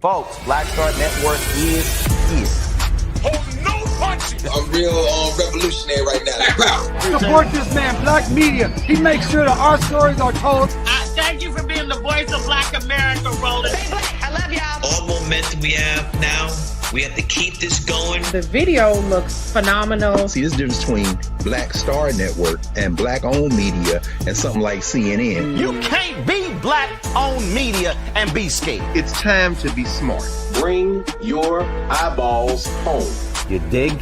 Folks, Black Star Network is here. Oh, no punches! I'm real revolutionary right now. Support this man, Black Media. He makes sure that our stories are told. Thank you for being the voice of Black America, Roland. Stay black. I love y'all. All momentum we have now, we have to keep this going. The video looks phenomenal. See, this difference between Black Star Network and Black-owned media and something like CNN. You can't be Black-owned media and be scared. It's time to be smart. Bring your eyeballs home. You dig?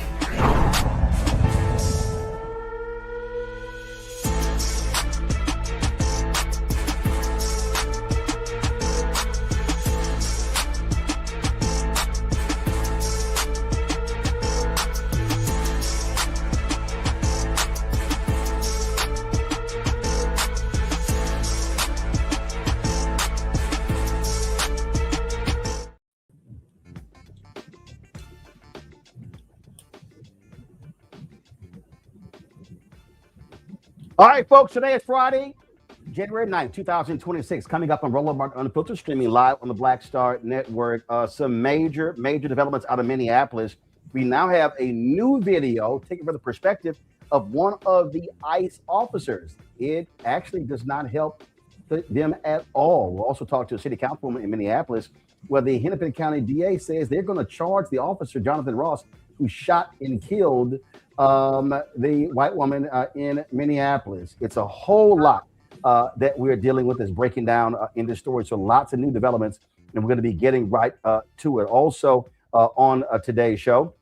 All right, folks, today is Friday, January 9th, 2026. Coming up on Roland Martin Unfiltered, streaming live on the Black Star Network. Some major developments out of Minneapolis. We now have a new video taken from the perspective of one of the ICE officers. It actually does not help them at all. We'll also talk to a city councilwoman in Minneapolis where the Hennepin County DA says they're going to charge the officer, Jonathan Ross, who shot and killed the white woman in Minneapolis. It's a whole lot that we're dealing with, is breaking down in this story. So lots of new developments, and we're going to be getting right to it. Also on today's show,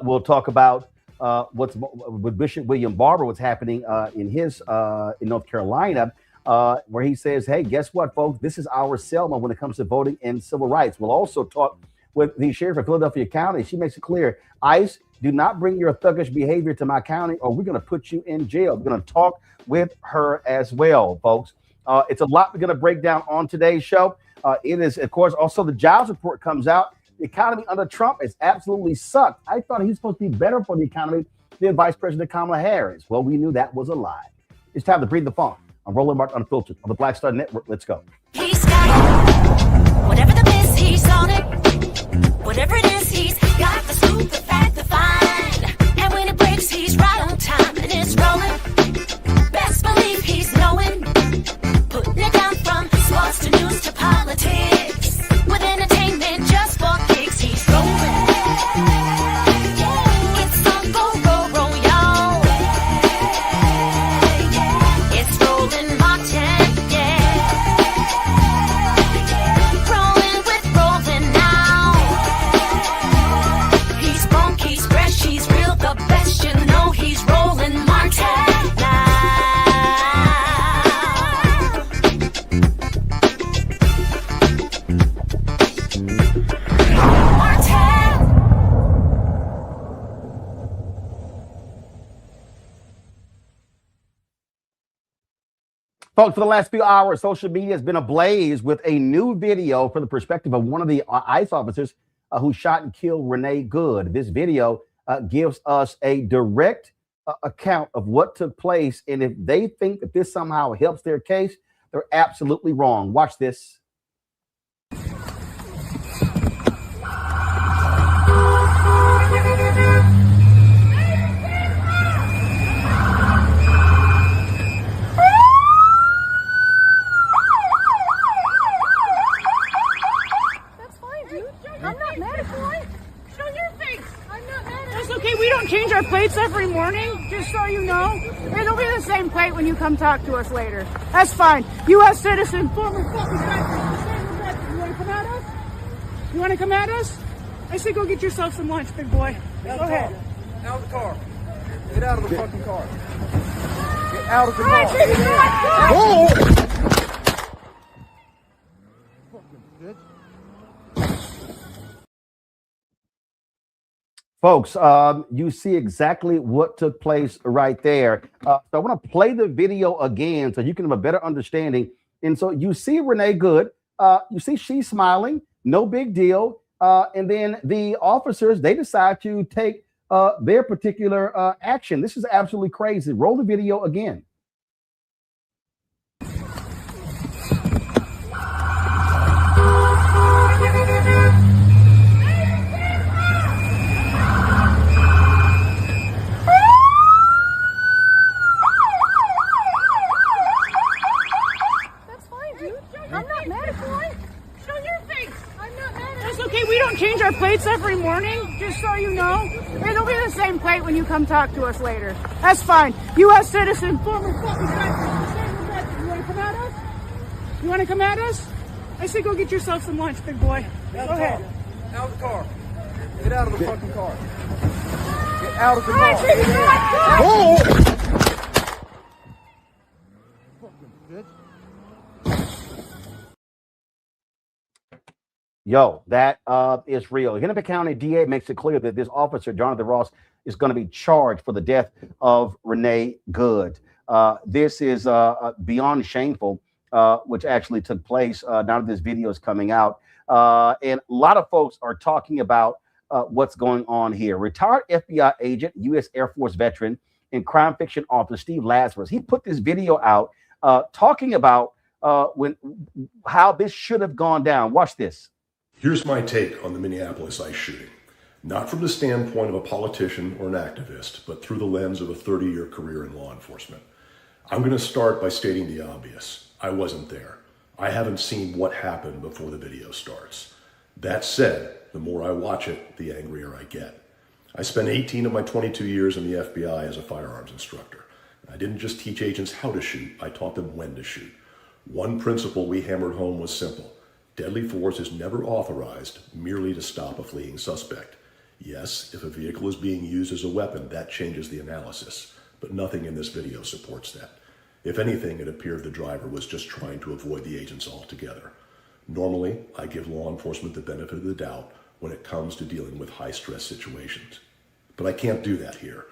we'll talk about what's with Bishop William Barber, what's happening in North Carolina, where he says, hey, guess what, folks? This is our Selma when it comes to voting and civil rights. We'll also talk with the sheriff of Philadelphia County. She makes it clear, ICE, do not bring your thuggish behavior to my county or we're going to put you in jail. We're going to talk with her as well, folks. It's a lot we're going to break down on today's show. It is, of course, also the jobs report comes out. The economy under Trump has absolutely sucked. I thought he's supposed to be better for the economy than Vice President Kamala Harris. Well, we knew that was a lie. It's time to breathe the funk. I'm Roland Martin Unfiltered on the Black Star Network. Let's go. He's got whatever the miss, he's on it. Whatever it is, he's got the scoop, the fact, the find. And when it breaks, he's right on time and it's rolling. Best believe he's knowing. Putting it down from sports to news to politics. With entertainment just for kicks, he's rolling. It's on go, y'all. It's Roland Martin, yeah. Rolling with Roland now. He's funk, he's fresh, he's real, the best, you know he's Roland Martin now. Folks, for the last few hours, social media has been ablaze with a new video from the perspective of one of the ICE officers who shot and killed Renee Good. This video gives us a direct account of what took place. And if they think that this somehow helps their case, they're absolutely wrong. Watch this. Change our plates every morning, just so you know. It'll be the same plate when you come talk to us later. That's fine. U.S. citizen, former fucking veteran. You want to come at us? You want to come at us? I say go get yourself some lunch, big boy. Go ahead. Out of the car. Get out of the fucking car. Get out of the car. Right, Folks, you see exactly what took place right there. So I want to play the video again so you can have a better understanding. And so you see Renee Good. You see she's smiling. No big deal. And then the officers, they decide to take their particular action. This is absolutely crazy. Roll the video again. warning, just so you know. It'll be the same plate when you come talk to us later. That's fine. U.S. citizen, former fucking veteran. You want to come at us? You want to come at us? I say go get yourself some lunch, big boy. Go ahead. Out of the car. Get out of the fucking car. Get out of the All right, car. baby, come on. Yo, that is real. Hennepin County DA makes it clear that this officer, Jonathan Ross, is going to be charged for the death of Renee Good. This is beyond shameful, which actually took place now that this video is coming out. And a lot of folks are talking about what's going on here. Retired FBI agent, U.S. Air Force veteran, and crime fiction author Steve Lazarus, he put this video out talking about how this should have gone down. Watch this. Here's my take on the Minneapolis ICE shooting. Not from the standpoint of a politician or an activist, but through the lens of a 30-year career in law enforcement. I'm going to start by stating the obvious. I wasn't there. I haven't seen what happened before the video starts. That said, the more I watch it, the angrier I get. I spent 18 of my 22 years in the FBI as a firearms instructor. I didn't just teach agents how to shoot, I taught them when to shoot. One principle we hammered home was simple. Deadly force is never authorized merely to stop a fleeing suspect. Yes, if a vehicle is being used as a weapon, that changes the analysis, but nothing in this video supports that. If anything, it appeared the driver was just trying to avoid the agents altogether. Normally, I give law enforcement the benefit of the doubt when it comes to dealing with high-stress situations. But I can't do that here.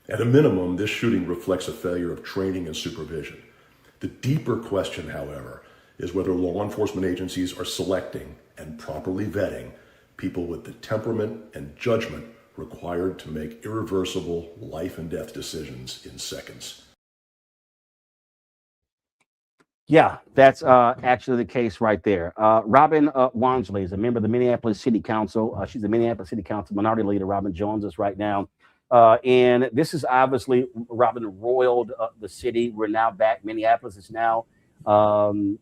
At a minimum, this shooting reflects a failure of training and supervision. The deeper question, however, is whether law enforcement agencies are selecting and properly vetting people with the temperament and judgment required to make irreversible life and death decisions in seconds. Yeah, that's actually the case right there. Robin Wansley is a member of the Minneapolis City Council. She's the Minneapolis City Council minority leader. Robin joins us right now. And this is obviously, Robin roiled the city. We're now back. Minneapolis is now the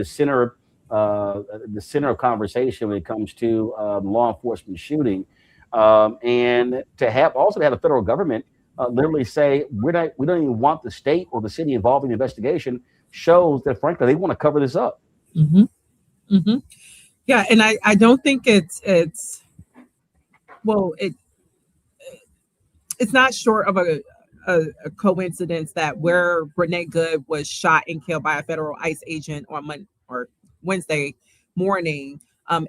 center of conversation when it comes to law enforcement shooting, and to have the federal government literally say we don't even want the state or the city involved in the investigation shows that frankly they want to cover this up. Mm-hmm. Mm-hmm. Yeah, and I don't think it's not short of a coincidence that where Renee Good was shot and killed by a federal ICE agent on Wednesday morning,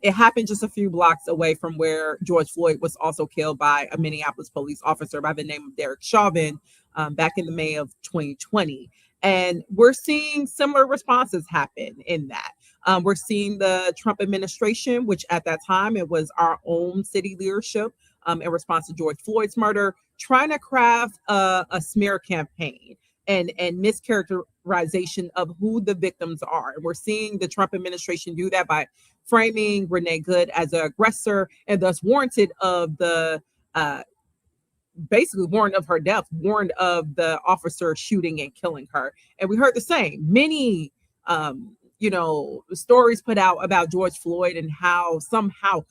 it happened just a few blocks away from where George Floyd was also killed by a Minneapolis police officer by the name of Derek Chauvin back in the May of 2020. And we're seeing similar responses happen in that. We're seeing the Trump administration, which at that time it was our own city leadership in response to George Floyd's murder, trying to craft a smear campaign and mischaracterization of who the victims are. And we're seeing the Trump administration do that by framing Renee Good as an aggressor and thus warranted of the basically warned of her death, warned of the officer shooting and killing her. And we heard the same. Many stories put out about George Floyd and how somehow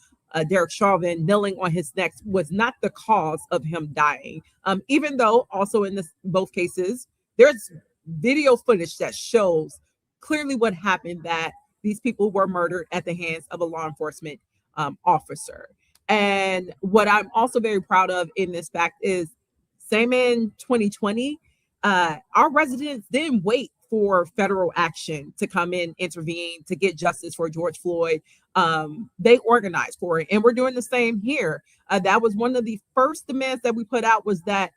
Derek Chauvin kneeling on his neck was not the cause of him dying. Even though also in both cases, there's video footage that shows clearly what happened, that these people were murdered at the hands of a law enforcement officer. And what I'm also very proud of in this fact is, same in 2020, our residents didn't wait for federal action to come in, intervene, to get justice for George Floyd. They organized for it. And we're doing the same here. That was one of the first demands that we put out, was that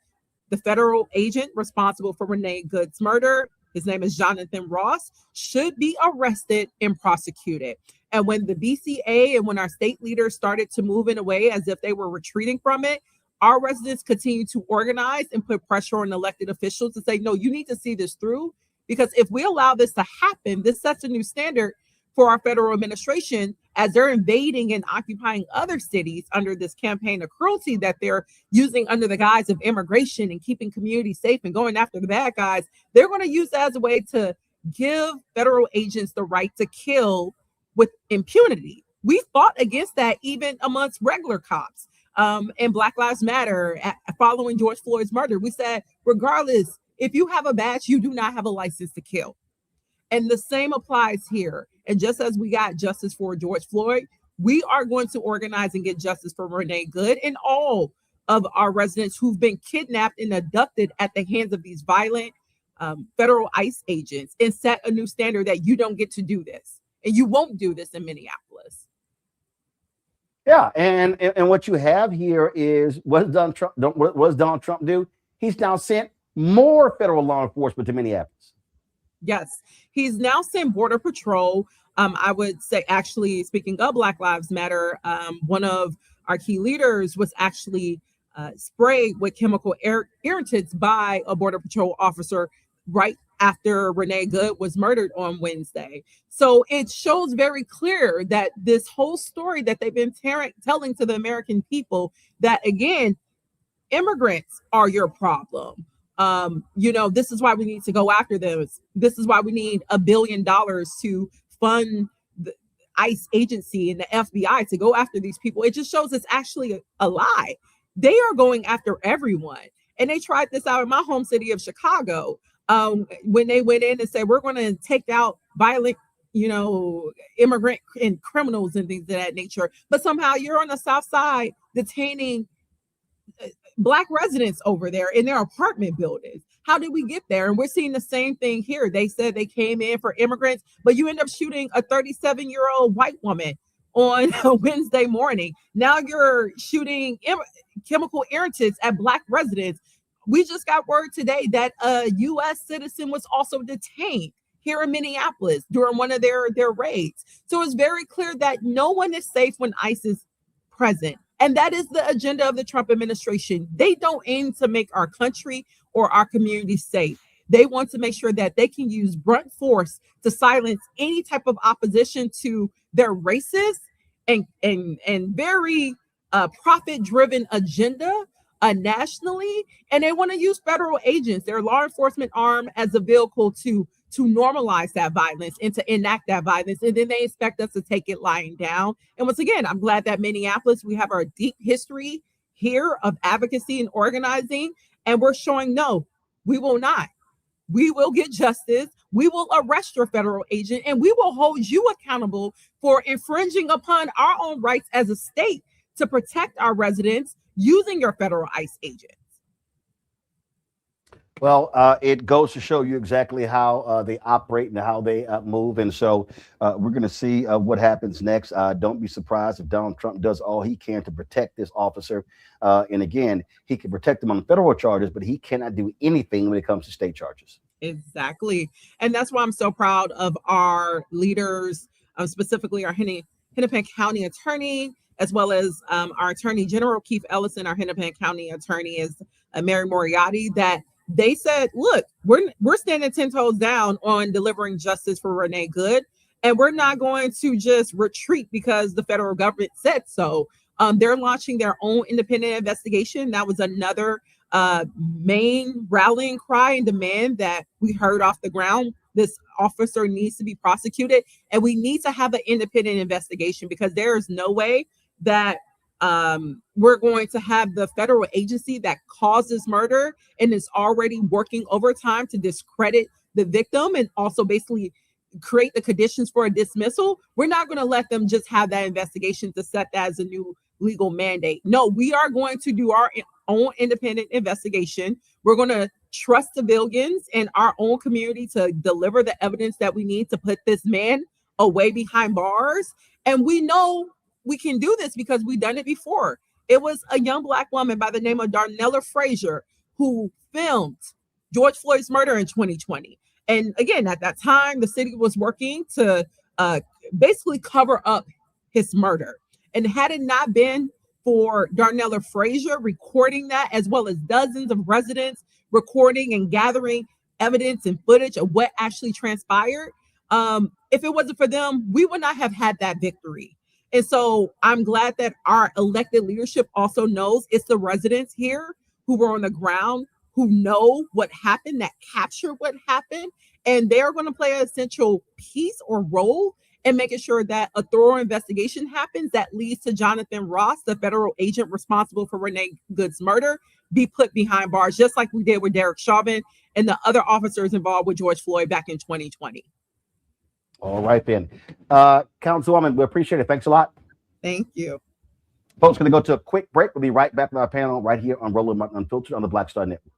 the federal agent responsible for Renee Good's murder, his name is Jonathan Ross, should be arrested and prosecuted. And when the BCA and when our state leaders started to move in a way as if they were retreating from it, our residents continued to organize and put pressure on elected officials to say, no, you need to see this through. Because if we allow this to happen, this sets a new standard for our federal administration as they're invading and occupying other cities under this campaign of cruelty that they're using under the guise of immigration and keeping communities safe and going after the bad guys. They're going to use that as a way to give federal agents the right to kill with impunity, We fought against that even amongst regular cops. And Black Lives Matter following George Floyd's murder. We said, regardless, if you have a badge, you do not have a license to kill. And the same applies here. And just as we got justice for George Floyd, we are going to organize and get justice for Renee Good and all of our residents who've been kidnapped and abducted at the hands of these violent federal ICE agents, and set a new standard that you don't get to do this. And you won't do this in Minneapolis. Yeah, and what you have here is what does Donald Trump do? He's now sent more federal law enforcement to Minneapolis. Yes, he's now sent Border Patrol. I would say, actually, speaking of Black Lives Matter, one of our key leaders was actually sprayed with chemical irritants by a Border Patrol officer right after Renee Good was murdered on Wednesday. So it shows very clear that this whole story that they've been telling to the American people, that again, immigrants are your problem. This is why we need to go after them. This is why we need $1 billion to fund the ICE agency and the FBI to go after these people. It just shows it's actually a lie. They are going after everyone. And they tried this out in my home city of Chicago. When they went in and said, we're going to take out violent, immigrant and criminals and things of that nature. But somehow you're on the South Side detaining Black residents over there in their apartment buildings. How did we get there? And we're seeing the same thing here. They said they came in for immigrants, but you end up shooting a 37-year-old white woman on a Wednesday morning. Now you're shooting chemical irritants at Black residents. We just got word today that a U.S. citizen was also detained here in Minneapolis during one of their raids. So it's very clear that no one is safe when ICE is present. And that is the agenda of the Trump administration. They don't aim to make our country or our community safe. They want to make sure that they can use blunt force to silence any type of opposition to their racist and very profit-driven agenda nationally. And they want to use federal agents, their law enforcement arm, as a vehicle to normalize that violence and to enact that violence. And then they expect us to take it lying down. And once again, I'm glad that Minneapolis, we have our deep history here of advocacy and organizing. And we're showing, no, we will not. We will get justice. We will arrest your federal agent, and we will hold you accountable for infringing upon our own rights as a state to protect our residents using your federal ICE agents. Well, it goes to show you exactly how they operate and how they move. And so we're going to see what happens next. Don't be surprised if Donald Trump does all he can to protect this officer. And again, he can protect him on federal charges, but he cannot do anything when it comes to state charges. Exactly. And that's why I'm so proud of our leaders, specifically our Hennepin County attorney, as well as our Attorney General, Keith Ellison. Our Hennepin County attorney is Mary Moriarty, that they said, look, we're standing 10 toes down on delivering justice for Renee Good, and we're not going to just retreat because the federal government said so. They're launching their own independent investigation. That was another main rallying cry and demand that we heard off the ground. This officer needs to be prosecuted, and we need to have an independent investigation, because there is no way that we're going to have the federal agency that caused this murder and is already working overtime to discredit the victim and also basically create the conditions for a dismissal. We're not going to let them just have that investigation to set that as a new legal mandate. No, we are going to do our own independent investigation. We're going to trust civilians in our own community to deliver the evidence that we need to put this man away behind bars. And we know we can do this because we've done it before. It was a young Black woman by the name of Darnella Frazier who filmed George Floyd's murder in 2020. And again, at that time, the city was working to basically cover up his murder. And had it not been for Darnella Frazier recording that, as well as dozens of residents recording and gathering evidence and footage of what actually transpired, if it wasn't for them, we would not have had that victory. And so I'm glad that our elected leadership also knows it's the residents here who were on the ground, who know what happened, that captured what happened, and they're going to play an essential piece or role and making sure that a thorough investigation happens that leads to Jonathan Ross, the federal agent responsible for Renee Good's murder, be put behind bars, just like we did with Derek Chauvin and the other officers involved with George Floyd back in 2020. All right, then. Councilwoman, we appreciate it. Thanks a lot. Thank you. Folks, going to go to a quick break. We'll be right back with our panel right here on Roland Martin Unfiltered on the Black Star Network.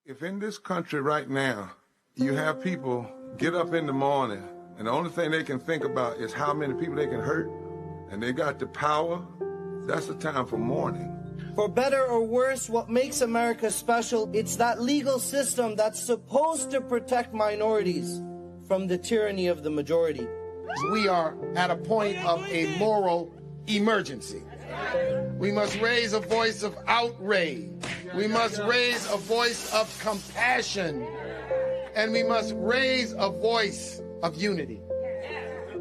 If in this country right now, you have people get up in the morning and the only thing they can think about is how many people they can hurt, and they got the power, that's the time for mourning. For better or worse, what makes America special, it's that legal system that's supposed to protect minorities from the tyranny of the majority. We are at a point of a moral emergency. We must raise a voice of outrage. We must raise a voice of compassion. And we must raise a voice of unity.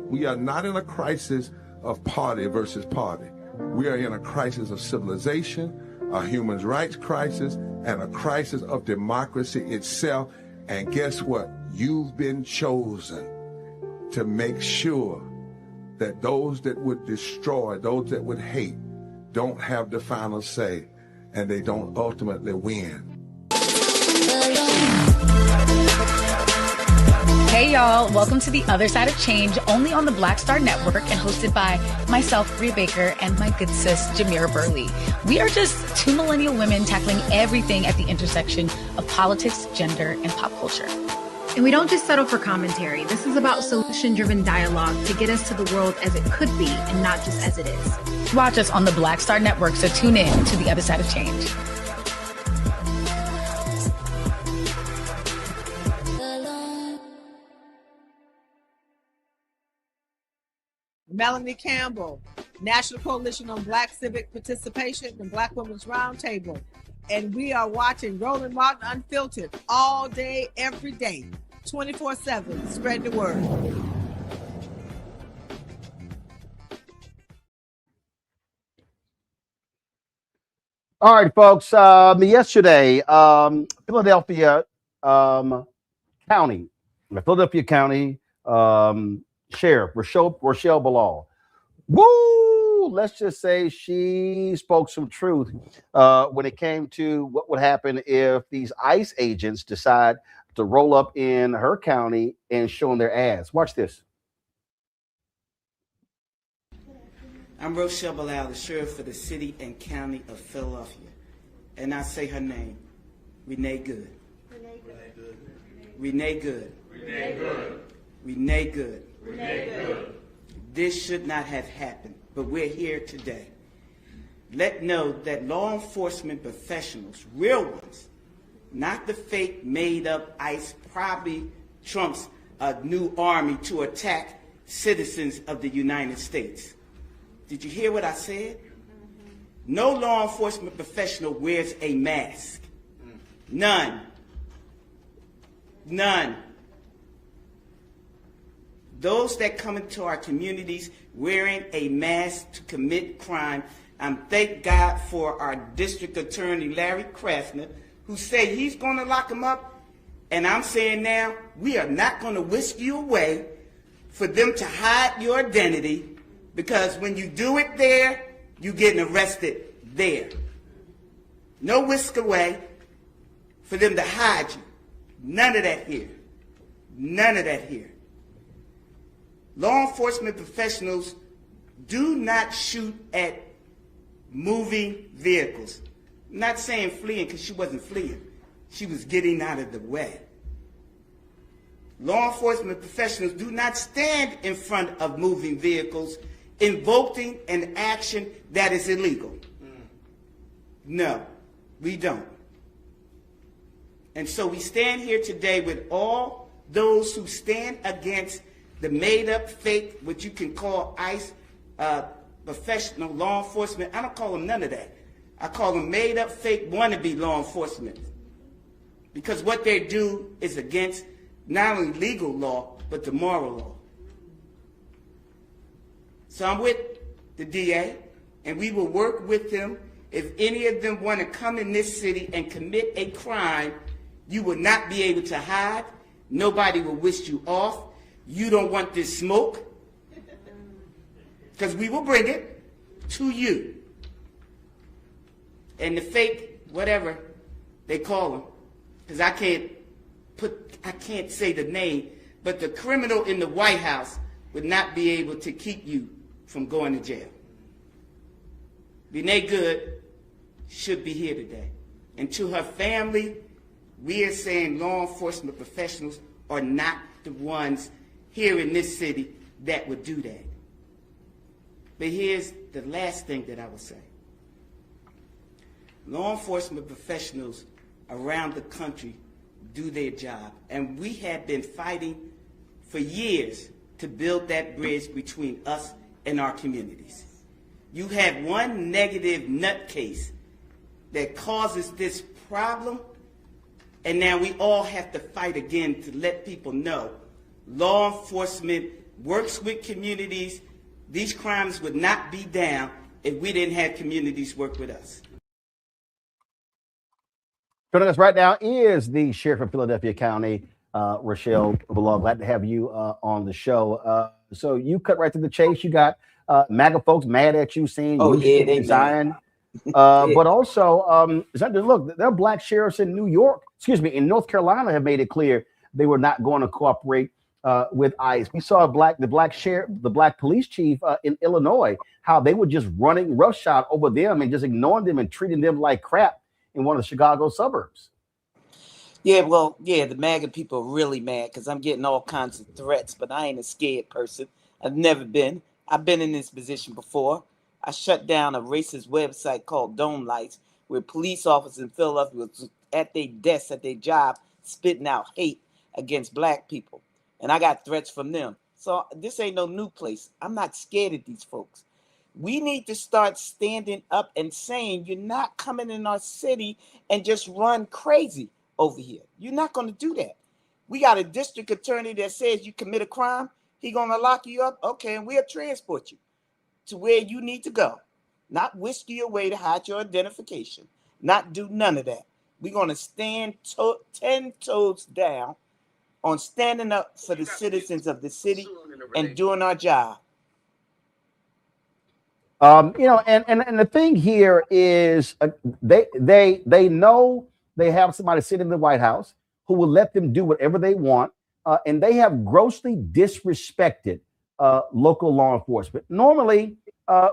We are not in a crisis of party versus party. We are in a crisis of civilization, a human rights crisis, and a crisis of democracy itself. And guess what? You've been chosen to make sure that those that would destroy, those that would hate, don't have the final say, and they don't ultimately win. Hey y'all, welcome to The Other Side of Change, only on the Black Star Network and hosted by myself, Rhea Baker, and my good sis, Jamira Burley. We are just two millennial women tackling everything at the intersection of politics, gender, and pop culture. And we don't just settle for commentary. This is about solution-driven dialogue to get us to the world as it could be and not just as it is. Watch us on the Black Star Network, so tune in to The Other Side of Change. Melanie Campbell, National Coalition on Black Civic Participation and Black Women's Roundtable. And we are watching Roland Martin Unfiltered all day, every day, 24/7. Spread the word. All right, folks. Yesterday, Philadelphia County Sheriff Rochelle Bilal. Woo! Let's just say she spoke some truth when it came to what would happen if these ICE agents decide to roll up in her county and showing their ass. Watch this. I'm Rochelle Bilal, the sheriff for the city and county of Philadelphia. And I say her name, Renee Good. Renee Good. Renee Good. Renee Good. Renee Good. Renee Good. This should not have happened, but we're here today. Let know that law enforcement professionals, real ones, not the fake made-up ICE, probably Trump's new army to attack citizens of the United States. Did you hear what I said? No law enforcement professional wears a mask. None. None. Those that come into our communities wearing a mask to commit crime, thank God for our district attorney, Larry Krasner, who said he's going to lock them up. And I'm saying now, we are not going to whisk you away for them to hide your identity, because when you do it there, you're getting arrested there. No whisk away for them to hide you. None of that here. None of that here. Law enforcement professionals do not shoot at moving vehicles. I'm not saying fleeing, because she wasn't fleeing. She was getting out of the way. Law enforcement professionals do not stand in front of moving vehicles invoking an action that is illegal. No, we don't. And so we stand here today with all those who stand against the made-up, fake, what you can call ICE, professional law enforcement. I don't call them none of that. I call them made-up, fake, wannabe law enforcement. Because what they do is against not only legal law, but the moral law. So I'm with the DA, and we will work with them. If any of them want to come in this city and commit a crime, you will not be able to hide. Nobody will wish you off. You don't want this smoke, because we will bring it to you. And the fake, whatever they call them, because I can't say the name, but the criminal in the White House would not be able to keep you from going to jail. Renee Good should be here today. And to her family, we are saying law enforcement professionals are not the ones here in this city that would do that. But here's the last thing that I will say. Law enforcement professionals around the country do their job, and we have been fighting for years to build that bridge between us and our communities. You have one negative nutcase that causes this problem, and now we all have to fight again to let people know law enforcement works with communities. These crimes would not be down if we didn't have communities work with us. Joining us right now is the Sheriff of Philadelphia County, Rochelle Belong. Glad to have you on the show. So you cut right to the chase. You got MAGA folks mad at you, saying you should resign. But also, look, there are black sheriffs in in North Carolina have made it clear they were not going to cooperate with ICE. We saw the black police chief in Illinois, how they were just running roughshod over them and just ignoring them and treating them like crap in one of the Chicago suburbs. Yeah, the MAGA people are really mad because I'm getting all kinds of threats, but I ain't a scared person. I've never been. I've been in this position before. I shut down a racist website called Dome Lights, where police officers in Philadelphia was at their desks, at their job, spitting out hate against black people. And I got threats from them. So this ain't no new place. I'm not scared of these folks. We need to start standing up and saying, you're not coming in our city and just run crazy over here. You're not going to do that. We got a district attorney that says you commit a crime, he going to lock you up. Okay, and we'll transport you to where you need to go. Not whisk you away to hide your identification. Not do none of that. We're going to stand 10 toes down on standing up for the citizens of the city and doing our job. And the thing here is they know they have somebody sitting in the White House who will let them do whatever they want, and they have grossly disrespected local law enforcement. Normally,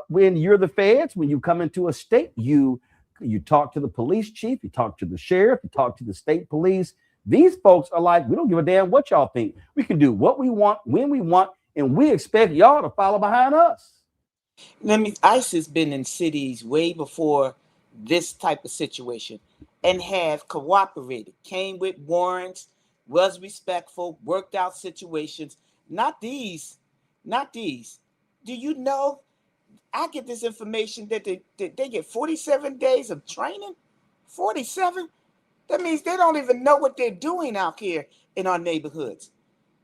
when you're the feds, when you come into a state, you talk to the police chief, you talk to the sheriff, you talk to the state police. These folks are like, we don't give a damn what y'all think. We can do what we want, when we want, and we expect y'all to follow behind us. ICE has been in cities way before this type of situation and have cooperated, came with warrants, was respectful, worked out situations. Not these. Do you know? I get this information that they get 47 days of training. 47? That means they don't even know what they're doing out here in our neighborhoods.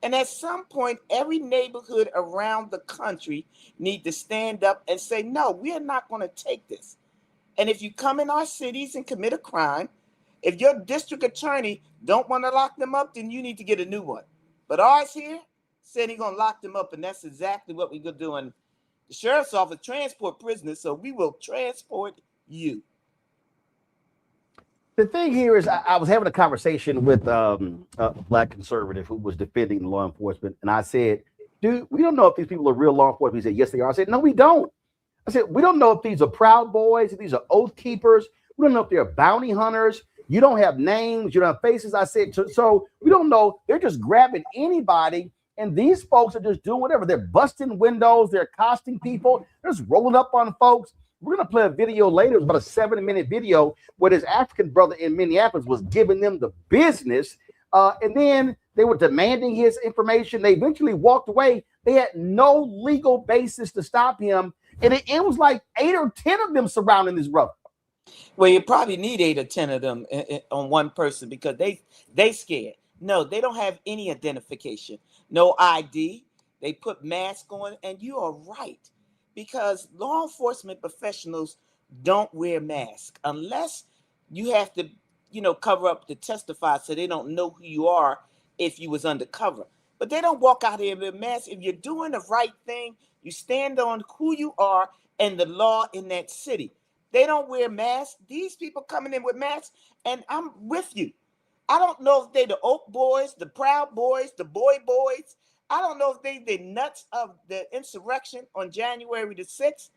And at some point, every neighborhood around the country need to stand up and say, no, we are not going to take this. And if you come in our cities and commit a crime, if your district attorney don't want to lock them up, then you need to get a new one. But ours here said he's going to lock them up, and that's exactly what we're going to do. And the sheriff's office transport prisoners, so we will transport you. The thing here is, I was having a conversation with a black conservative who was defending law enforcement, and I said, dude, we don't know if these people are real law enforcement. He said, yes, they are. I said, no, we don't. I said, we don't know if these are Proud Boys, if these are Oath Keepers. We don't know if they're bounty hunters. You don't have names, you don't have faces. I said, so we don't know. They're just grabbing anybody, and these folks are just doing whatever. They're busting windows. They're accosting people. They're just rolling up on folks. We're going to play a video later. It's about a 7-minute video where this African brother in Minneapolis was giving them the business. And then they were demanding his information. They eventually walked away. They had no legal basis to stop him. And it was like 8 or 10 of them surrounding this brother. Well, you probably need 8 or 10 of them on one person because they scared. No, they don't have any identification, no ID. They put masks on, and you are right, because law enforcement professionals don't wear masks unless you have to, cover up to testify, so they don't know who you are if you was undercover. But they don't walk out here with masks. If you're doing the right thing, you stand on who you are and the law in that city. They don't wear masks. These people coming in with masks, and I'm with you. I don't know if they the Oak Boys, the Proud Boys, the Boy Boys. I don't know if they the nuts of the insurrection on January the 6th.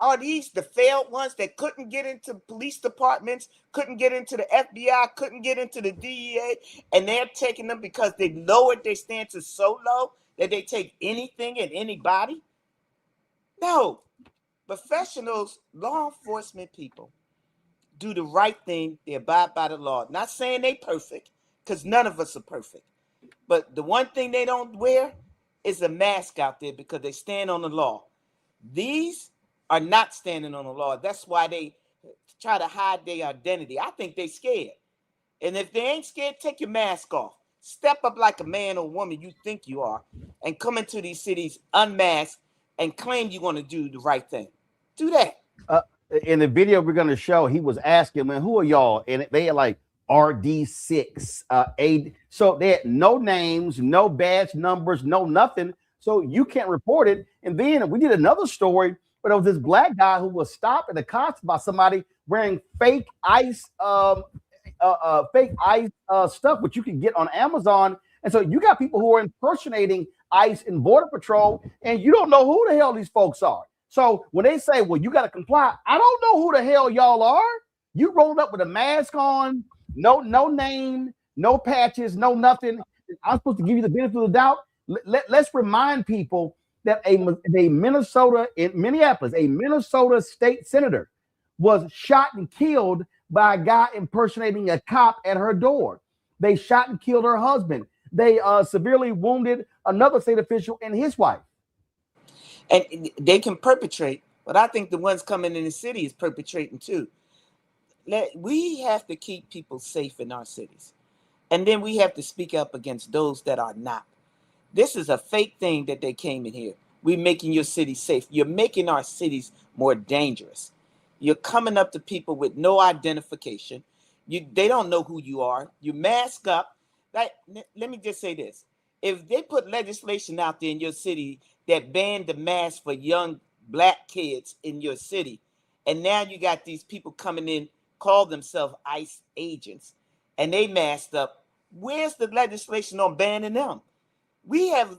Are these the failed ones that couldn't get into police departments, couldn't get into the FBI, couldn't get into the DEA, and they're taking them because they lowered their stances so low that they take anything and anybody? No. Professionals, law enforcement people, do the right thing. They abide by the law. Not saying they perfect, because none of us are perfect. But the one thing they don't wear is a mask out there because they stand on the law. These are not standing on the law. That's why they try to hide their identity. I think they're scared. And if they ain't scared, take your mask off. Step up like a man or woman you think you are and come into these cities unmasked and claim you're going to do the right thing. Do that. In the video we're going to show, he was asking, man, who are y'all? And they had like RD6, so they had no names, no badge numbers, no nothing. So you can't report it. And then we did another story where there was this black guy who was stopped at the cops by somebody wearing fake ICE stuff, which you can get on Amazon. And so you got people who are impersonating ICE and Border Patrol, and you don't know who the hell these folks are. So when they say, well, you got to comply, I don't know who the hell y'all are. You rolled up with a mask on, no name, no patches, no nothing. I'm supposed to give you the benefit of the doubt. Let's remind people that a Minnesota, in Minneapolis, a Minnesota state senator was shot and killed by a guy impersonating a cop at her door. They shot and killed her husband. They severely wounded another state official and his wife. And they can perpetrate, but I think the ones coming in the city is perpetrating too. We have to keep people safe in our cities. And then we have to speak up against those that are not. This is a fake thing that they came in here. We're making your city safe. You're making our cities more dangerous. You're coming up to people with no identification. They don't know who you are. You mask up. Let me just say this. If they put legislation out there in your city that banned the mask for young black kids in your city, and now you got these people coming in, call themselves ICE agents, and they masked up, where's the legislation on banning them? We have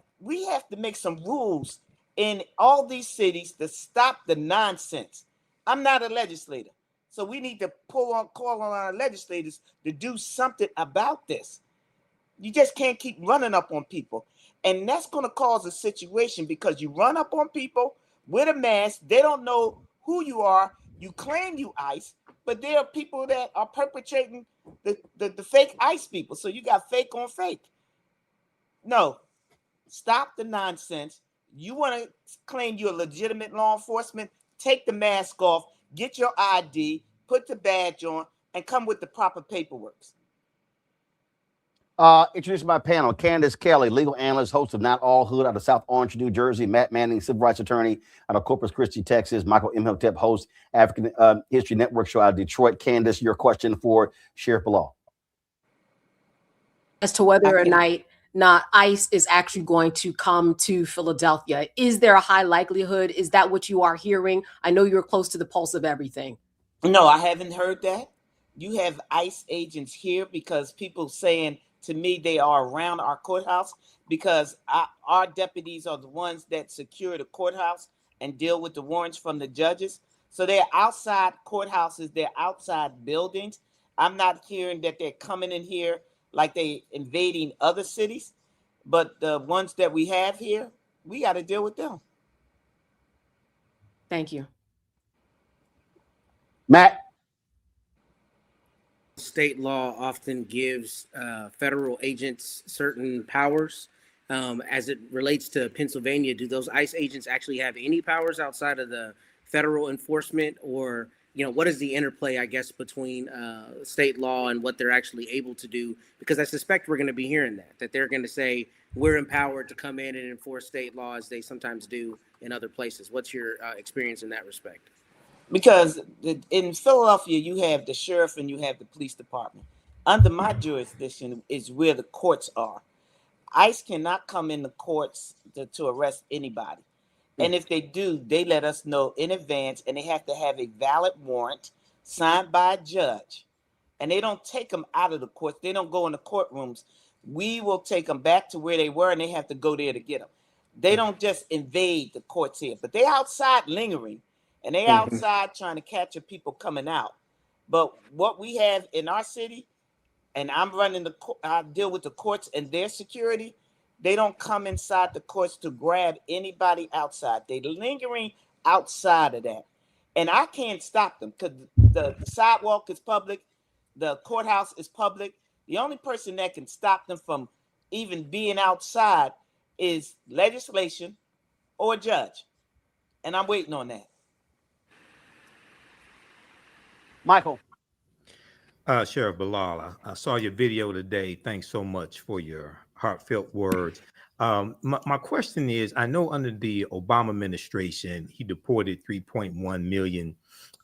to make some rules in all these cities to stop the nonsense. I'm not a legislator, so we need to call on our legislators to do something about this. You just can't keep running up on people. And that's going to cause a situation because you run up on people with a mask. They don't know who you are. You claim you ICE, but there are people that are perpetrating the fake ICE people. So you got fake on fake. No, stop the nonsense. You want to claim you're a legitimate law enforcement? Take the mask off, get your ID, put the badge on, and come with the proper paperwork. Introduce my panel, Candace Kelly, legal analyst, host of Not All Hood out of South Orange, New Jersey. Matt Manning, civil rights attorney out of Corpus Christi, Texas. Michael Imhotep, host, African History Network show out of Detroit. Candace, your question for Sheriff Bilal. As to whether or not ICE is actually going to come to Philadelphia. Is there a high likelihood? Is that what you are hearing? I know you're close to the pulse of everything. No, I haven't heard that. You have ICE agents here because people saying to me they are around our courthouse because our deputies are the ones that secure the courthouse and deal with the warrants from the judges. So they're outside courthouses, they're outside buildings. I'm not hearing that they're coming in here like they invading other cities, but the ones that we have here, we got to deal with them. Thank you. Matt? State law often gives federal agents certain powers. As it relates to Pennsylvania, do those ICE agents actually have any powers outside of the federal enforcement, or what is the interplay, I guess, between state law and what they're actually able to do? Because I suspect we're going to be hearing that they're going to say we're empowered to come in and enforce state law as they sometimes do in other places. What's your experience in that respect? Because in Philadelphia, you have the sheriff and you have the police department. Under my jurisdiction is where the courts are. ICE cannot come in the courts to arrest anybody. And if they do, they let us know in advance, and they have to have a valid warrant signed by a judge. And they don't take them out of the courts. They don't go in the courtrooms. We will take them back to where they were, and they have to go there to get them. They don't just invade the courts here, but they're outside lingering, and they're outside trying to capture people coming out. But what we have in our city, and I'm running I deal with the courts and their security. They don't come inside the courts to grab anybody outside. They're lingering outside of that. And I can't stop them because the sidewalk is public. The courthouse is public. The only person that can stop them from even being outside is legislation or a judge. And I'm waiting on that. Michael. Sheriff Bilal, I saw your video today. Thanks so much for your heartfelt words. My question is, I know under the Obama administration, he deported 3.1 million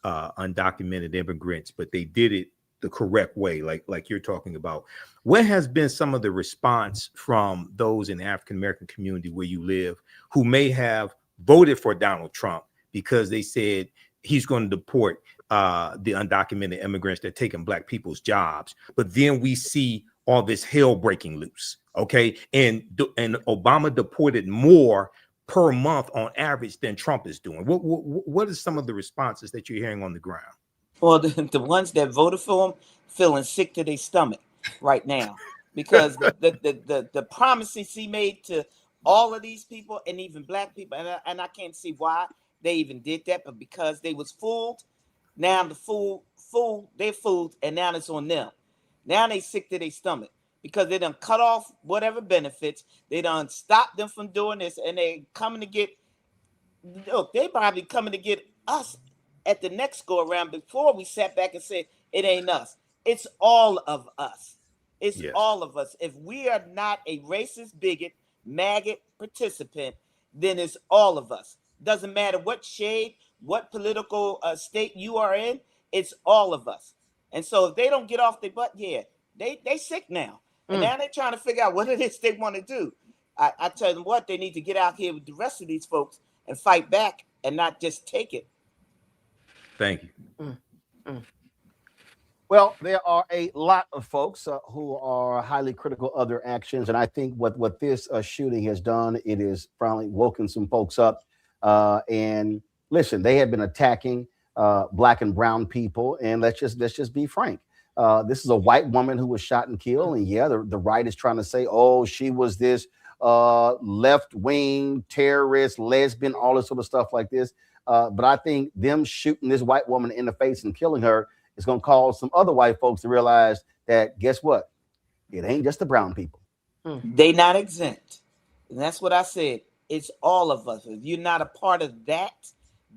undocumented immigrants, but they did it the correct way, like you're talking about. What has been some of the response from those in the African-American community where you live who may have voted for Donald Trump because they said he's going to deport the undocumented immigrants that are taking Black people's jobs? But then we see all this hell breaking loose. Okay. And Obama deported more per month on average than Trump is doing. What are some of the responses that you're hearing on the ground? Well, the ones that voted for him feeling sick to their stomach right now because the promises he made to all of these people and even Black people, and I can't see why they even did that, but because they was fooled. Now the they're fooled, and now it's on them. Now they sick to their stomach because they done cut off whatever benefits. They done stopped them from doing this, and they coming to get. Look, they probably coming to get us at the next go around. Before we sat back and said it ain't us, it's all of us. It's all of us. If we are not a racist, bigot, maggot participant, then it's all of us. Doesn't matter what shade, what political state you are in, it's all of us. And so if they don't get off their butt, they sick now. And now they're trying to figure out what it is they want to do. I tell them what, they need to get out here with the rest of these folks and fight back and not just take it. Thank you. Well, there are a lot of folks who are highly critical of their actions. And I think what this shooting has done, it has finally woken some folks up. And listen, they have been attacking Black and brown people. And let's just be frank. This is a white woman who was shot and killed. And the right is trying to say, oh, she was this left-wing terrorist, lesbian, all this sort of stuff like this. But I think them shooting this white woman in the face and killing her is going to cause some other white folks to realize that, guess what? It ain't just the brown people. They not exempt. And that's what I said. It's all of us. If you're not a part of that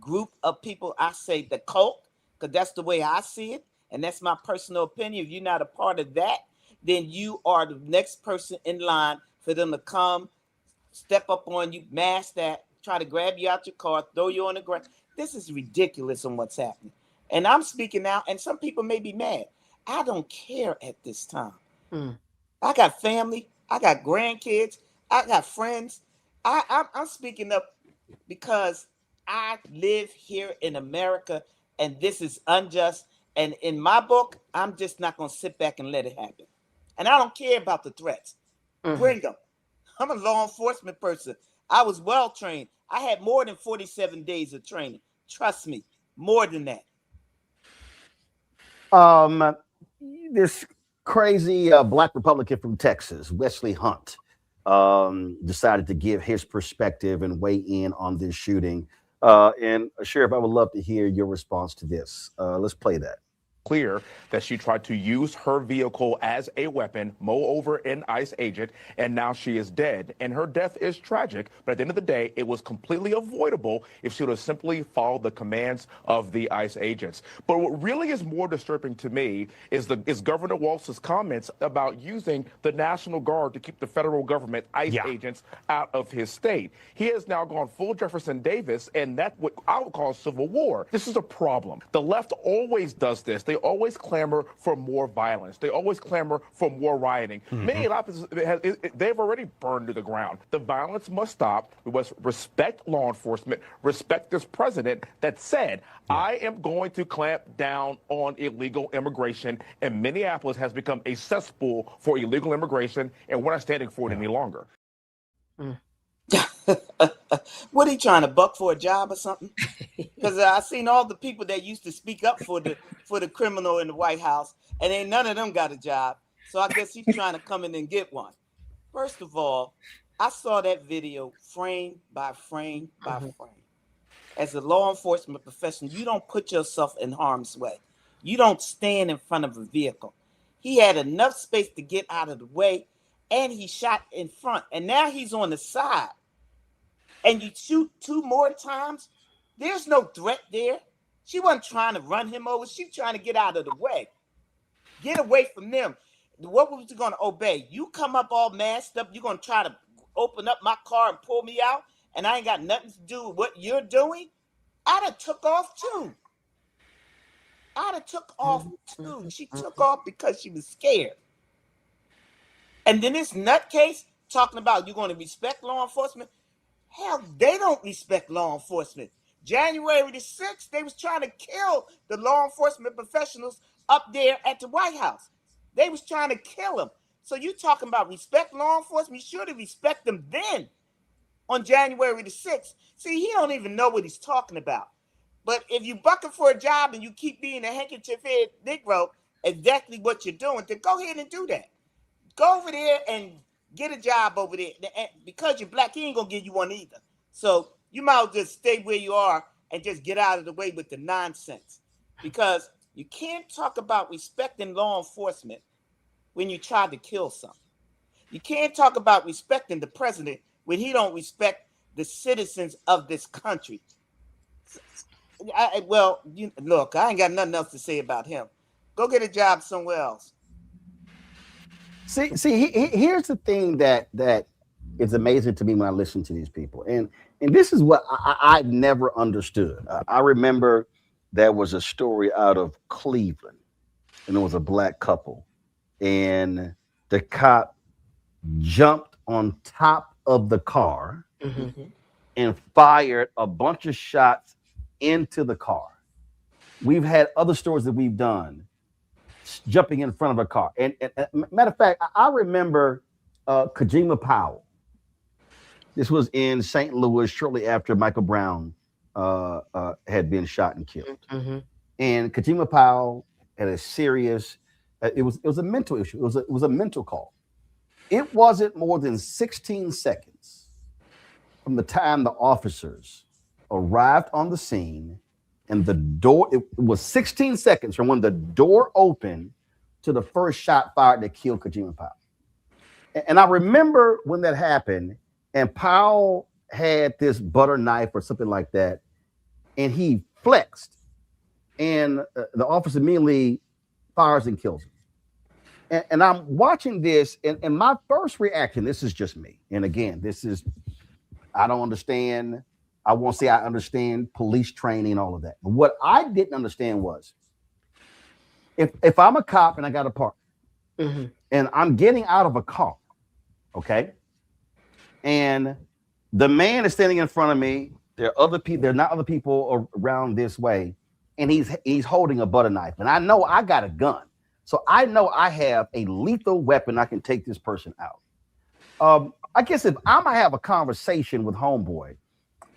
group of people, I say the cult, because that's the way I see it. And that's my personal opinion. If you're not a part of that, then you are the next person in line for them to come, step up on you, mask that, try to grab you out your car, throw you on the ground. This is ridiculous on what's happening. And I'm speaking now, and some people may be mad. I don't care at this time. I got family. I got grandkids. I got friends. I'm speaking up because I live here in America, and this is unjust. And in my book, I'm just not going to sit back and let it happen. And I don't care about the threats. Bring them. I'm a law enforcement person. I was well trained. I had more than 47 days of training. Trust me, more than that. This crazy Black Republican from Texas, Wesley Hunt, decided to give his perspective and weigh in on this shooting. And Sheriff, I would love to hear your response to this. Let's play that. clear that she tried to use her vehicle as a weapon, mow over an ICE agent, and now she is dead. And her death is tragic, but at the end of the day, it was completely avoidable if she would have simply followed the commands of the ICE agents. But what really is more disturbing to me is Governor Walz's comments about using the National Guard to keep the federal government ICE agents out of his state. He has now gone full Jefferson Davis, and that's what I would call civil war. This is a problem. The left always does this. They always clamor for more violence. They always clamor for more rioting. Minneapolis, they've already burned to the ground. The violence must stop. We must respect law enforcement, respect this president that said, I am going to clamp down on illegal immigration, and Minneapolis has become a cesspool for illegal immigration, and we're not standing for it any longer. What, he trying to buck for a job or something? Because I seen all the people that used to speak up for the criminal in the White House, and ain't none of them got a job. So I guess he's trying to come in and get one. First of all, I saw that video frame by frame by frame. As a law enforcement professional, you don't put yourself in harm's way. You don't stand in front of a vehicle. He had enough space to get out of the way, and he shot in front. And now he's on the side. And you shoot 2 more times, there's no threat there. She wasn't trying to run him over. She's trying to get out of the way. Get away from them. What was you going to obey? You come up all masked up. You're going to try to open up my car and pull me out, and I ain't got nothing to do with what you're doing? I'd have took off too. She took off because she was scared. And then this nutcase talking about you're going to respect law enforcement. Hell, they don't respect law enforcement. January the 6th, they was trying to kill the law enforcement professionals up there at the White House. They was trying to kill them. So you talking about respect law enforcement? You should have respect them then on January the 6th. See, he don't even know what he's talking about. But if you bucking for a job and you keep being a handkerchief head Negro, exactly what you're doing, then go ahead and do that. Go over there and get a job over there. And because you're black, he ain't gonna give you one either. So you might as well just stay where you are and just get out of the way with the nonsense. Because you can't talk about respecting law enforcement when you try to kill something. You can't talk about respecting the president when he don't respect the citizens of this country. Look, I ain't got nothing else to say about him. Go get a job somewhere else. Here's the thing that is amazing to me when I listen to these people, and this is what I never understood. I remember there was a story out of Cleveland, and it was a black couple, and the cop jumped on top of the car and fired a bunch of shots into the car. We've had other stories that we've done jumping in front of a car. And matter of fact, I remember Kajima Powell. This was in St. Louis shortly after Michael Brown had been shot and killed. And Kajima Powell had a serious, it was a mental issue. It was a mental call. It wasn't more than 16 seconds from the time the officers arrived on the scene, and the door, it was 16 seconds from when the door opened to the first shot fired that killed Kajima Powell. And I remember when that happened, and Powell had this butter knife or something like that, and he flexed, and the officer immediately fires and kills him. And I'm watching this, and my first reaction, this is just me. And again, I don't understand. I won't say I understand police training and all of that. But what I didn't understand was if I'm a cop and I got a partner and I'm getting out of a car, okay, and the man is standing in front of me, there are other people, there are not other people around this way, and he's holding a butter knife, and I know I got a gun. So I know I have a lethal weapon. I can take this person out. I guess if I'm gonna have a conversation with homeboy,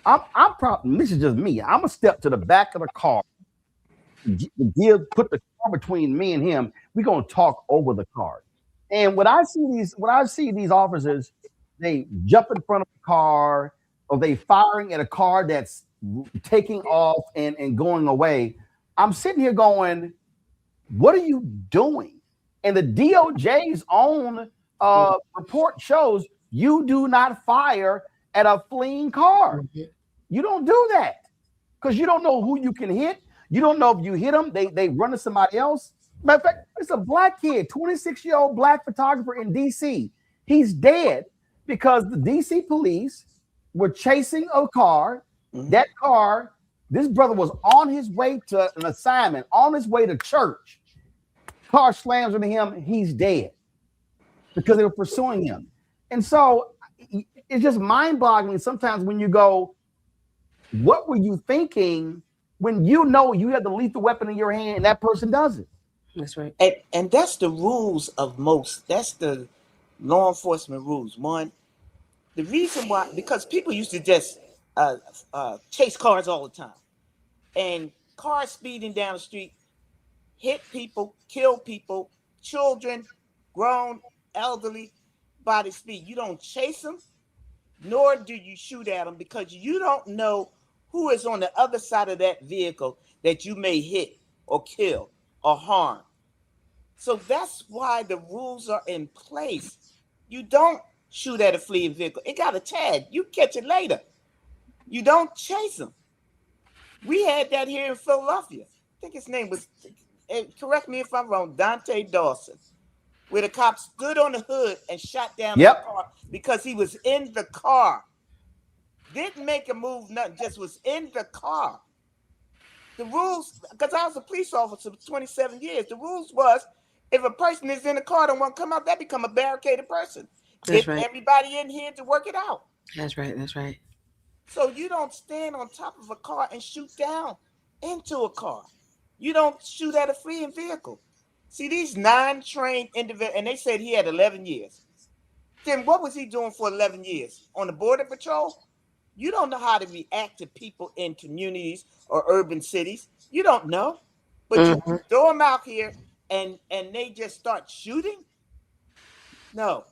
I'm probably, this is just me, I'm gonna step to the back of the car, put the car between me and him. We're gonna talk over the car. And when I see these officers, they jump in front of the car, or they firing at a car that's taking off and going away. I'm sitting here going, What are you doing? And the DOJ's own report shows you do not fire at a fleeing car. You don't do that because you don't know who you can hit. You don't know if you hit them, they run to somebody else. Matter of fact, it's a black kid, 26-year-old black photographer in DC. He's dead because the DC police were chasing a car. That car, this brother was on his way to an assignment, on his way to church. Car slams into him, he's dead because they were pursuing him. And so it's just mind-boggling sometimes when you go, what were you thinking when you know you have the lethal weapon in your hand and that person does it? That's right. And that's the rules of most. That's the law enforcement rules. One, the reason why, because people used to just chase cars all the time. And cars speeding down the street, hit people, kill people, children, grown, elderly, by the speed. You don't chase them, nor do you shoot at them because you don't know who is on the other side of that vehicle that you may hit or kill or harm. So that's why the rules are in place. You don't shoot at a fleeing vehicle. It got a tag. You catch it later. You don't chase them. We had that here in Philadelphia. I think his name was, correct me if I'm wrong, Dante Dawson, where the cop stood on the hood and shot down the car because he was in the car. Didn't make a move, nothing, just was in the car. The rules, because I was a police officer for 27 years, the rules was if a person is in the car and won't come out, that become a barricaded person. That's Get right. everybody in here to work it out. That's right. That's right. So you don't stand on top of a car and shoot down into a car. You don't shoot at a fleeing vehicle. See, these non-trained individuals, and they said he had 11 years. Then what was he doing for 11 years? On the border patrol? You don't know how to react to people in communities or urban cities. You don't know. But you throw them out here and they just start shooting? No.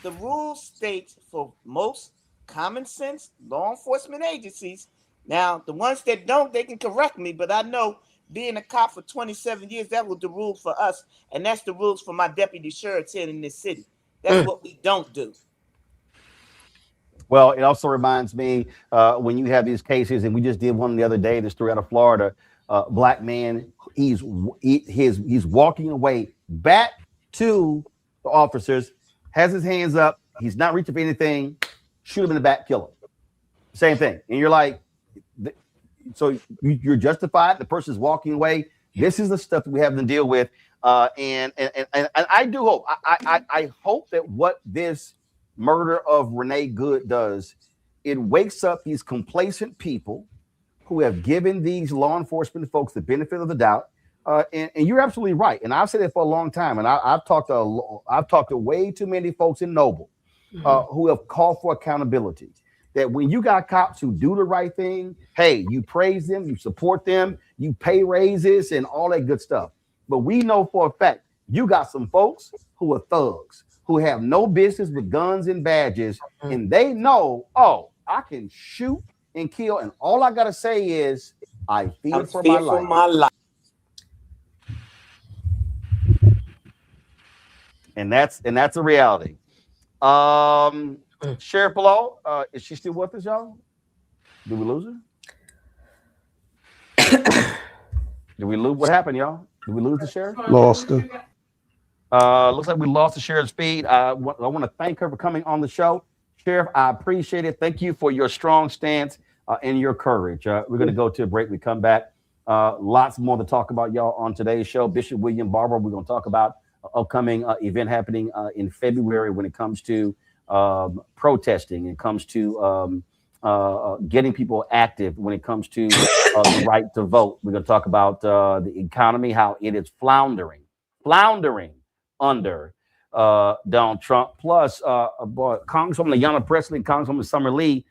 The rule states for most common sense law enforcement agencies. Now, the ones that don't, they can correct me, but I know being a cop for 27 years, that was the rule for us. And that's the rules for my deputy sheriffs here in this city. That's what we don't do. Well, it also reminds me when you have these cases, and we just did one the other day, this story out of Florida, black man, he's walking away back to the officers, has his hands up, he's not reaching for anything, shoot him in the back, kill him. Same thing. And you're like, so you're justified, the person's walking away. This is the stuff that we have to deal with. And I do hope, I hope that what this murder of Renee Good does, it wakes up these complacent people who have given these law enforcement folks the benefit of the doubt. And you're absolutely right. And I've said it for a long time. And I've talked to way too many folks in Noble who have called for accountability. That when you got cops who do the right thing, hey, you praise them, you support them, you pay raises and all that good stuff. But we know for a fact you got some folks who are thugs, who have no business with guns and badges, and they know, oh, I can shoot and kill, and all I gotta say is I fear for my life. And that's a reality. Sheriff Below, is she still with us, y'all? Did we lose her? Did we lose? What happened, y'all? Did we lose the sheriff? Lost her. Looks like we lost the sheriff's feed. I want to thank her for coming on the show. Sheriff, I appreciate it. Thank you for your strong stance and your courage. We're going to go to a break. We come back. Lots more to talk about, y'all, on today's show. Bishop William Barber, we're going to talk about an upcoming event happening in February when it comes to protesting, it comes to getting people active when it comes to the right to vote. We're going to talk about the economy, how it is floundering under Donald Trump. Plus, Congresswoman Ayanna Pressley and Congresswoman Summer Lee,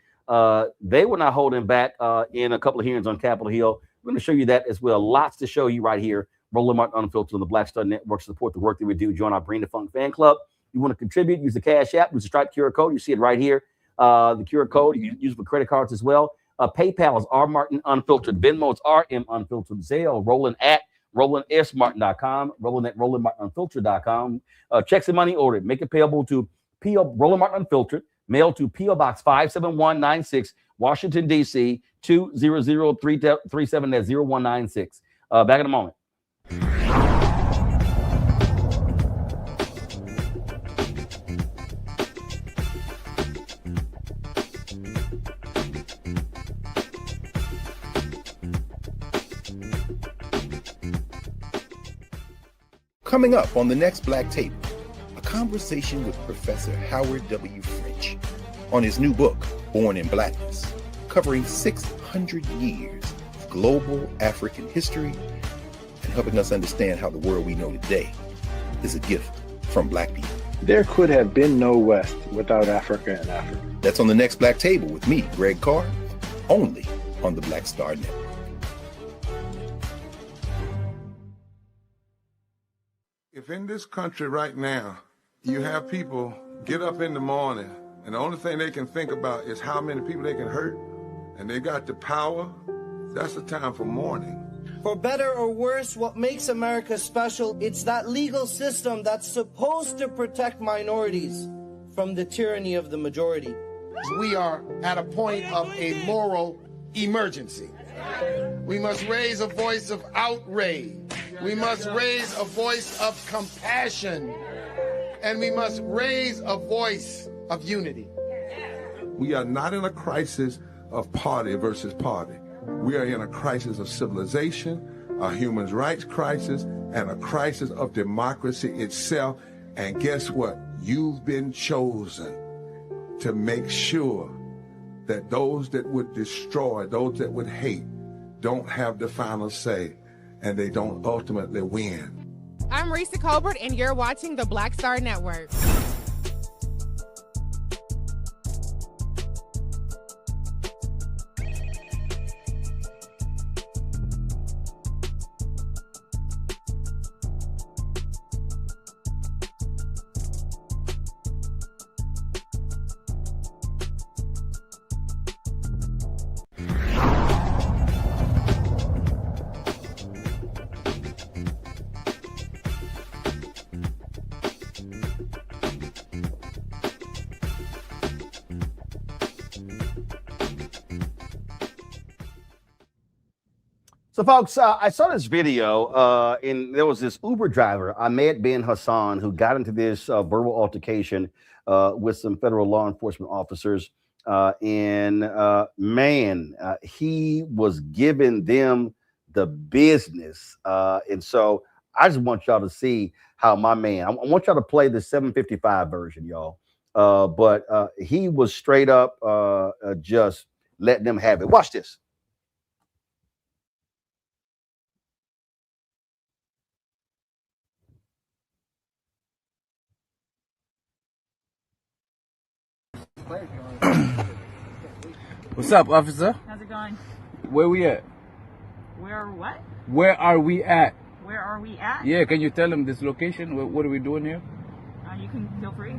they were not holding back in a couple of hearings on Capitol Hill. We're going to show you that as well. Lots to show you right here. Roland Martin Unfiltered on the Black Star Network. Support the work that we do. Join our Bring the Funk fan club. You want to contribute, use the Cash App, use the Stripe QR code. You see it right here. The QR code, you use it for credit cards as well. PayPal is R Martin Unfiltered. Venmo is RM Unfiltered. Zelle, rolling at RolandSMartin.com, Roland at RolandMartinUnfiltered.com. Checks and money ordered. Make it payable to P.O. Roland Martin Unfiltered, mail to P.O. Box 57196, Washington, D.C., 20037, that's 0196. Back in a moment. Coming up on the next Black Table, a conversation with Professor Howard W. French on his new book, Born in Blackness, covering 600 years of global African history and helping us understand how the world we know today is a gift from Black people. There could have been no West without Africa and Africa. That's on the next Black Table with me, Greg Carr, only on the Black Star Network. If in this country right now, you have people get up in the morning and the only thing they can think about is how many people they can hurt, and they got the power, that's the time for mourning. For better or worse, what makes America special, it's that legal system that's supposed to protect minorities from the tyranny of the majority. We are at a point of a moral emergency. We must raise a voice of outrage. We must raise a voice of compassion. And we must raise a voice of unity. We are not in a crisis of party versus party. We are in a crisis of civilization, a human rights crisis, and a crisis of democracy itself. And guess what? You've been chosen to make sure that those that would destroy, those that would hate, don't have the final say, and they don't ultimately win. I'm Risa Colbert, and you're watching the Black Star Network. So, folks, I saw this video, and there was this Uber driver, Ahmed bin Hassan, who got into this verbal altercation with some federal law enforcement officers. Man, he was giving them the business. And so I just want y'all to see how my man, I want y'all to play the 755 version, y'all. But he was straight up just letting them have it. Watch this. What's up, officer? How's it going? Where we at? Where what? Where are we at? Where are we at? Yeah, can you tell them this location? What are we doing here? You can feel free.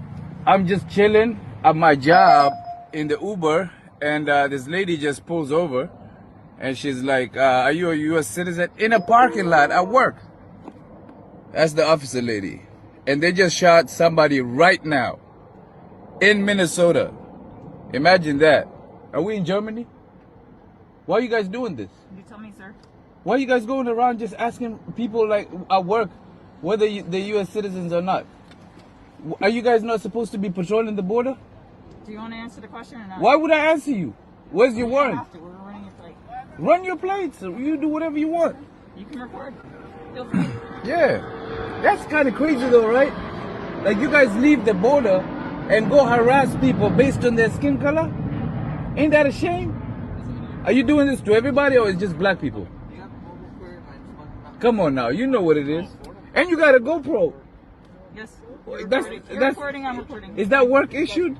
I'm just chilling at my job in the Uber, and this lady just pulls over, and she's like, are you a U.S. citizen? In a parking lot at work. That's the officer lady. And they just shot somebody right now in Minnesota. Imagine that. Are we in Germany? Why are you guys doing this? You tell me, sir. Why are you guys going around just asking people like at work whether they're U.S. citizens or not? Are you guys not supposed to be patrolling the border? Do you want to answer the question or not? Why would I answer you? Where's your warrant? We're running your plate. Run your plates. You do whatever you want. You can record. Feel free. Yeah. That's kind of crazy though, right? Like you guys leave the border and go harass people based on their skin color? Ain't that a shame? Are you doing this to everybody or it's just black people? Come on now, you know what it is. And you got a GoPro. Yes. You're recording, I'm recording. Is that work issued?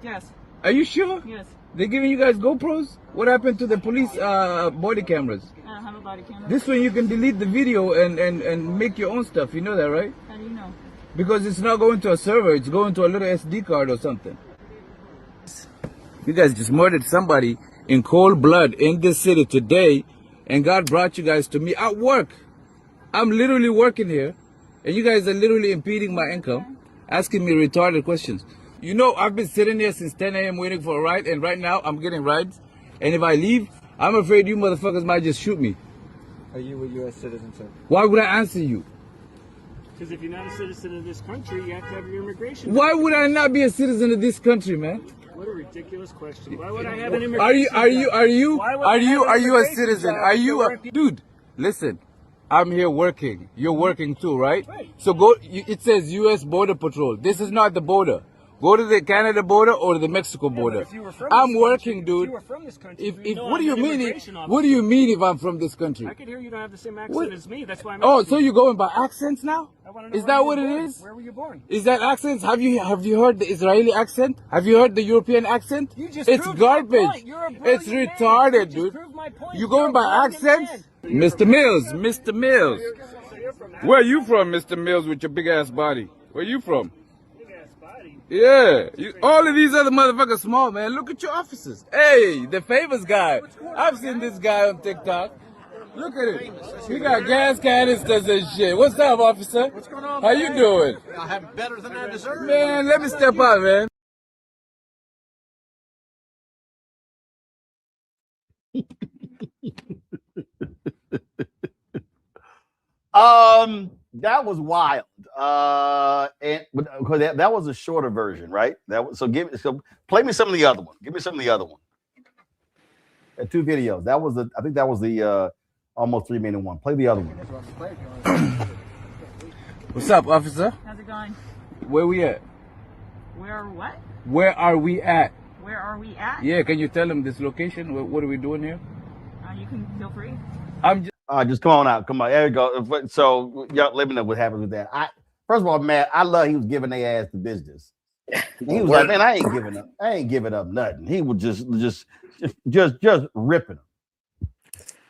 Yes. Are you sure? Yes. They're giving you guys GoPros? What happened to the police body cameras? I don't have a body camera. This one you can delete the video and make your own stuff. You know that, right? How do you know? Because it's not going to a server. It's going to a little SD card or something. You guys just murdered somebody in cold blood in this city today, and God brought you guys to me at work. I'm literally working here, and you guys are literally impeding my income, asking me retarded questions. You know, I've been sitting here since 10 a.m. waiting for a ride, and right now I'm getting rides. And if I leave, I'm afraid you motherfuckers might just shoot me. Are you a U.S. citizen, sir? Why would I answer you? Because if you're not a citizen of this country, you have to have your immigration. Why would I not be a citizen of this country, man? What a ridiculous question. Why would I have an immigration? Are you a citizen? Are you a dude? Listen, I'm here working. You're working too, right? So go. It says U.S. Border Patrol. This is not the border. Go to the Canada border or the Mexico border. I'm working, dude. If you were from this country, What do you mean? What do you mean if I'm from this country? I could hear you don't have the same accent as me. That's why I'm. Oh, so you're going by accents now? Is that what it is? Where were you born? Is that accents? Have you heard the Israeli accent? Have you heard the European accent? It's garbage. It's retarded, dude. You going by accents? Mr. Mills. Where are you from, Mr. Mills, with your big ass body? Where you from? Yeah, all of these other motherfuckers small, man. Look at your officers. Hey, the famous guy. I've seen this guy on TikTok. Look at it. He got gas canisters and shit. What's up, officer? What's going on? How you doing? I have better than I deserve. Man, let me step out, man. That was wild. And because that was a shorter version, right? Play me some of the other one. Give me some of the other one. 2 videos. I think that was the almost 3-minute one. Play the other one. What's up, officer? How's it going? Where we at? Where are what? Where are we at? Where are we at? Yeah, can you tell them this location? What are we doing here? You can feel free. I'm just come on out. Come on. There you go. So y'all let me know what happens with that. First of all, man, I love he was giving their ass the business. He was like, man, I ain't giving up nothing. He was just ripping them.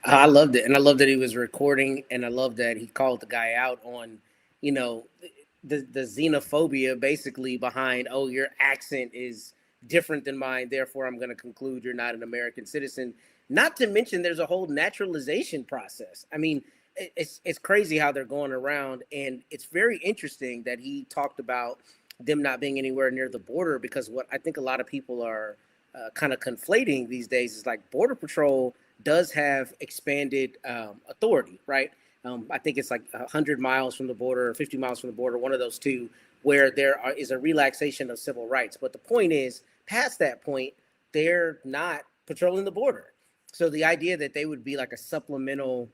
I loved it. And I love that he was recording, and I love that he called the guy out on, the xenophobia basically behind, oh, your accent is different than mine, therefore I'm going to conclude you're not an American citizen. Not to mention there's a whole naturalization process. I mean, it's crazy how they're going around, and it's very interesting that he talked about them not being anywhere near the border, because what I think a lot of people are kind of conflating these days is like Border Patrol does have expanded authority, right? I think it's like 100 miles from the border or 50 miles from the border, one of those two, where there is a relaxation of civil rights. But the point is, past that point, they're not patrolling the border. So the idea that they would be like a supplemental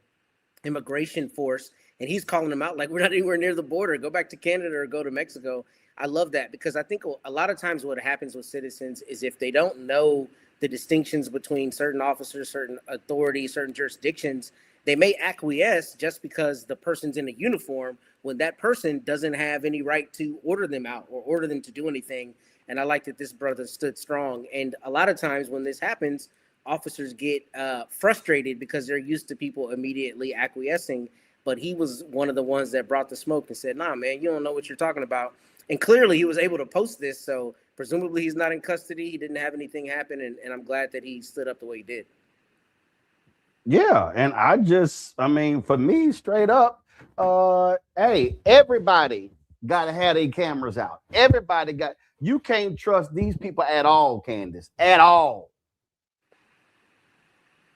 immigration force, and he's calling them out like, we're not anywhere near the border, go back to Canada or go to Mexico. I love that, because I think a lot of times what happens with citizens is if they don't know the distinctions between certain officers, certain authorities, certain jurisdictions, they may acquiesce just because the person's in a uniform when that person doesn't have any right to order them out or order them to do anything. And I like that this brother stood strong. And a lot of times when this happens, officers get frustrated because they're used to people immediately acquiescing. But he was one of the ones that brought the smoke and said, nah, man, you don't know what you're talking about. And clearly he was able to post this. So presumably he's not in custody. He didn't have anything happen. And I'm glad that he stood up the way he did. Yeah. And I mean, for me, straight up, hey, everybody got to have their cameras out. You can't trust these people at all, Candace, at all.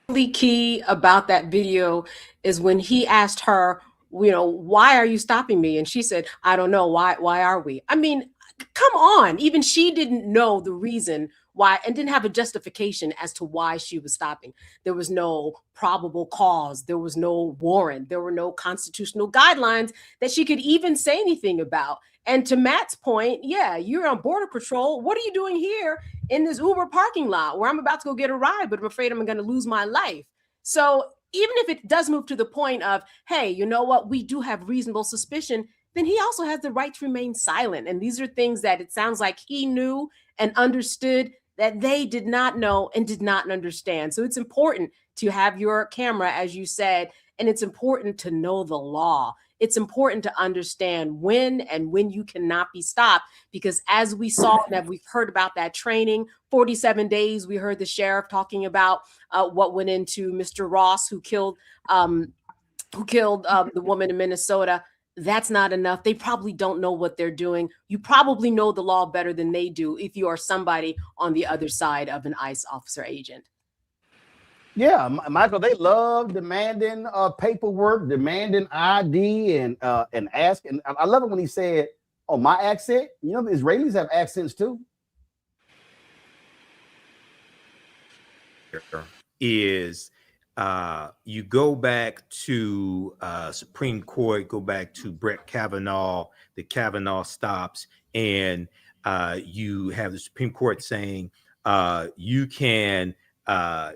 Really key about that video is when he asked her, why are you stopping me? And she said, I don't know. Why are we? I mean, come on. Even she didn't know the reason why and didn't have a justification as to why she was stopping. There was no probable cause. There was no warrant. There were no constitutional guidelines that she could even say anything about. And to Matt's point, yeah, you're on Border Patrol. What are you doing here in this Uber parking lot where I'm about to go get a ride, but I'm afraid I'm going to lose my life? So even if it does move to the point of, hey, you know what, we do have reasonable suspicion, then he also has the right to remain silent. And these are things that it sounds like he knew and understood that they did not know and did not understand. So it's important to have your camera, as you said, and it's important to know the law. It's important to understand when you cannot be stopped, because as we saw and we've heard about that training, 47 days, we heard the sheriff talking about what went into Mr. Ross, who killed who killed the woman in Minnesota. That's not enough. They probably don't know what they're doing. You probably know the law better than they do if you are somebody on the other side of an ICE officer agent. Yeah, Michael, they love demanding paperwork, demanding ID, and asking. I love it when he said, "Oh, my accent." You know, the Israelis have accents too. Is you go back to Supreme Court, go back to Brett Kavanaugh, the Kavanaugh stops, and you have the Supreme Court saying you can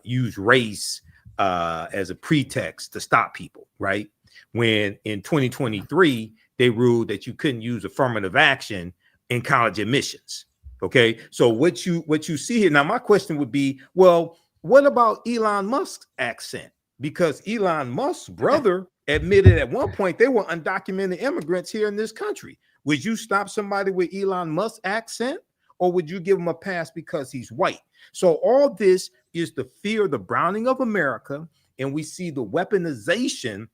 use race as a pretext to stop people, right? When in 2023, they ruled that you couldn't use affirmative action in college admissions. Okay, so what you see here now, my question would be, well, what about Elon Musk's accent? Because Elon Musk's brother admitted at one point they were undocumented immigrants here in this country. Would you stop somebody with Elon Musk's accent, or would you give him a pass because he's white? So all this is the fear, the browning of America, and we see the weaponization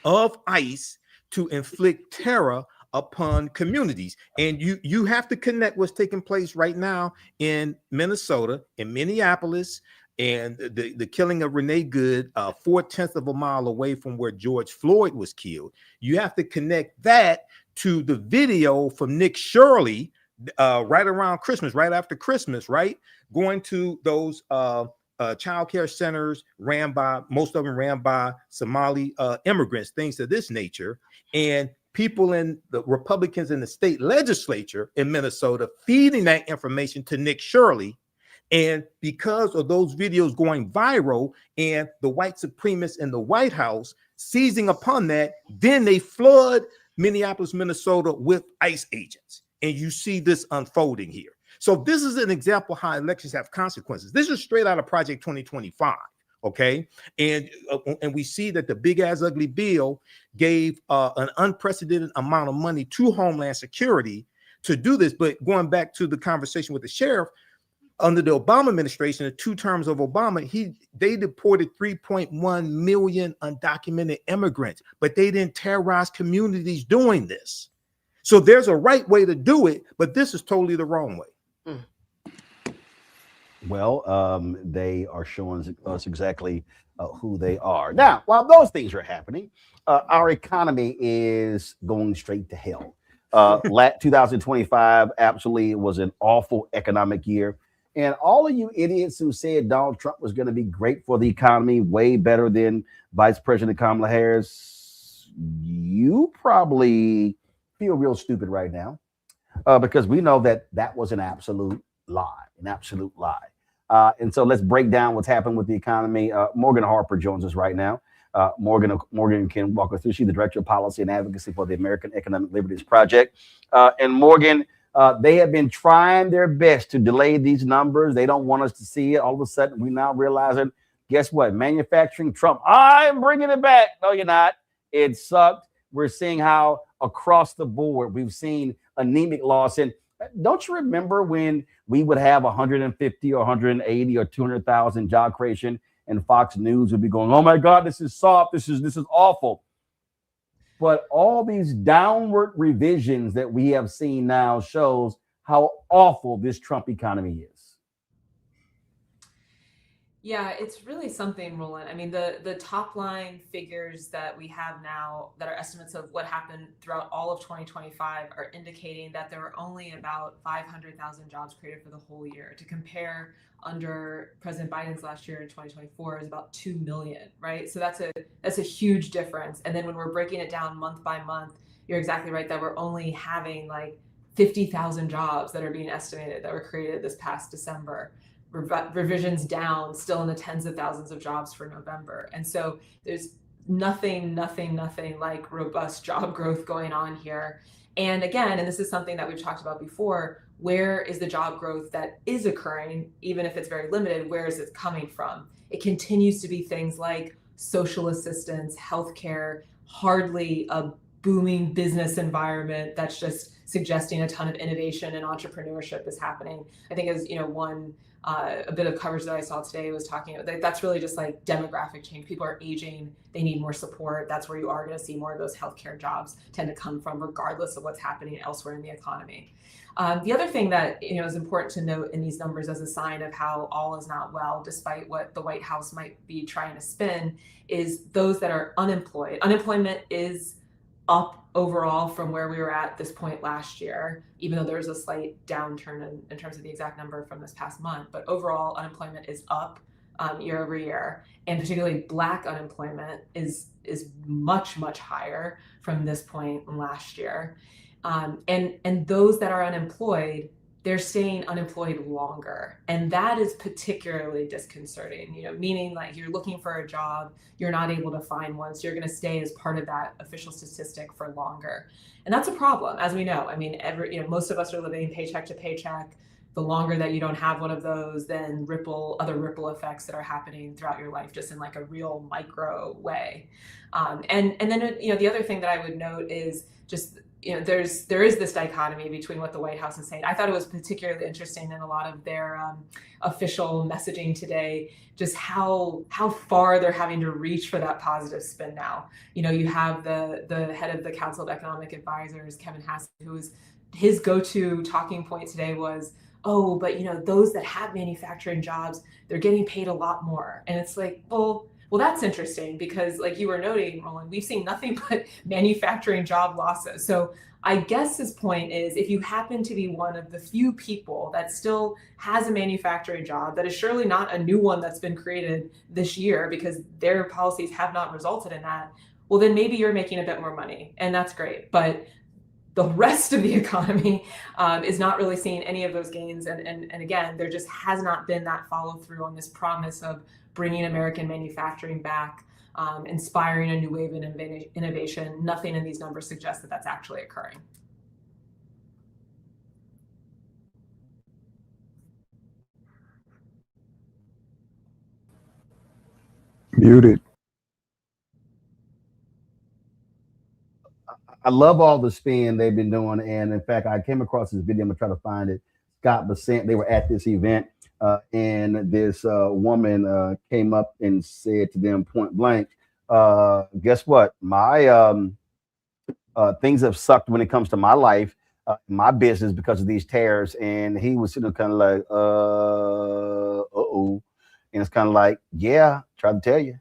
of ICE to inflict terror upon communities. And you have to connect what's taking place right now in Minnesota, in Minneapolis, and the killing of Renee Good, 4/10 of a mile away from where George Floyd was killed. You have to connect that to the video from Nick Shirley right around Christmas, right after Christmas, right? Going to those child care centers most of them ran by Somali immigrants, things of this nature. And people in the Republicans in the state legislature in Minnesota feeding that information to Nick Shirley. And because of those videos going viral and the white supremacists in the White House seizing upon that, then they flood Minneapolis, Minnesota with ICE agents. And you see this unfolding here. So this is an example how elections have consequences. This is straight out of Project 2025. Okay. And we see that the big ass ugly bill gave an unprecedented amount of money to Homeland Security to do this. But going back to the conversation with the sheriff, under the Obama administration, the 2 terms of Obama, they deported 3.1 million undocumented immigrants, but they didn't terrorize communities doing this. So there's a right way to do it, but this is totally the wrong way. Well, they are showing us exactly who they are. Now, while those things are happening, our economy is going straight to hell. 2025 absolutely was an awful economic year. And all of you idiots who said Donald Trump was going to be great for the economy, way better than Vice President Kamala Harris, you probably feel real stupid right now because we know that was an absolute lie, and so let's break down what's happened with the economy. Morgan Harper joins us right now. Morgan can walk us through. She's the Director of Policy and Advocacy for the American Economic Liberties Project. And Morgan, they have been trying their best to delay these numbers. They don't want us to see it. All of a sudden, we now realizing, guess what? Manufacturing Trump. I'm bringing it back. No, you're not. It sucked. We're seeing how across the board we've seen anemic loss. And don't you remember when we would have 150 or 180 or 200,000 job creation and Fox News would be going, oh my God, this is soft. This is awful. But all these downward revisions that we have seen now shows how awful this Trump economy is. Yeah, it's really something, Roland. I mean, the top line figures that we have now that are estimates of what happened throughout all of 2025 are indicating that there were only about 500,000 jobs created for the whole year. To compare, under President Biden's last year in 2024 is about 2 million, right? So that's a huge difference. And then when we're breaking it down month by month, you're exactly right that we're only having like 50,000 jobs that are being estimated that were created this past December. Revisions down, still in the tens of thousands of jobs for November. And so there's nothing like robust job growth going on here. And again, and this is something that we've talked about before, where is the job growth that is occurring, even if it's very limited, where is it coming from? It continues to be things like social assistance, healthcare, hardly a booming business environment that's just suggesting a ton of innovation and entrepreneurship is happening. I think as one a bit of coverage that I saw today was talking about that's really just like demographic change. People are aging, they need more support. That's where you are going to see more of those healthcare jobs tend to come from, regardless of what's happening elsewhere in the economy. The other thing that is important to note in these numbers as a sign of how all is not well, despite what the White House might be trying to spin, is those that are unemployed. Unemployment is up overall from where we were at this point last year, even though there's a slight downturn in terms of the exact number from this past month. But overall, unemployment is up year over year, and particularly Black unemployment is much, much higher from this point last year. And those that are unemployed, they're staying unemployed longer. And that is particularly disconcerting, meaning like you're looking for a job, you're not able to find one, so you're going to stay as part of that official statistic for longer. And that's a problem, as we know. I mean, most of us are living paycheck to paycheck. The longer that you don't have one of those, then other ripple effects that are happening throughout your life, just in like a real micro way. And then the other thing that I would note is just there is this dichotomy between what the White House is saying. I thought it was particularly interesting in a lot of their official messaging today, just how far they're having to reach for that positive spin now. You have the head of the Council of Economic Advisors, Kevin Hassett, his go-to talking point today was, oh, but those that have manufacturing jobs, they're getting paid a lot more. And it's like, well, that's interesting because like you were noting, Roland, we've seen nothing but manufacturing job losses. So I guess his point is if you happen to be one of the few people that still has a manufacturing job, that is surely not a new one that's been created this year because their policies have not resulted in that, well, then maybe you're making a bit more money and that's great. But the rest of the economy is not really seeing any of those gains. And again, there just has not been that follow through on this promise of bringing American manufacturing back, inspiring a new wave of innovation. Nothing in these numbers suggests that that's actually occurring. Muted. I love all the spin they've been doing. And in fact, I came across this video. I'm gonna try to find it. Scott Bessent, they were at this event and this woman came up and said to them point blank, guess what? My things have sucked when it comes to my life, my business because of these tariffs. And he was sitting kind of like, uh-oh. And it's kind of like, yeah, try to tell you.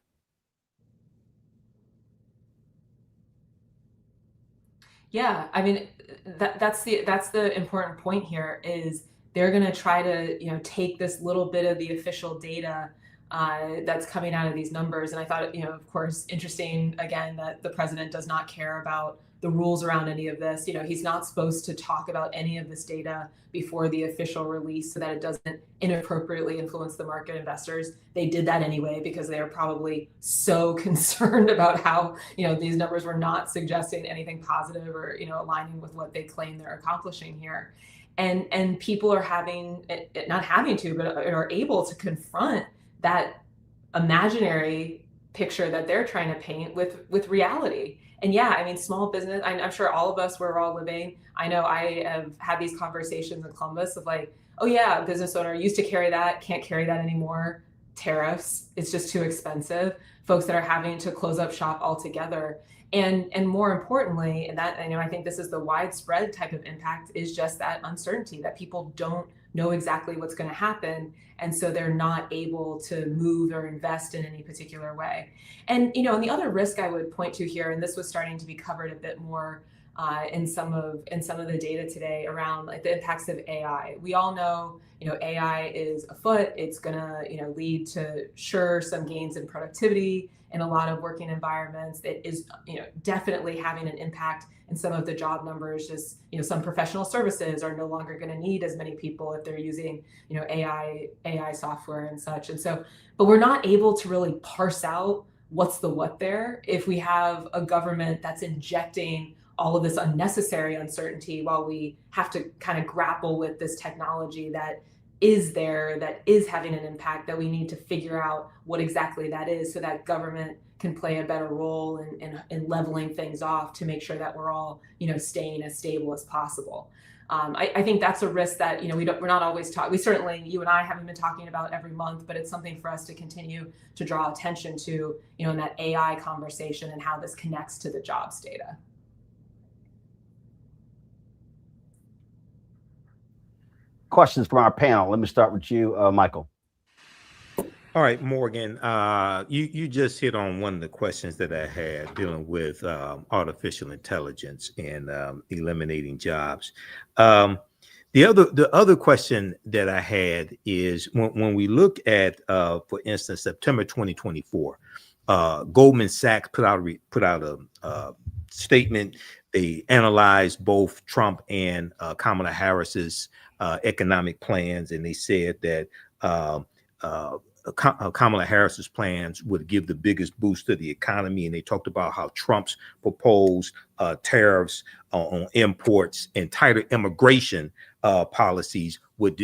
Yeah, I mean, that's the important point here is they're going to try to take this little bit of the official data that's coming out of these numbers. And I thought, of course, interesting again that the president does not care about the rules around any of this. He's not supposed to talk about any of this data before the official release so that it doesn't inappropriately influence the market investors. They did that anyway because they are probably so concerned about how, these numbers were not suggesting anything positive or, aligning with what they claim they're accomplishing here. And people are not having to, but are able to confront that imaginary picture that they're trying to paint with reality. And yeah, I mean, small business, I'm sure all of us where we're all living, I know I have had these conversations in Columbus of like, oh yeah, business owner used to carry that, can't carry that anymore. Tariffs, it's just too expensive. Folks that are having to close up shop altogether. And more importantly, and that, I think this is the widespread type of impact, is just that uncertainty that people don't know exactly what's going to happen. And so they're not able to move or invest in any particular way. And, and the other risk I would point to here, and this was starting to be covered a bit more in some of the data today around like the impacts of AI. We all know, AI is afoot. It's going to, lead to some gains in productivity in a lot of working environments. It is, definitely having an impact in some of the job numbers. Just, some professional services are no longer going to need as many people if they're using, AI software and such. And so, but we're not able to really parse out what's the what there if we have a government that's injecting all of this unnecessary uncertainty while we have to kind of grapple with this technology that is there that is having an impact that we need to figure out what exactly that is so that government can play a better role in leveling things off to make sure that we're all, staying as stable as possible. I think that's a risk that, we're not always talking. We certainly, you and I haven't been talking about every month, but it's something for us to continue to draw attention to, in that AI conversation and how this connects to the jobs data. Questions from our panel. Let me start with you, Michael. All right, Morgan, you just hit on one of the questions that I had dealing with artificial intelligence and eliminating jobs. The other question that I had is when we look at, for instance, September 2024, Goldman Sachs put out a statement. They analyzed both Trump and Kamala Harris's economic plans, and they said that Kamala Harris's plans would give the biggest boost to the economy, and they talked about how Trump's proposed tariffs on imports and tighter immigration policies would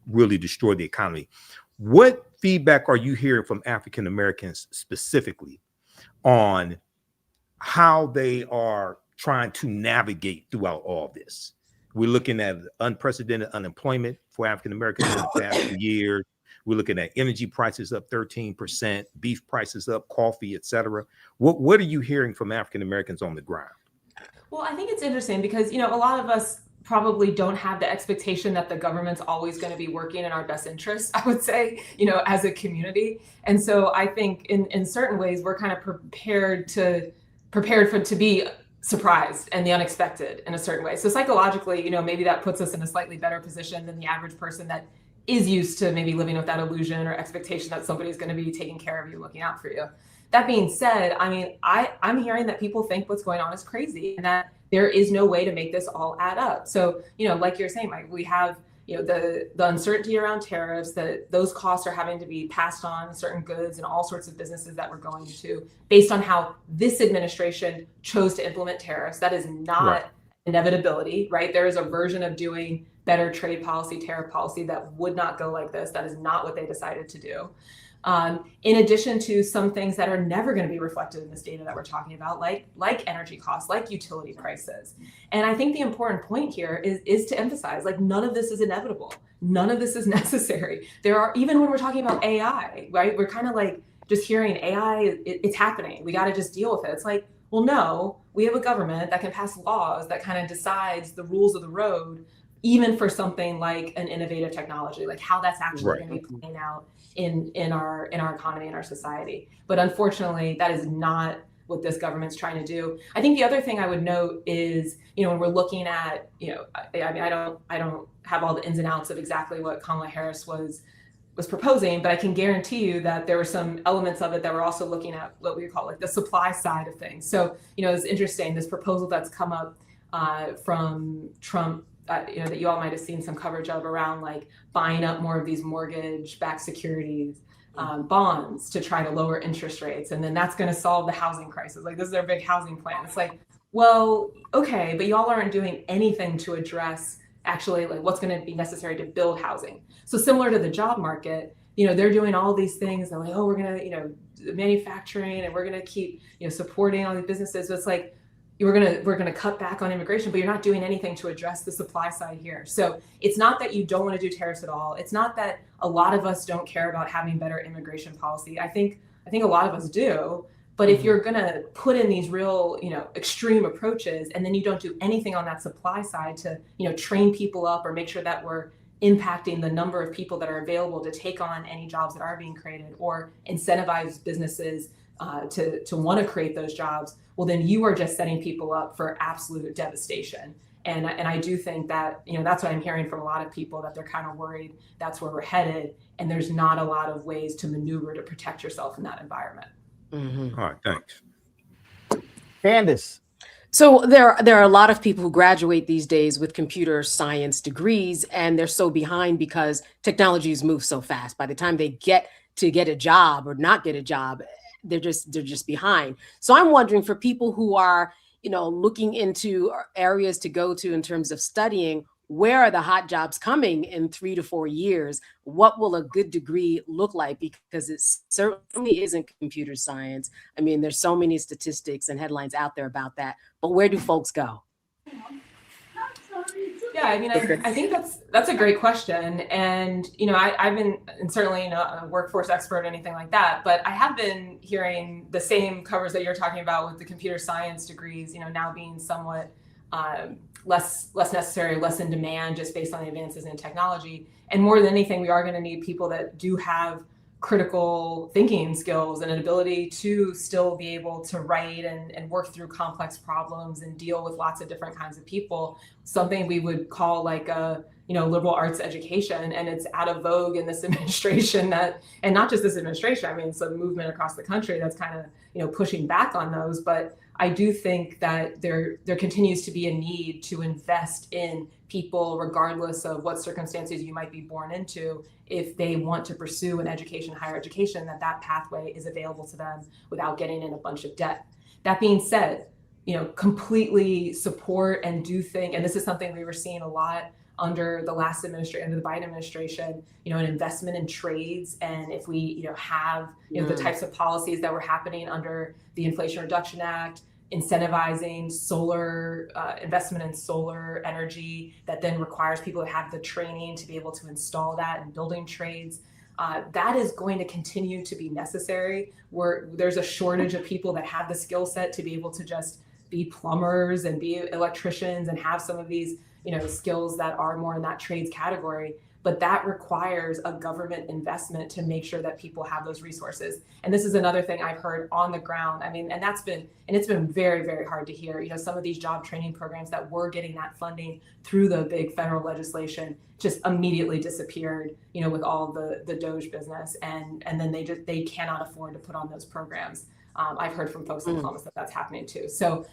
really destroy the economy. What feedback are you hearing from African Americans specifically on how they are trying to navigate throughout all this? We're looking at unprecedented unemployment for African Americans in the past few years. We're looking at energy prices up 13%, beef prices up, coffee, et cetera. What are you hearing from African Americans on the ground? Well, I think it's interesting because, a lot of us probably don't have the expectation that the government's always going to be working in our best interests, I would say, as a community. And so I think in certain ways, we're kind of prepared to be surprised and the unexpected in a certain way. So psychologically, maybe that puts us in a slightly better position than the average person that is used to maybe living with that illusion or expectation that somebody's going to be taking care of you, looking out for you. That being said, I'm hearing that people think what's going on is crazy and that there is no way to make this all add up. So, like you're saying, Mike, we have, the uncertainty around tariffs, that those costs are having to be passed on certain goods and all sorts of businesses that we're going to based on how this administration chose to implement tariffs. That is not inevitability, right? There is a version of doing better trade policy, tariff policy that would not go like this. That is not what they decided to do. In addition to some things that are never going to be reflected in this data that we're talking about, like energy costs, like utility prices. And I think the important point here is to emphasize, none of this is inevitable. None of this is necessary. Even when we're talking about AI, right? We're kind of just hearing AI, it's happening. We got to just deal with it. It's well, no, we have a government that can pass laws that kind of decides the rules of the road, even for something like an innovative technology, like how that's actually going to be playing out in our economy and our society. But unfortunately, that is not what this government's trying to do. I think the other thing I would note is, when we're looking at, I don't have all the ins and outs of exactly what Kamala Harris was proposing, but I can guarantee you that there were some elements of it that were also looking at what we call the supply side of things. So, it's interesting, this proposal that's come up from Trump, that you all might have seen some coverage of around buying up more of these mortgage-backed securities, bonds to try to lower interest rates. And then that's going to solve the housing crisis. This is their big housing plan. It's well, okay, but y'all aren't doing anything to address actually what's going to be necessary to build housing. So similar to the job market, they're doing all these things. They're oh, we're going to, manufacturing, and we're going to keep, supporting all these businesses. So it's we're gonna cut back on immigration, but you're not doing anything to address the supply side here. So it's not that you don't want to do tariffs at all. It's not that a lot of us don't care about having better immigration policy. I think a lot of us do. But if you're gonna put in these real, extreme approaches, and then you don't do anything on that supply side to, train people up or make sure that we're impacting the number of people that are available to take on any jobs that are being created, or incentivize businesses to want to create those jobs, well, then you are just setting people up for absolute devastation. And I do think that, that's what I'm hearing from a lot of people, that they're kind of worried that's where we're headed. And there's not a lot of ways to maneuver to protect yourself in that environment. Mm-hmm. All right, thanks. Candace. So there are a lot of people who graduate these days with computer science degrees, and they're so behind because technologies move so fast. By the time they get a job or not get a job, they're just behind. So I'm wondering, for people who are, looking into areas to go to in terms of studying, where are the hot jobs coming in 3 to 4 years? What will a good degree look like? Because it certainly isn't computer science. I mean, there's so many statistics and headlines out there about that, but where do folks go? Yeah, I mean, I think that's a great question. And, I've been, and certainly not a workforce expert or anything like that, but I have been hearing the same covers that you're talking about with the computer science degrees, now being somewhat less necessary, less in demand just based on the advances in technology. And more than anything, we are going to need people that do have critical thinking skills and an ability to still be able to write and work through complex problems and deal with lots of different kinds of people, something we would call like a liberal arts education. And it's out of vogue in this administration and not just this administration, I mean, it's a movement across the country that's kind of, pushing back on those. But I do think that there continues to be a need to invest in people, regardless of what circumstances you might be born into, if they want to pursue an education, higher education, that pathway is available to them without getting in a bunch of debt. That being said, completely support and do think, and this is something we were seeing a lot under the last administration, under the Biden administration, an investment in trades. And if we, have, the types of policies that were happening under the Inflation Reduction Act, incentivizing solar investment in solar energy that then requires people to have the training to be able to install that in building trades. That is going to continue to be necessary. There's a shortage of people that have the skill set to be able to just be plumbers and be electricians and have some of these, skills that are more in that trades category. But that requires a government investment to make sure that people have those resources. And this is another thing I've heard on the ground. I mean, and it's been very, very hard to hear. Some of these job training programs that were getting that funding through the big federal legislation just immediately disappeared, with all the Doge business. And then they cannot afford to put on those programs. I've heard from folks in Columbus that that's happening too. So,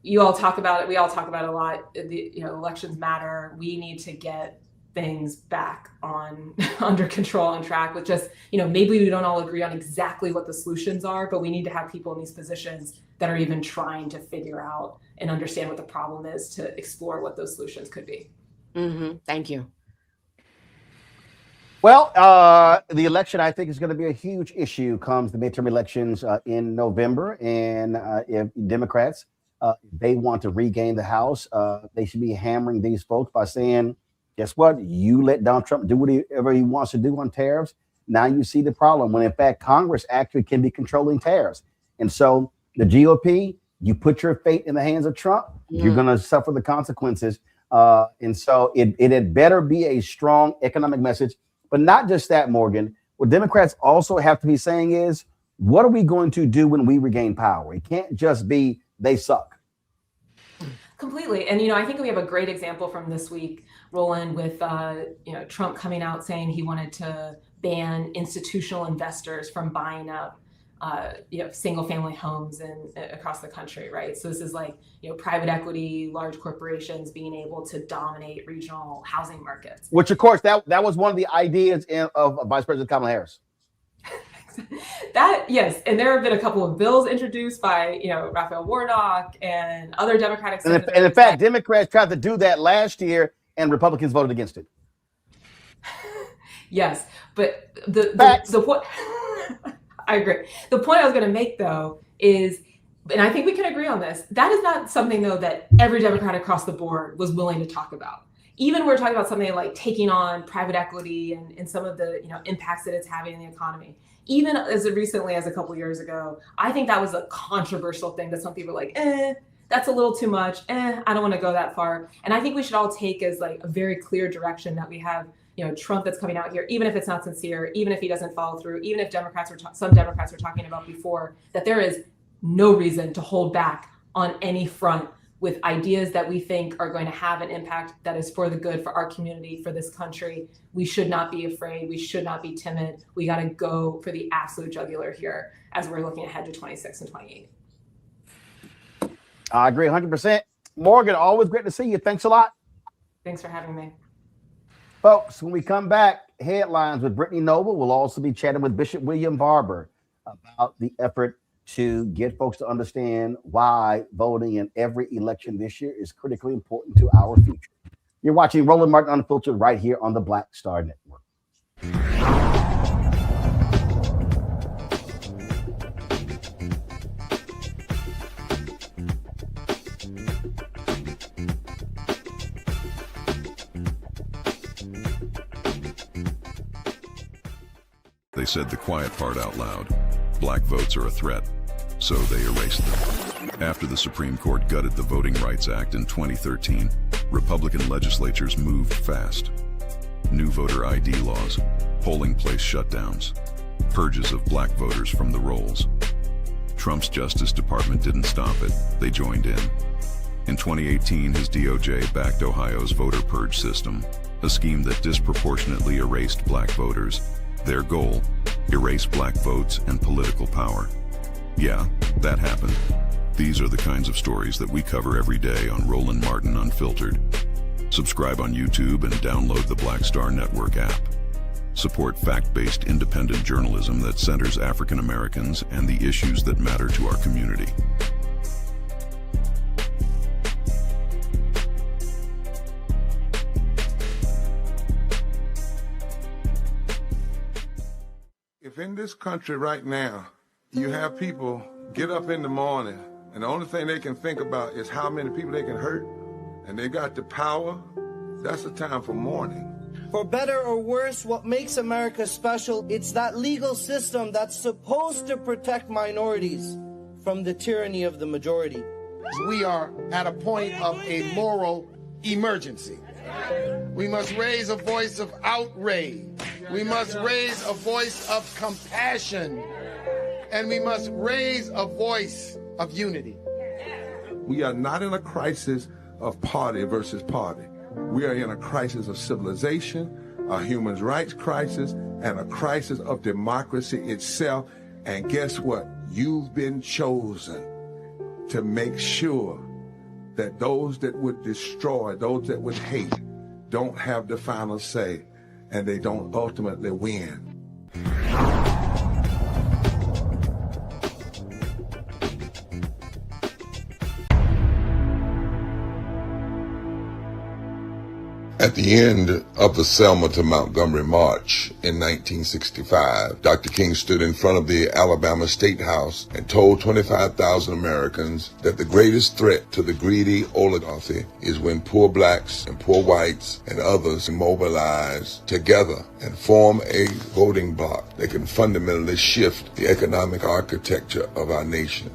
you all talk about it. We all talk about it a lot. Elections matter. We need to get things back on under control, on track with just, maybe we don't all agree on exactly what the solutions are, but we need to have people in these positions that are even trying to figure out and understand what the problem is to explore what those solutions could be. Thank you. Well, the election, I think, is going to be a huge issue comes the midterm elections in November. And if Democrats, they want to regain the House, they should be hammering these folks by saying, guess what? You let Donald Trump do whatever he wants to do on tariffs. Now you see the problem when, in fact, Congress actually can be controlling tariffs. And so the GOP, you put your fate in the hands of Trump, you're going to suffer the consequences. And so it had better be a strong economic message. But not just that, Morgan. What Democrats also have to be saying is, what are we going to do when we regain power? It can't just be they suck. Completely. And, I think we have a great example from this week, Roland, with, Trump coming out saying he wanted to ban institutional investors from buying up, single family homes across the country. Right. So this is like, private equity, large corporations being able to dominate regional housing markets. Which, of course, that was one of the ideas of Vice President Kamala Harris. Yes, and there have been a couple of bills introduced by Raphael Warnock and other Democratic senators. And in fact, Democrats tried to do that last year, and Republicans voted against it. Yes, but the point I agree. The point I was going to make though is, and I think we can agree on this, that is not something though that every Democrat across the board was willing to talk about. Even we're talking about something like taking on private equity and some of the impacts that it's having in the economy. Even as recently as a couple of years ago, I think that was a controversial thing that some people were like, that's a little too much. I don't want to go that far. And I think we should all take as like a very clear direction that we have, Trump that's coming out here, even if it's not sincere, even if he doesn't follow through, even if some Democrats were talking about before, that there is no reason to hold back on any front with ideas that we think are going to have an impact that is for the good for our community, for this country. We should not be afraid. We should not be timid. We got to go for the absolute jugular here as we're looking ahead to 26 and 28. I agree 100%. Morgan, always great to see you. Thanks a lot. Thanks for having me. Folks, when we come back, headlines with Brittany Noble. We'll also be chatting with Bishop William Barber about the effort to get folks to understand why voting in every election this year is critically important to our future. You're watching Roland Martin Unfiltered right here on the Black Star Network. They said the quiet part out loud. Black votes are a threat, so they erased them. After the Supreme Court gutted the Voting Rights Act in 2013, Republican legislatures moved fast. New voter ID laws, polling place shutdowns, purges of black voters from the rolls. Trump's Justice Department didn't stop it, they joined in. In 2018, his DOJ backed Ohio's voter purge system, a scheme that disproportionately erased black voters. Their goal, erase black votes and political power. Yeah, that happened. These are the kinds of stories that we cover every day on Roland Martin Unfiltered. Subscribe on YouTube and download the Black Star Network app. Support fact-based independent journalism that centers African Americans and the issues that matter to our community. If in this country right now, you have people get up in the morning and the only thing they can think about is how many people they can hurt, and they got the power, that's the time for mourning. For better or worse, what makes America special, it's that legal system that's supposed to protect minorities from the tyranny of the majority. We are at a point of a moral emergency. We must raise a voice of outrage. We must raise a voice of compassion. And we must raise a voice of unity. We are not in a crisis of party versus party. We are in a crisis of civilization, a human rights crisis, and a crisis of democracy itself. And guess what? You've been chosen to make sure that those that would destroy, those that would hate, don't have the final say, and they don't ultimately win. At the end of the Selma to Montgomery March in 1965, Dr. King stood in front of the Alabama State House and told 25,000 Americans that the greatest threat to the greedy oligarchy is when poor blacks and poor whites and others mobilize together and form a voting bloc that can fundamentally shift the economic architecture of our nation.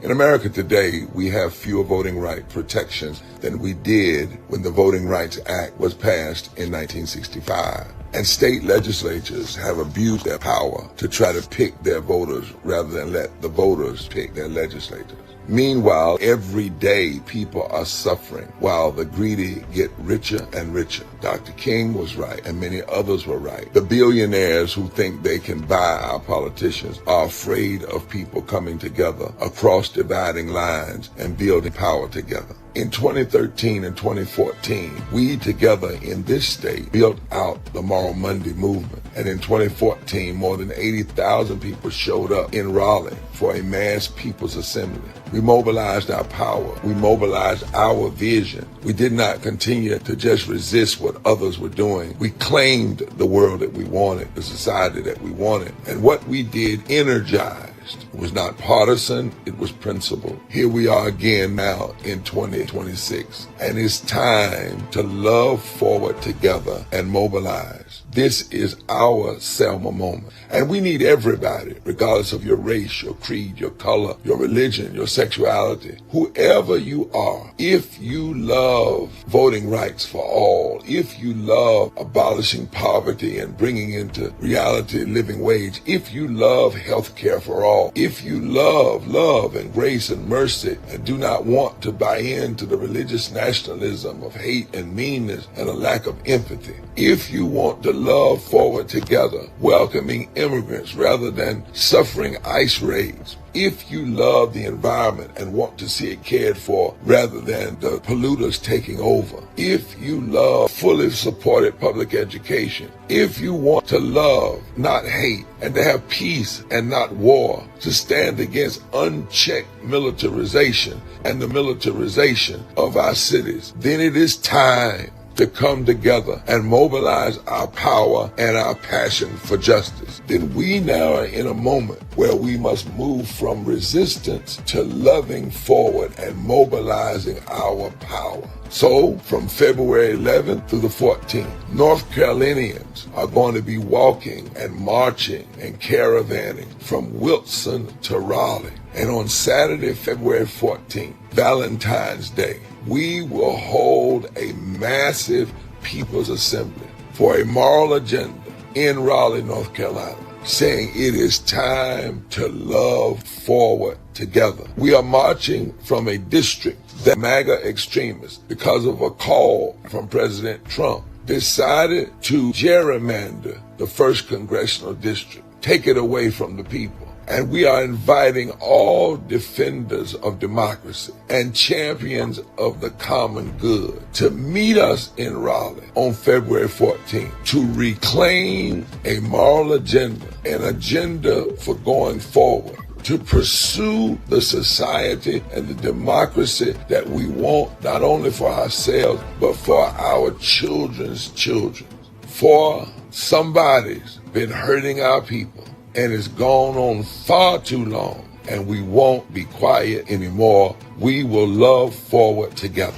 In America today, we have fewer voting right protections than we did when the Voting Rights Act was passed in 1965. And state legislatures have abused their power to try to pick their voters rather than let the voters pick their legislators. Meanwhile, every day people are suffering while the greedy get richer and richer. Dr. King was right, and many others were right. The billionaires who think they can buy our politicians are afraid of people coming together across dividing lines and building power together. In 2013 and 2014, we together in this state built out the Moral Monday movement. And in 2014, more than 80,000 people showed up in Raleigh for a mass people's assembly. We mobilized our power. We mobilized our vision. We did not continue to just resist what others were doing. We claimed the world that we wanted, the society that we wanted. And what we did energized. It was not partisan, it was principled. Here we are again now in 2026. And it's time to love forward together and mobilize. This is our Selma moment. And we need everybody, regardless of your race, your creed, your color, your religion, your sexuality, whoever you are. If you love voting rights for all, if you love abolishing poverty and bringing into reality living wage, if you love health care for all, if you love and grace and mercy and do not want to buy into the religious nationalism of hate and meanness and a lack of empathy, if you want to love forward together, welcoming immigrants rather than suffering ICE raids, if you love the environment and want to see it cared for rather than the polluters taking over, if you love fully supported public education, if you want to love, not hate, and to have peace and not war, to stand against unchecked militarization and the militarization of our cities, then it is time to come together and mobilize our power and our passion for justice, then we now are in a moment where we must move from resistance to loving forward and mobilizing our power. So, from February 11th through the 14th, North Carolinians are going to be walking and marching and caravanning from Wilson to Raleigh. And on Saturday, February 14th, Valentine's Day, we will hold a massive People's Assembly for a moral agenda in Raleigh, North Carolina, saying it is time to love forward together. We are marching from a district that MAGA extremists, because of a call from President Trump, decided to gerrymander the 1st Congressional District, take it away from the people. And we are inviting all defenders of democracy and champions of the common good to meet us in Raleigh on February 14th to reclaim a moral agenda, an agenda for going forward, to pursue the society and the democracy that we want, not only for ourselves, but for our children's children. For somebody's been hurting our people, and it's gone on far too long, and we won't be quiet anymore. We will love forward together.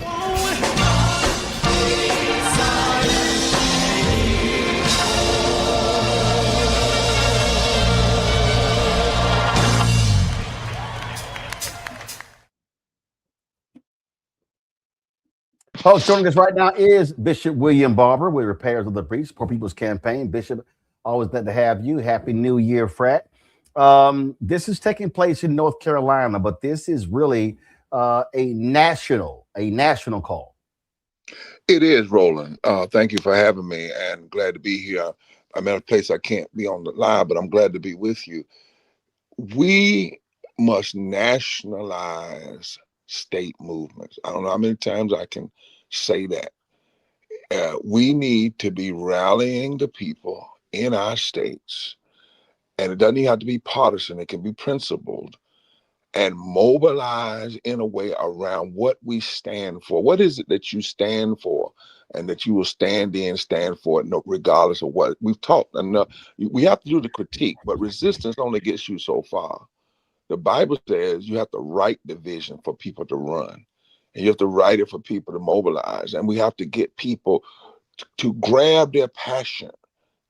Oh, joining us right now is Bishop William Barber with Repairs of the Breach, Poor People's Campaign. Bishop, always glad to have you. Happy New Year, frat. This is taking place in North Carolina, but this is really a national call. It is, Roland. Thank you for having me, and glad to be here. I'm at a place I can't be on the line, but I'm glad to be with you. We must nationalize state movements. I don't know how many times I can say that. We need to be rallying the people in our states, and it doesn't even have to be partisan. It can be principled, and mobilize in a way around what we stand for. What is it that you stand for, and that you will stand for it, regardless of what we've talked enough. We have to do the critique, but resistance only gets you so far. The Bible says you have to write the vision for people to run, and you have to write it for people to mobilize. And we have to get people to grab their passion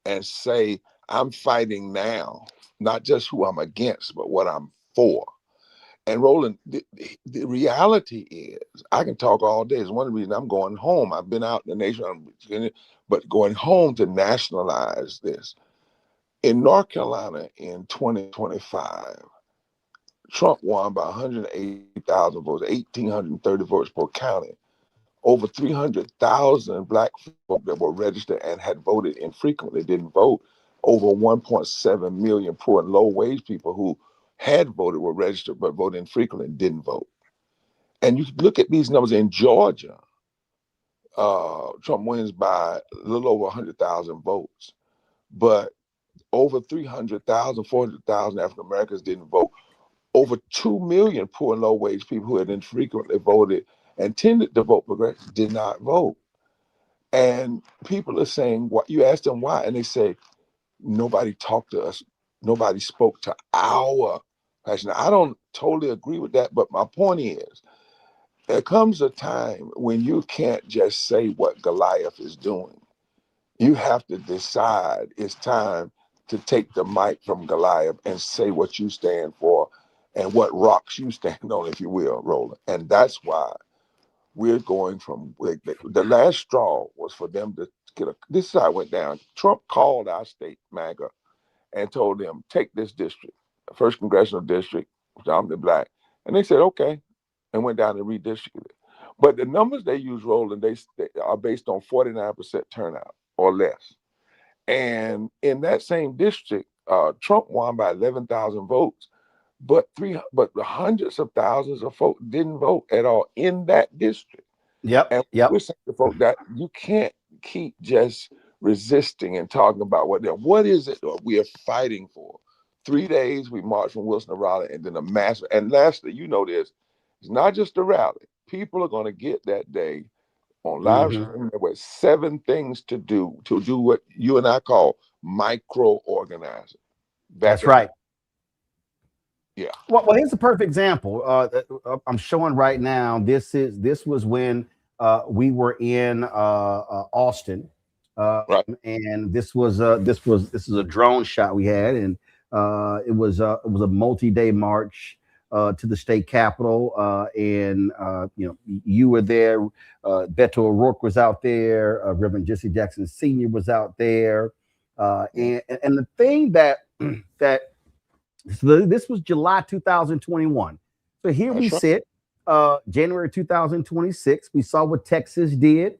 and say, I'm fighting now, not just who I'm against, but what I'm for. And Roland, the reality is, I can talk all day. It's one of the reasons I'm going home. I've been out in the nation, but going home to nationalize this. In North Carolina in 2025, Trump won by 180,000 votes, 1,830 votes per county. Over 300,000 Black folk that were registered and had voted infrequently didn't vote. Over 1.7 million poor and low-wage people who had voted were registered but voted infrequently and didn't vote. And you look at these numbers in Georgia, Trump wins by a little over 100,000 votes, but over 300,000, 400,000 African Americans didn't vote. Over 2 million poor and low-wage people who had infrequently voted and tended to vote progressive did not vote. And people are saying, what you ask them why, and they say, nobody talked to us. Nobody spoke to our passion. I don't totally agree with that, but my point is, there comes a time when you can't just say what Goliath is doing. You have to decide it's time to take the mic from Goliath and say what you stand for and what rocks you stand on, if you will, Roland. And that's why we're going from, the last straw was for them to get this is how it went down. Trump called our state, MAGA, and told them, take this district, first congressional district, predominantly Black. And they said, okay, and went down and redistricted it. But the numbers they use, Roland, they are based on 49% turnout or less. And in that same district, Trump won by 11,000 votes, but the hundreds of thousands of folks didn't vote at all in that district. And we're saying to folks that you can't keep just resisting and talking about what is it we are fighting for. 3 days we marched from Wilson to Raleigh, and then a massive. And lastly, you know this, it's not just a rally. People are going to get that day on live Mhm. stream. There were 7 things to do what you and I call micro organizing. Back That's in the, right. yeah. Well, here's a perfect example. I'm showing right now. This was when we were in Austin, Right. and this is a drone shot we had, and it was a multi-day march to the state capitol, and you were there. Beto O'Rourke was out there. Reverend Jesse Jackson Sr. was out there, and the thing that that so this was July 2021. So here we That's right. sit, January 2026. We saw what Texas did,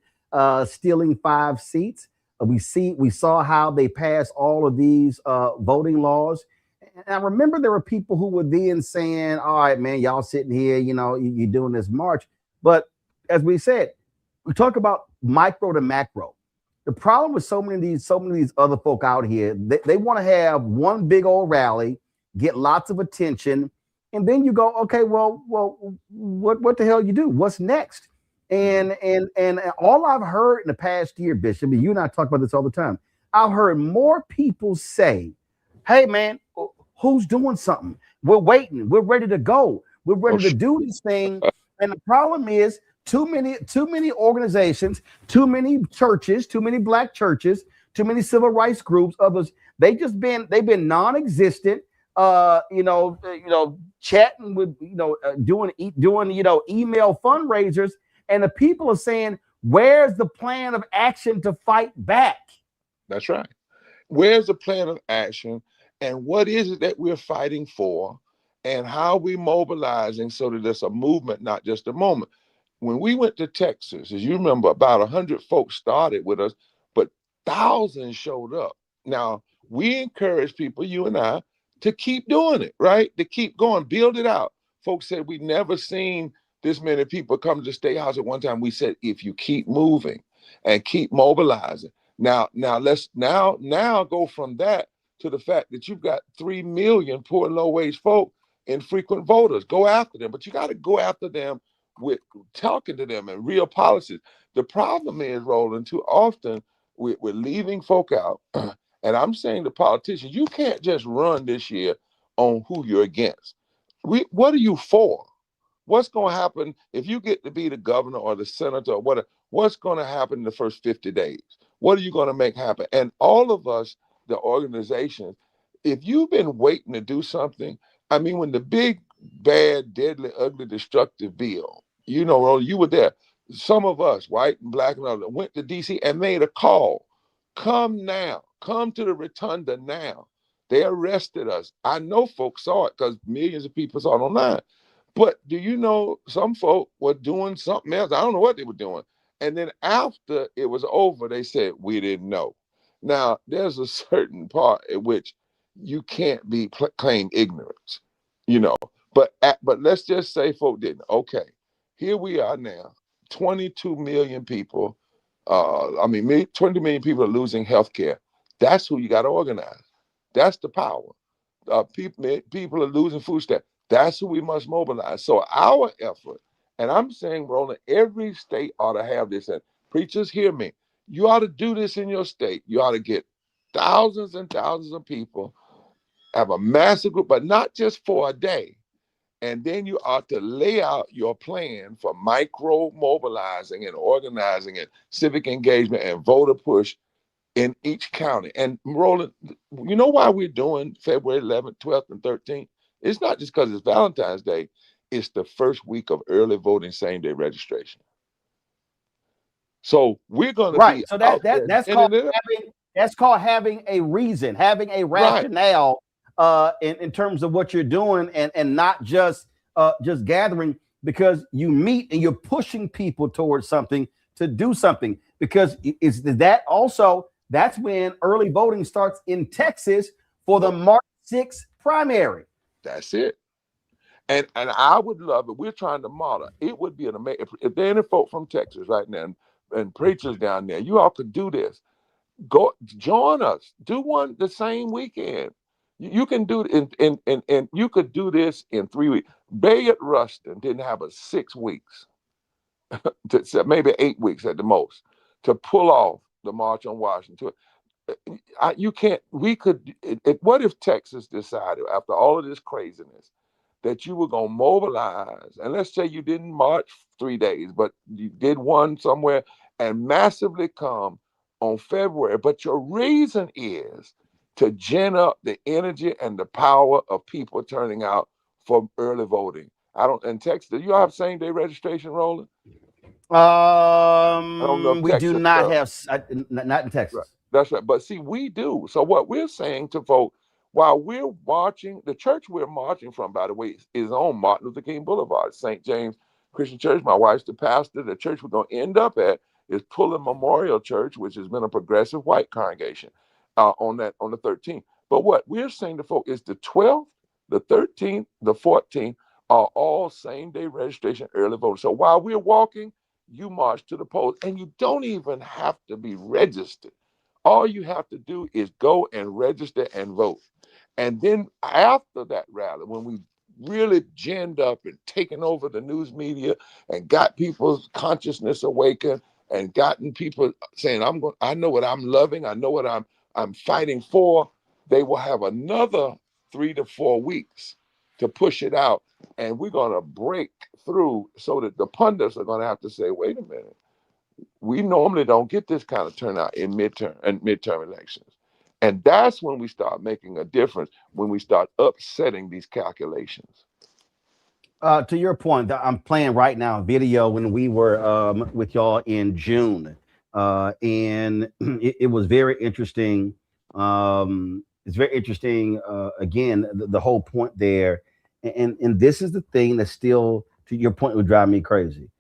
stealing 5 seats. We saw how they passed all of these voting laws. And I remember there were people who were then saying, "All right, man, y'all sitting here, you're doing this march." But as we said, we talk about micro to macro. The problem with so many of these other folk out here, they want to have one big old rally, get lots of attention, and then you go, okay, well, what the hell you do? What's next? And all I've heard in the past year, Bishop, and you and I talk about this all the time. I've heard more people say, "Hey, man, who's doing something? We're waiting. We're ready to go. We're ready to do this thing." And the problem is too many organizations, too many churches, too many black churches, too many civil rights groups, others. They've been non-existent. Chatting with, doing email fundraisers, and the people are saying, "Where's the plan of action to fight back?" That's right. Where's the plan of action, and what is it that we're fighting for, and how are we mobilizing so that there's a movement, not just a moment? When we went to Texas, as you remember, about 100 folks started with us, but thousands showed up. Now, we encourage people, you and I, to keep doing it, right? To keep going, build it out. Folks said we've never seen this many people come to the State House at one time. We said, if you keep moving and keep mobilizing. Now let's go from that to the fact that you've got 3 million poor and low-wage folk infrequent voters. Go after them, but you got to go after them with talking to them and real policies. The problem is, Roland, too often we're leaving folk out. And I'm saying to politicians, you can't just run this year on who you're against. What are you for? What's going to happen if you get to be the governor or the senator or whatever? What's going to happen in the first 50 days? What are you going to make happen? And all of us, the organizations, if you've been waiting to do something, I mean, when the big, bad, deadly, ugly, destructive bill, Roland, you were there. Some of us, white and black and other, went to D.C. and made a call. Come now. Come to the rotunda now. They arrested us. I know folks saw it because millions of people saw it online. But do you know some folk were doing something else? I don't know what they were doing. And then after it was over, they said, we didn't know. Now, there's a certain part in which you can't claim ignorance, But let's just say folk didn't. Okay, here we are now, 22 million people. 20 million people are losing health care. That's who you got to organize. That's the power. People are losing food stamps. That's who we must mobilize. So our effort, and I'm saying, Roland, every state ought to have this. And preachers, hear me. You ought to do this in your state. You ought to get thousands and thousands of people, have a massive group, but not just for a day. And then you ought to lay out your plan for micro mobilizing and organizing and civic engagement and voter push in each county. And Roland, you know why we're doing February 11th, 12th, and 13th? It's not just because it's Valentine's Day. It's the first week of early voting, same-day registration. So we're going to be So out there. that's called having a reason, having a rationale in terms of what you're doing, and not just gathering, because you meet and you're pushing people towards something to do something. Because that's when early voting starts in Texas for the March 6th primary. That's it. And I would love it. We're trying to model. It would be an amazing, if there are any folk from Texas right now and preachers down there, you all could do this. Go join us. Do one the same weekend. You can do it and you could do this in 3 weeks. Bayard Rustin didn't have 6 weeks. maybe 8 weeks at the most, to pull off the March on Washington. You can't, what if Texas decided after all of this craziness that you were going to mobilize, and let's say you didn't march 3 days, but you did one somewhere and massively come on February, but your reason is to gin up the energy and the power of people turning out for early voting. In Texas, do you all have same-day registration, Roland? I don't know if We do Texas not does. have, not in Texas. Right. That's right. But see, we do. So what we're saying to folks, while we're marching, the church we're marching from, by the way, is on Martin Luther King Boulevard, St. James Christian Church. My wife's the pastor. The church we're going to end up at is Pullen Memorial Church, which has been a progressive white congregation on the 13th. But what we're saying to folks is the 12th, the 13th, the 14th are all same-day registration early voting. So while we're walking, you march to the polls, and you don't even have to be registered. All you have to do is go and register and vote. And then after that rally, when we really ginned up and taken over the news media and got people's consciousness awakened and gotten people saying, I know what I'm loving, I know what I'm fighting for, they will have another 3 to 4 weeks to push it out. And we're going to break through so that the pundits are going to have to say, wait a minute, we normally don't get this kind of turnout in midterm elections. And that's when we start making a difference, when we start upsetting these calculations. To your point, I'm playing right now a video when we were with y'all in June. And it was very interesting. It's very interesting. Again, the whole point there. And this is the thing that still, to your point, would drive me crazy.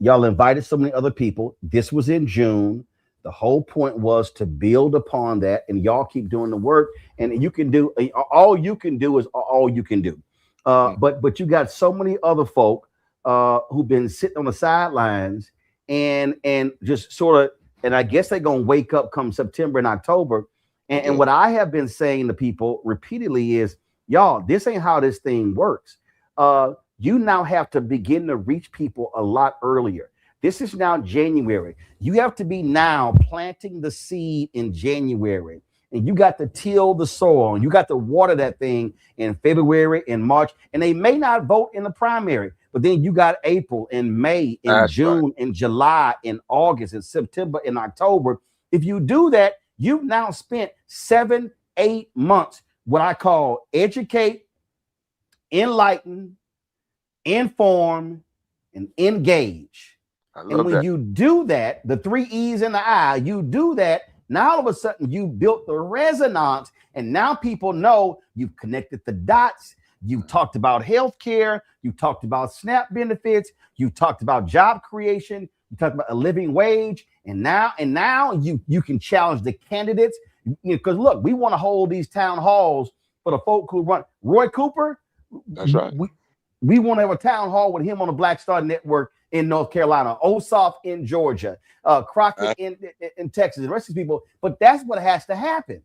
Y'all invited so many other people. This was in June. The whole point was to build upon that, and y'all keep doing the work. And you can do all you can do is all you can do. But you got so many other folk who've been sitting on the sidelines and just sort of, and I guess they're gonna wake up come September and October. And what I have been saying to people repeatedly is, y'all, this ain't how this thing works. You now have to begin to reach people a lot earlier. This is now January. You have to be now planting the seed in January. And you got to till the soil. You got to water that thing in February and March. And they may not vote in the primary, but then you got April and May and June and July and August and September and October. If you do that, you've now spent 7-8 months, what I call educate, enlighten, inform, and engage. And when you do that, the 3 E's in the I, you do that, now all of a sudden you built the resonance, and now people know you've connected the dots. You've talked about healthcare, you talked about SNAP benefits, you talked about job creation, you talked about a living wage, and now you can challenge the candidates. Because look, we want to hold these town halls for the folk who run. Roy Cooper, that's right. We want to have a town hall with him on the Black Star Network in North Carolina, Ossoff in Georgia, Crockett in Texas, the rest of these people. But that's what has to happen.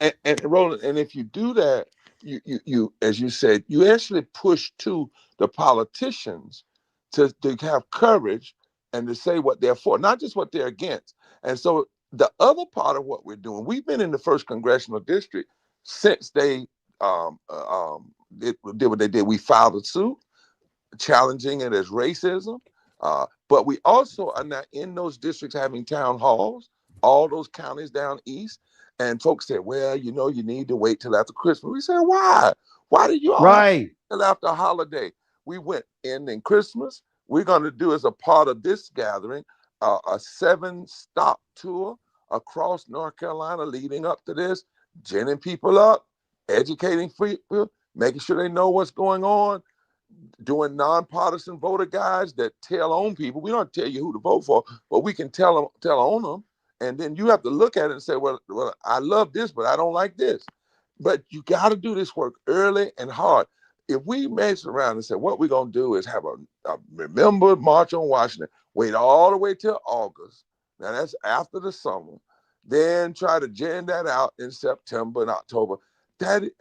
And Roland, and if you do that, you as you said, you actually push to the politicians to have courage and to say what they're for, not just what they're against. And so the other part of what we're doing, we've been in the 1st Congressional District since they did what they did. We filed a suit challenging it as racism, but we also are not in those districts having town halls, all those counties down east. And folks said, well, you need to wait till after Christmas. We said, why? Why did you all wait till after a holiday? We went in Christmas. We're going to do, as a part of this gathering, a 7-stop tour across North Carolina leading up to this, ginning people up, educating people, making sure they know what's going on, doing nonpartisan voter guides that tell on people. We don't tell you who to vote for, but we can tell on them. And then you have to look at it and say, well, I love this, but I don't like this. But you got to do this work early and hard. If we mess around and say, what we're going to do is have a remember March on Washington, wait all the way till August. Now that's after the summer. Then try to gin that out in September and October.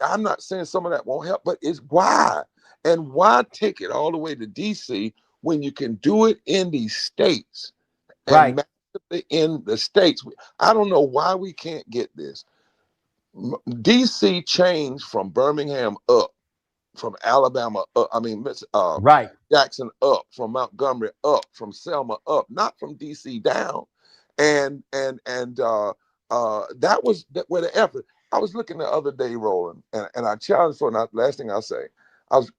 I'm not saying some of that won't help, but it's why. And why take it all the way to DC when you can do it in these states Right. and massively in the states. I don't know why we can't get this. DC changed from Birmingham up, from Alabama up, Right. Jackson up, from Montgomery up, from Selma up, not from DC down. And that was where the effort. I was looking the other day, Roland, and I challenged for last thing I'll say.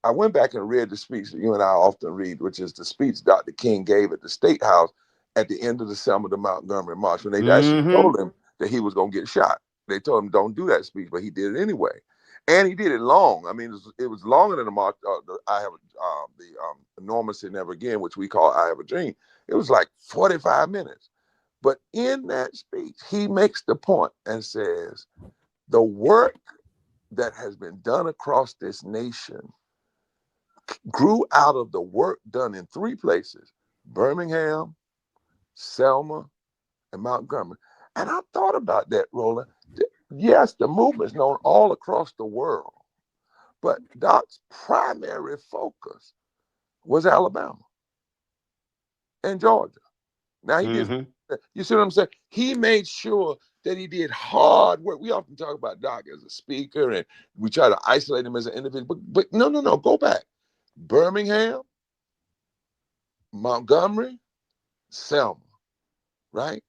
I went back and read the speech that you and I often read, which is the speech Dr. King gave at the State House at the end of the Selma to Montgomery March, when they actually told him that he was going to get shot. They told him don't do that speech, but he did it anyway, and he did it long. I mean, it was longer than the march. I have Enormously Never Again, which we call I Have a Dream. It was like 45 minutes. But in that speech, he makes the point and says, the work that has been done across this nation grew out of the work done in three places: Birmingham, Selma, and Montgomery. And I thought about that, Roland. Yes, the movement's known all across the world, but Doc's primary focus was Alabama and Georgia. Now he did. You see what I'm saying? He made sure that he did hard work. We often talk about Doc as a speaker, and we try to isolate him as an individual. But no. Go back. Birmingham, Montgomery, Selma, right?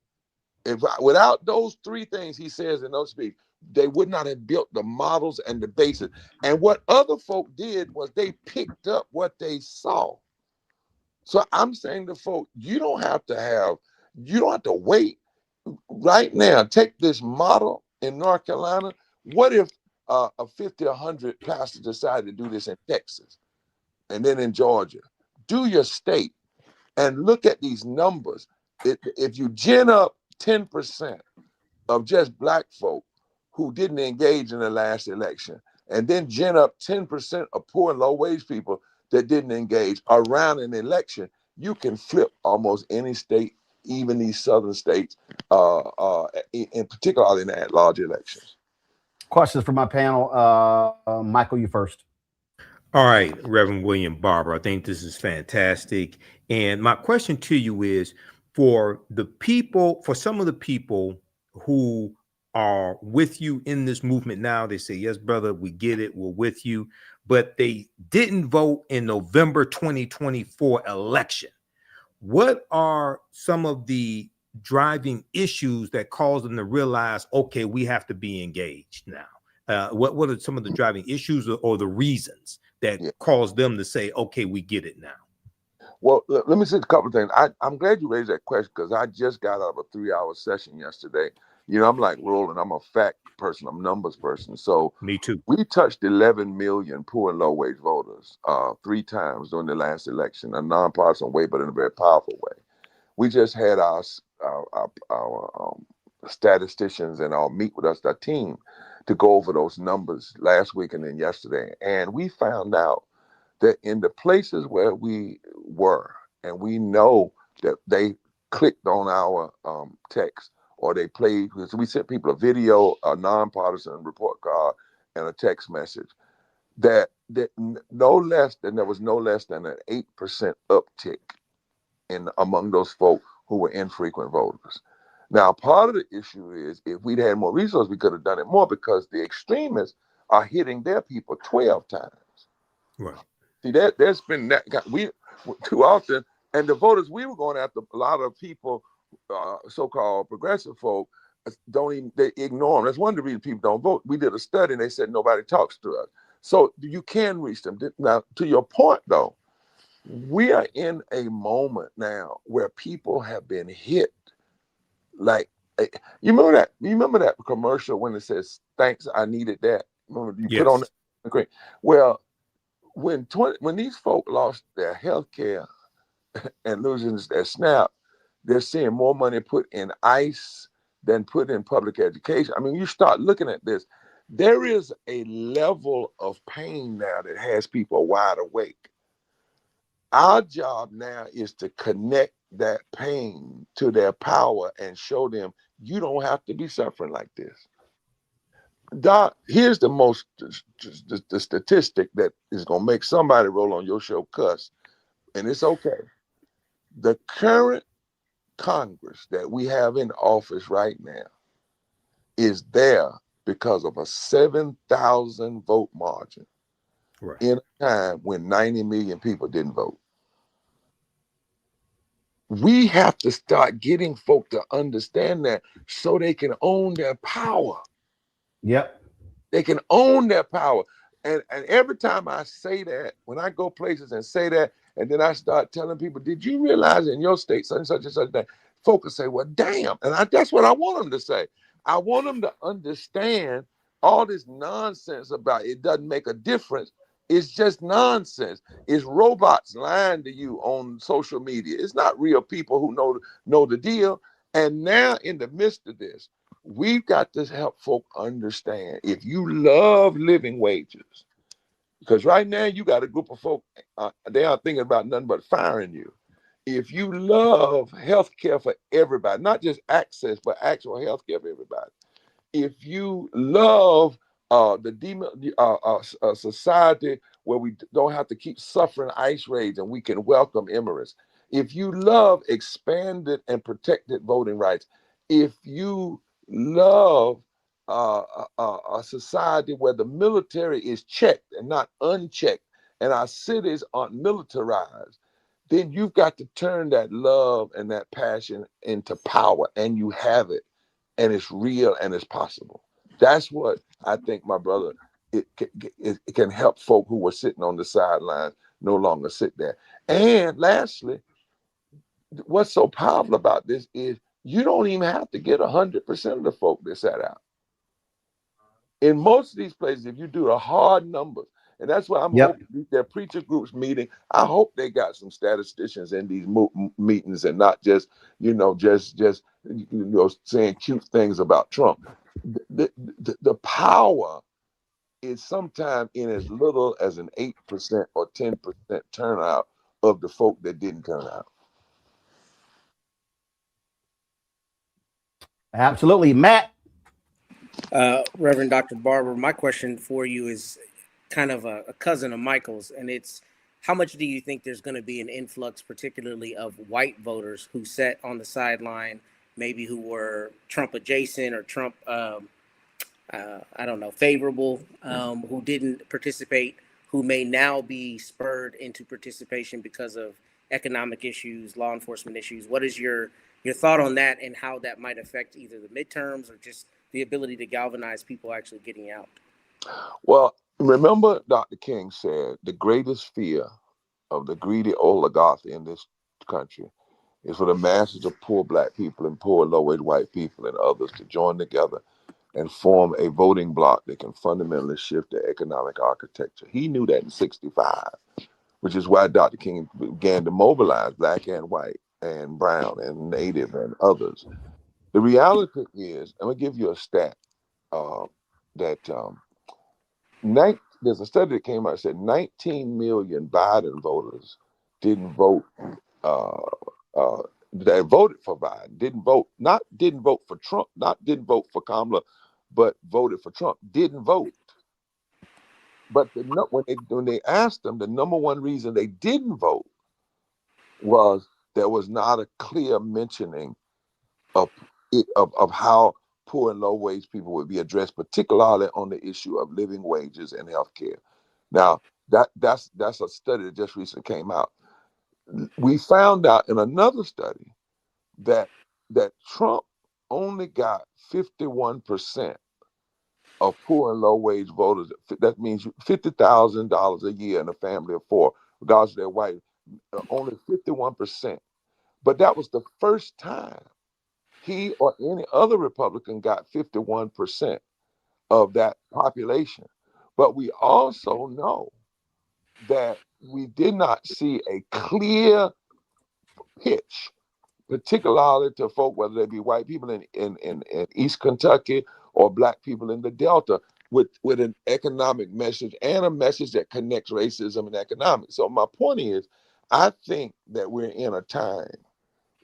Without those three things he says in those speeches, they would not have built the models and the basis. And what other folk did was they picked up what they saw. So I'm saying to folk, you don't have to wait. Right now, take this model in North Carolina. What if a 50 or 100 pastors decide to do this in Texas and then in Georgia? Do your state and look at these numbers. If you gin up 10% of just black folk who didn't engage in the last election, and then gin up 10% of poor and low wage people that didn't engage around an election, you can flip almost any state, even these southern states, in particular in the large elections. Questions for my panel. Michael, you first. All right, Reverend William Barber, I think this is fantastic. And my question to you is, for some of the people who are with you in this movement now, they say, yes, brother, we get it, we're with you, but they didn't vote in November 2024 election. What are some of the driving issues that cause them to realize, okay, we have to be engaged now? What are some of the driving issues or the reasons that cause them to say, okay, we get it now? Well, let me say a couple of things. I'm glad you raised that question, because I just got out of a 3-hour session yesterday. You know, I'm like Roland, I'm a fact person, I'm a numbers person. So me too. We touched 11 million poor and low wage voters 3 times during the last election, a nonpartisan way, but in a very powerful way. We just had our statisticians and our meet with us, our team, to go over those numbers last week and then yesterday. And we found out that in the places where we were, and we know that they clicked on our text, or they played, because we sent people a video, a nonpartisan report card, and a text message, that there was no less than an 8% uptick among those folk who were infrequent voters. Now, part of the issue is, if we'd had more resources, we could have done it more, because the extremists are hitting their people 12 times. Right. See, there's been that we too often, and the voters we were going after, a lot of people, so-called progressive folk, they ignore them. That's one of the reasons people don't vote. We did a study and they said nobody talks to us. So you can reach them. Now, to your point though, we are in a moment now where people have been hit. Like, you remember that commercial when it says, "Thanks, I needed that." Remember you put on that? Great. Well, when these folk lost their health care and losing their SNAP, they're seeing more money put in ICE than put in public education. I mean, you start looking at this, there is a level of pain now that has people wide awake. Our job now is to connect that pain to their power and show them you don't have to be suffering like this. Doc, here's the statistic that is going to make somebody roll on your show cuss. and it's okay. The current Congress that we have in office right now is there because of a 7,000 vote margin in a time when 90 million people didn't vote. We have to start getting folk to understand that so they can own their power. Yep. They can own their power. And every time I say that, when I go places and say that, and then I start telling people, did you realize in your state such and such and such that folk will say, well, damn. And that's what I want them to say. I want them to understand all this nonsense about it doesn't make a difference. It's just nonsense. It's robots lying to you on social media. It's not real people who know the deal. And now in the midst of this, we've got to help folk understand if you love living wages, because right now you got a group of folk, they are thinking about nothing but firing you. If you love health care for everybody, not just access, but actual health care for everybody. If you love a society where we don't have to keep suffering ice raids and we can welcome immigrants. If you love expanded and protected voting rights, if you love a society where the military is checked and not unchecked, and our cities aren't militarized, then you've got to turn that love and that passion into power, and you have it, and it's real and it's possible. That's what I think, my brother, it can help folk who were sitting on the sidelines no longer sit there. And lastly, what's so powerful about this is you don't even have to get 100% of the folk that sat out. In most of these places, if you do the hard numbers, and that's why I'm hoping their preacher groups meeting, I hope they got some statisticians in these meetings and not just saying cute things about Trump. The power is sometimes in as little as an 8% or 10% turnout of the folk that didn't turn out. Absolutely. Matt. Reverend Dr. Barber, my question for you is kind of a cousin of Michael's, and it's how much do you think there's going to be an influx, particularly of white voters who sat on the sideline, maybe who were Trump adjacent or Trump, I don't know, favorable, who didn't participate, who may now be spurred into participation because of economic issues, law enforcement issues? What is your thought on that and how that might affect either the midterms or just the ability to galvanize people actually getting out? Well, remember Dr. King said the greatest fear of the greedy oligarchy in this country is for the masses of poor black people and poor low-wage white people and others to join together and form a voting bloc that can fundamentally shift the economic architecture. He knew that in 65, which is why Dr. King began to mobilize black and white and brown and native and others. The reality is, I'm gonna give you a stat that there's a study that came out that said 19 million Biden voters didn't vote. That voted for Biden didn't vote for Trump, didn't vote for Kamala, but voted for Trump. Didn't vote. But when they asked them, the number one reason they didn't vote was there was not a clear mentioning of how poor and low wage people would be addressed, particularly on the issue of living wages and health care. Now, that's a study that just recently came out. We found out in another study that Trump only got 51% of poor and low wage voters. That means $50,000 a year in a family of four, regardless of their white, only 51%. But that was the first time he or any other Republican got 51% of that population. But we also know that we did not see a clear pitch, particularly to folk, whether they be white people in East Kentucky or black people in the Delta, with an economic message and a message that connects racism and economics. So my point is, I think that we're in a time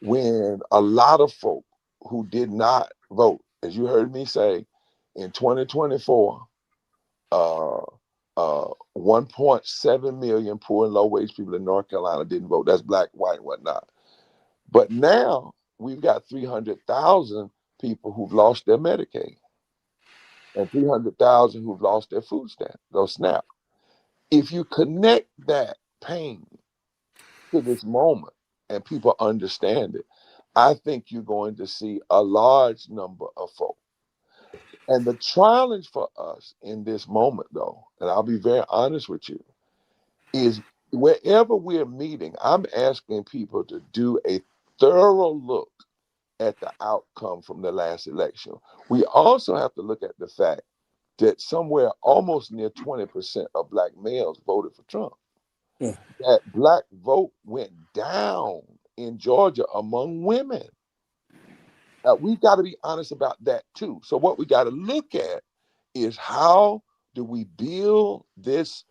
when a lot of folk who did not vote, as you heard me say, in 2024, 1.7 million poor and low-wage people in North Carolina didn't vote. That's black, white, and whatnot. But now we've got 300,000 people who've lost their Medicaid and 300,000 who've lost their food stamp, those SNAP. If you connect that pain to this moment and people understand it, I think you're going to see a large number of folks. And the challenge for us in this moment, though, and I'll be very honest with you, is wherever we're meeting, I'm asking people to do a thorough look at the outcome from the last election. We also have to look at the fact that somewhere almost near 20% of black males voted for Trump. Yeah. That black vote went down in Georgia among women. We got to be honest about that too. So what we got to look at is how do we build this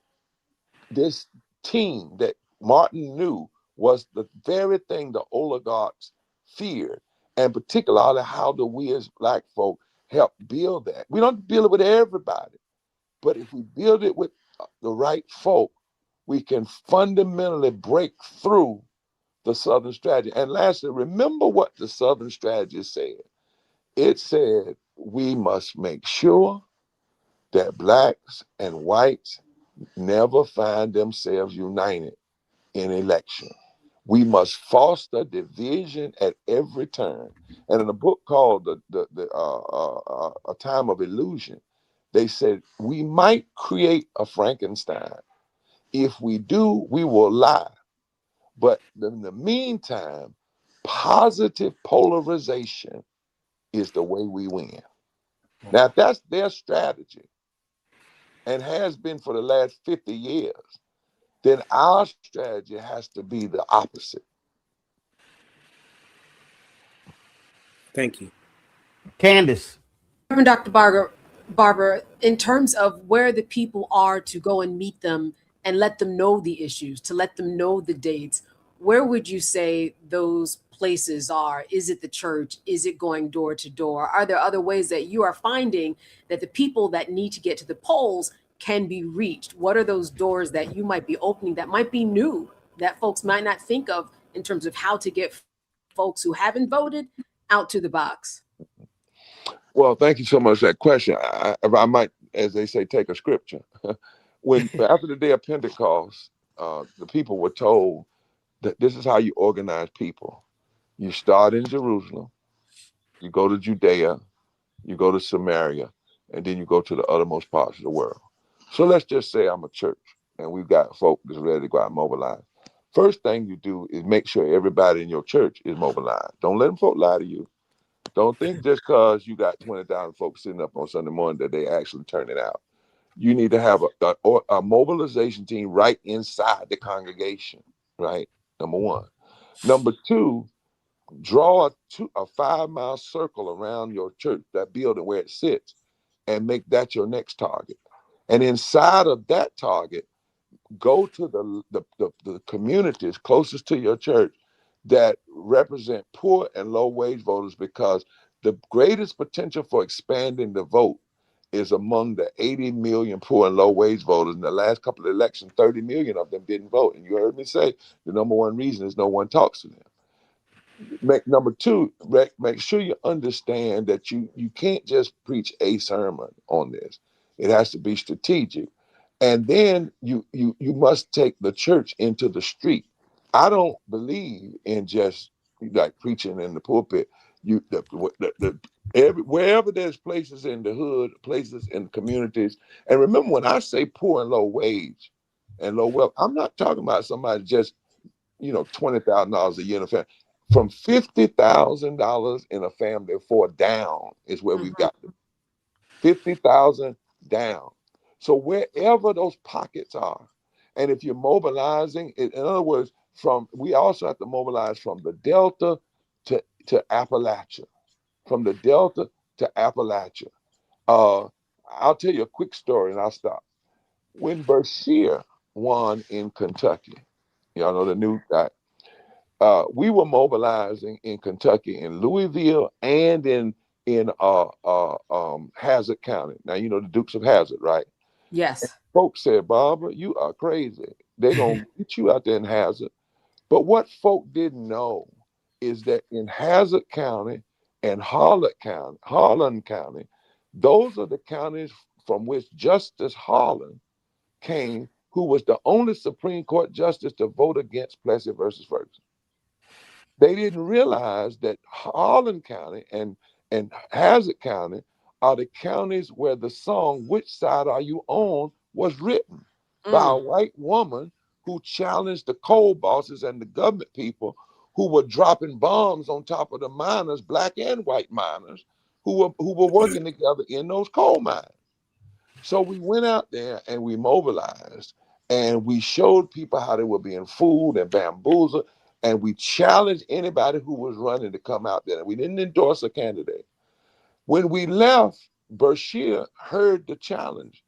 team that Martin knew was the very thing the oligarchs feared, and particularly how do we as black folk help build that? We don't build it with everybody, but if we build it with the right folk, we can fundamentally break through the Southern strategy. And lastly, remember what the Southern strategy said. It said we must make sure that blacks and whites never find themselves united in election. We must foster division at every turn. And in a book called A Time of Illusion, they said we might create a Frankenstein. If we do, we will lie. But in the meantime, positive polarization is the way we win. Now, if that's their strategy and has been for the last 50 years, then our strategy has to be the opposite. Thank you. Candace. Reverend Dr. Barber, in terms of where the people are to go and meet them and let them know the issues, to let them know the dates, where would you say those places are? Is it the church? Is it going door to door? Are there other ways that you are finding that the people that need to get to the polls can be reached? What are those doors that you might be opening that might be new, that folks might not think of in terms of how to get folks who haven't voted out to the box? Well, thank you so much for that question. If I might, as they say, take a scripture. When after the day of Pentecost, the people were told that this is how you organize people. You start in Jerusalem, you go to Judea, you go to Samaria, and then you go to the uttermost parts of the world. So let's just say I'm a church and we've got folk that's ready to go out and mobilize. First thing you do is make sure everybody in your church is mobilized. Don't let them folk lie to you. Don't think just because you got 20,000 folks sitting up on Sunday morning that they actually turn it out. You need to have a mobilization team right inside the congregation, right? Number one. Number two, draw a 5-mile circle around your church, that building where it sits, and make that your next target. And inside of that target, go to the communities closest to your church that represent poor and low wage voters, because the greatest potential for expanding the vote is among the 80 million poor and low wage voters. In the last couple of elections, 30 million of them didn't vote. And you heard me say the number one reason is no one talks to them. Number two, make sure you understand that you can't just preach a sermon on this. It has to be strategic. And then you must take the church into the street. I don't believe in just like preaching in the pulpit. Wherever there's places in the hood, places in communities. And remember, when I say poor and low wage and low wealth, I'm not talking about somebody just, $20,000 a year in a family. From $50,000 in a family for down is where we've got them. 50,000 down. So wherever those pockets are, and if you're mobilizing, in other words, we also have to mobilize from the Delta to Appalachia, from the Delta to Appalachia. I'll tell you a quick story and I'll stop. When Bashir won in Kentucky, y'all know the new guy. We were mobilizing in Kentucky, in Louisville, and in Hazard County. Now, you know the Dukes of Hazzard, right? Yes. Folks said, Barbara, you are crazy. They're going to get you out there in Hazard. But what folk didn't know is that in Hazard County and Harlan County, those are the counties from which Justice Harlan came, who was the only Supreme Court justice to vote against Plessy versus Ferguson. They didn't realize that Harlan County and Hazard County are the counties where the song "Which Side Are You On" was written by a white woman who challenged the coal bosses and the government people who were dropping bombs on top of the miners, black and white miners, who were working together in those coal mines. So we went out there and we mobilized and we showed people how they were being fooled and bamboozled, and we challenged anybody who was running to come out there. We didn't endorse a candidate. When we left, Bashir heard the challenge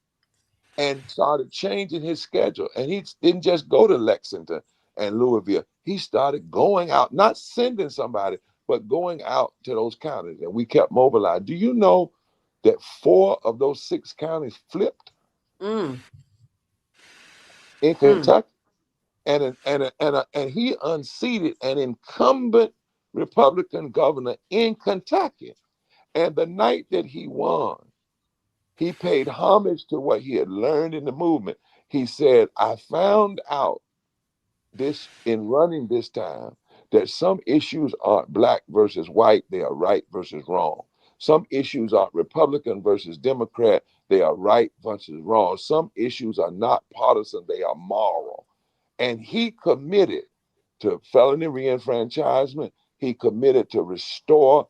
and started changing his schedule. And he didn't just go to Lexington and Louisville. He started going out, not sending somebody, but going out to those counties. And we kept mobilized. Do you know that 4 of those 6 counties flipped in Kentucky? And he unseated an incumbent Republican governor in Kentucky. And the night that he won, he paid homage to what he had learned in the movement. He said, I found out this in running this time that some issues aren't black versus white, they are right versus wrong. Some issues aren't Republican versus Democrat, they are right versus wrong. Some issues are not partisan, they are moral. And he committed to felony reenfranchisement. He committed to restore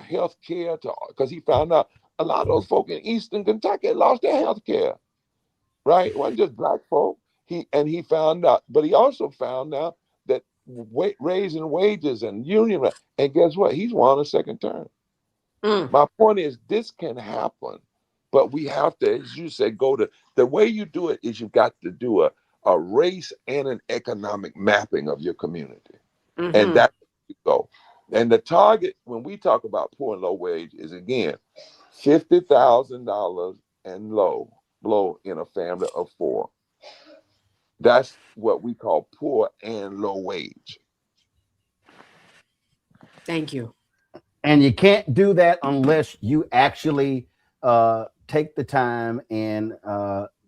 health care, because he found out a lot of those folk in Eastern Kentucky lost their health care, right? It wasn't just black folk. He found out, but he also found out that raising wages and union, and guess what? He's won a second term. My point is, this can happen, but we have to, as you said, the way you do it is you've got to do a race and an economic mapping of your community. And that's where you go. And the target, when we talk about poor and low wage, is again, $50,000 and below in a family of 4. That's what we call poor and low wage. Thank you. And you can't do that unless you actually take the time and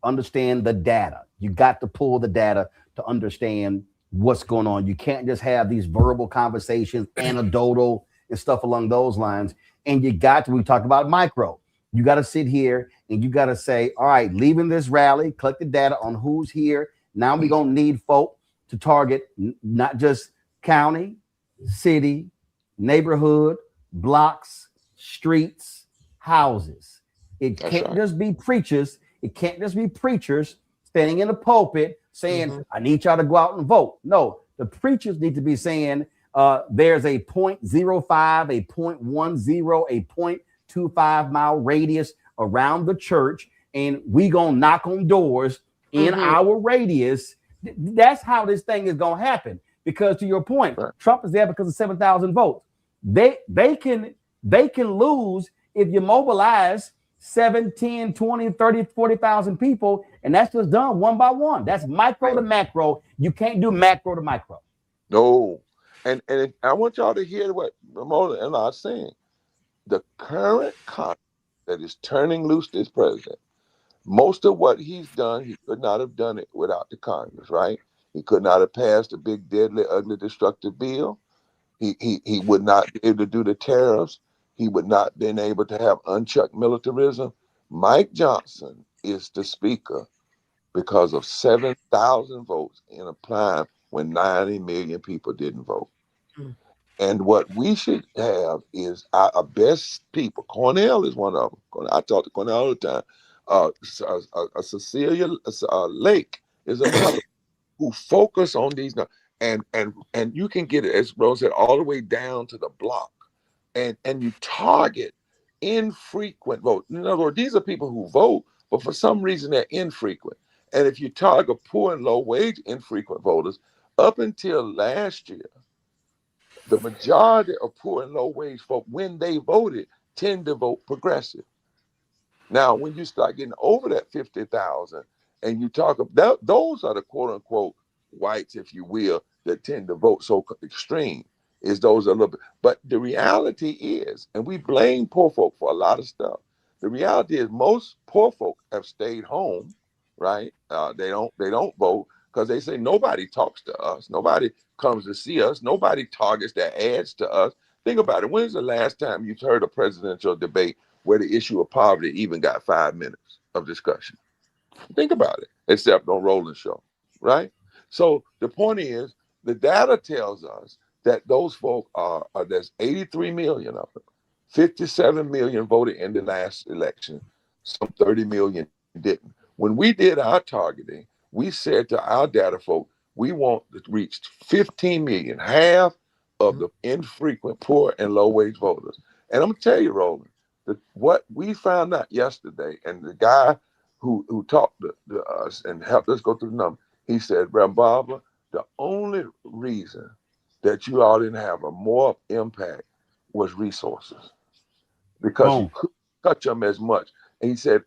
understand the data. You got to pull the data to understand what's going on. You can't just have these verbal conversations, anecdotal and stuff along those lines. And you got to, we talked about micro. You got to sit here and you got to say, all right, leaving this rally, collect the data on who's here. Now we're going to need folk to target not just county, city, neighborhood, blocks, streets, houses. It can't just be preachers. It can't just be preachers standing in the pulpit saying, I need y'all to go out and vote. No, the preachers need to be saying there's a 0.05, a 0.10, a 0.25 mile radius around the church, and we gonna knock on doors in our radius. That's how this thing is gonna happen. Because to your point, Trump is there because of 7,000 votes. They can lose if you mobilize 7, 10, 20, 30, 40,000 people, and that's just done one by one. That's micro to macro. You can't do macro to micro. No. And I want y'all to hear what Ramona and I are saying. The current Congress that is turning loose this president, most of what he's done, he could not have done it without the Congress, right? He could not have passed a big, deadly, ugly, destructive bill. He would not be able to do the tariffs. He would not have been able to have unchecked militarism. Mike Johnson is the speaker because of 7,000 votes in a time when 90 million people didn't vote. And what we should have is our best people. Cornell is one of them. I talk to Cornell all the time. Cecilia Lake is another who focus on these. And you can get it, as Rose said, all the way down to the block. And you target infrequent vote. In other words, these are people who vote, but for some reason they're infrequent. And if you target poor and low wage infrequent voters, up until last year, the majority of poor and low wage folk, when they voted, tend to vote progressive. Now, when you start getting over that 50,000, and you talk about those are the quote unquote whites, if you will, that tend to vote so extreme. Is those a little bit? But the reality is, and we blame poor folk for a lot of stuff. The reality is, most poor folk have stayed home, right? They don't vote because they say nobody talks to us, nobody comes to see us, nobody targets their ads to us. Think about it. When's the last time you've heard a presidential debate where the issue of poverty even got 5 minutes of discussion? Think about it, except on Roland Show, right? So the point is, the data tells us that those folk there's 83 million of them. 57 million voted in the last election. Some 30 million didn't. When we did our targeting, we said to our data folk, we want to reach 15 million, half of the infrequent, poor, and low-wage voters. And I'm gonna tell you, Roland, that what we found out yesterday, and the guy who talked to us and helped us go through the numbers, he said, Reverend Barber, the only reason that you all didn't have a more impact was resources, because you couldn't touch them as much. And he said,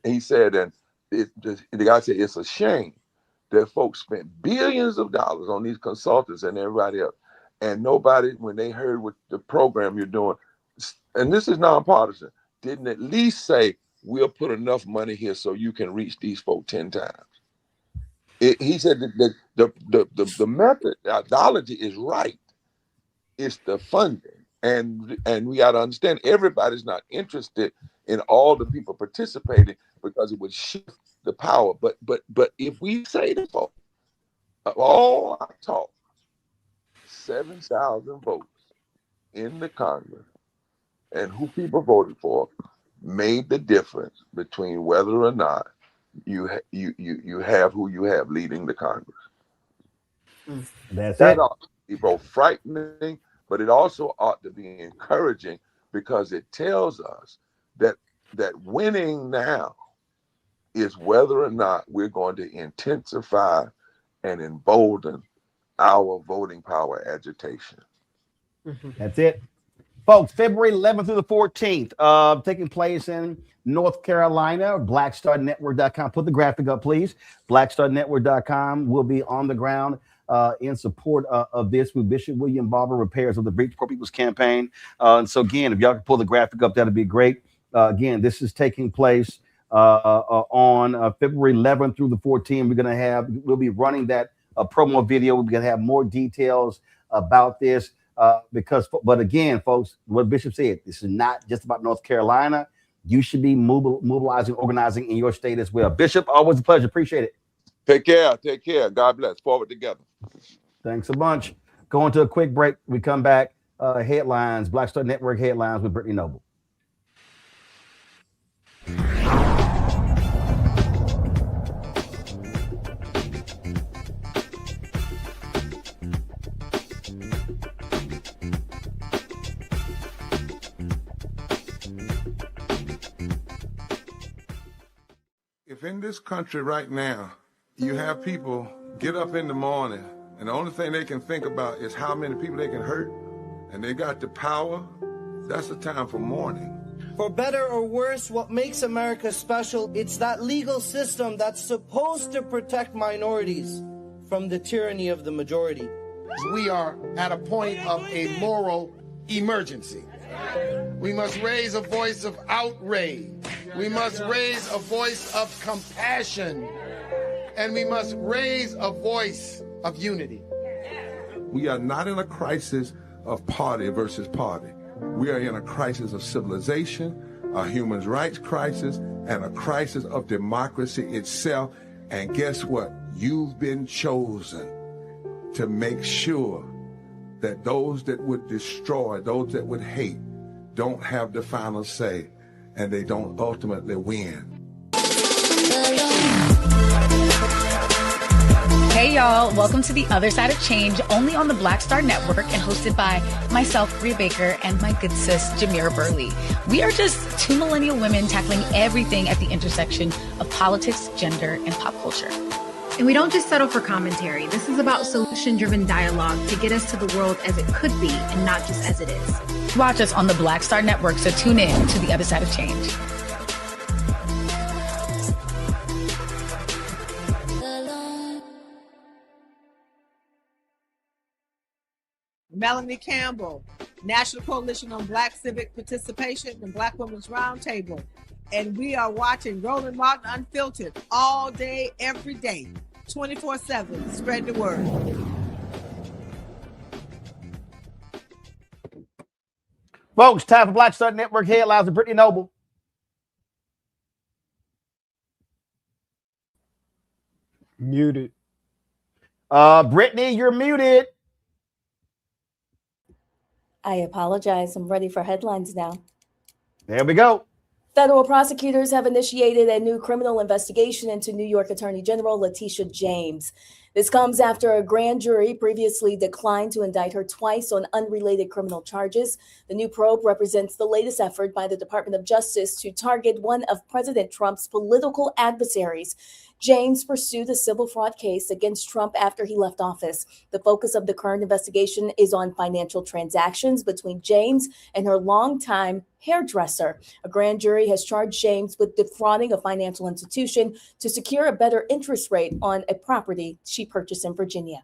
and the guy said, it's a shame that folks spent billions of dollars on these consultants and everybody else, and nobody, when they heard what the program you're doing, and this is nonpartisan, didn't at least say, we'll put enough money here so you can reach these folk 10 times. He said that the methodology is right. It's the funding. And we got to understand, everybody's not interested in all the people participating because it would shift the power. But if we say to folks, of all our talk, 7,000 votes in the Congress and who people voted for made the difference between whether or not you have who you have leading the Congress. That ought to be both frightening, but it also ought to be encouraging, because it tells us that winning now is whether or not we're going to intensify and embolden our voting power agitation. That's it. Folks, February 11th through the 14th, taking place in North Carolina, blackstarnetwork.com. Put the graphic up, please. Blackstarnetwork.com will be on the ground in support of this with Bishop William Barber, Repairs of the Breach Poor People's Campaign. And so again, if y'all can pull the graphic up, that'd be great. Again, this is taking place on February 11th through the 14th. We'll be running that promo video. We're going to have more details about this. But again, folks, what Bishop said, this is not just about North Carolina. You should be mobilizing, organizing in your state as well. Bishop, always a pleasure. Appreciate it. Take care. God bless. Forward together. Thanks a bunch. Going to a quick break. We come back. Headlines, Black Star Network headlines with Brittany Noble. If in this country right now, you have people get up in the morning and the only thing they can think about is how many people they can hurt, and they got the power, that's the time for mourning. For better or worse, what makes America special, it's that legal system that's supposed to protect minorities from the tyranny of the majority. We are at a point of a moral emergency. We must raise a voice of outrage. We must raise a voice of compassion. And we must raise a voice of unity. We are not in a crisis of party versus party. We are in a crisis of civilization, a human rights crisis, and a crisis of democracy itself. And guess what? You've been chosen to make sure that those that would destroy, those that would hate, don't have the final say, and they don't ultimately win. Hey y'all, welcome to The Other Side of Change, only on the Black Star Network and hosted by myself, Bria Baker, and my good sis, Jamira Burley. We are just two millennial women tackling everything at the intersection of politics, gender, and pop culture. And we don't just settle for commentary. This is about solution-driven dialogue to get us to the world as it could be and not just as it is. Watch us on the Black Star Network, so tune in to The Other Side of Change. Melanie Campbell, National Coalition on Black Civic Participation and Black Women's Roundtable. And we are watching Roland Martin Unfiltered all day, every day, 24/7. Spread the word. Folks, time for Black Star Network headlines with Brittany Noble. Muted. Brittany, you're muted. I apologize. I'm ready for headlines now. There we go. Federal prosecutors have initiated a new criminal investigation into New York Attorney General Letitia James. This comes after a grand jury previously declined to indict her twice on unrelated criminal charges. The new probe represents the latest effort by the Department of Justice to target one of President Trump's political adversaries. James pursued a civil fraud case against Trump after he left office. The focus of the current investigation is on financial transactions between James and her longtime hairdresser. A grand jury has charged James with defrauding a financial institution to secure a better interest rate on a property she purchased in Virginia.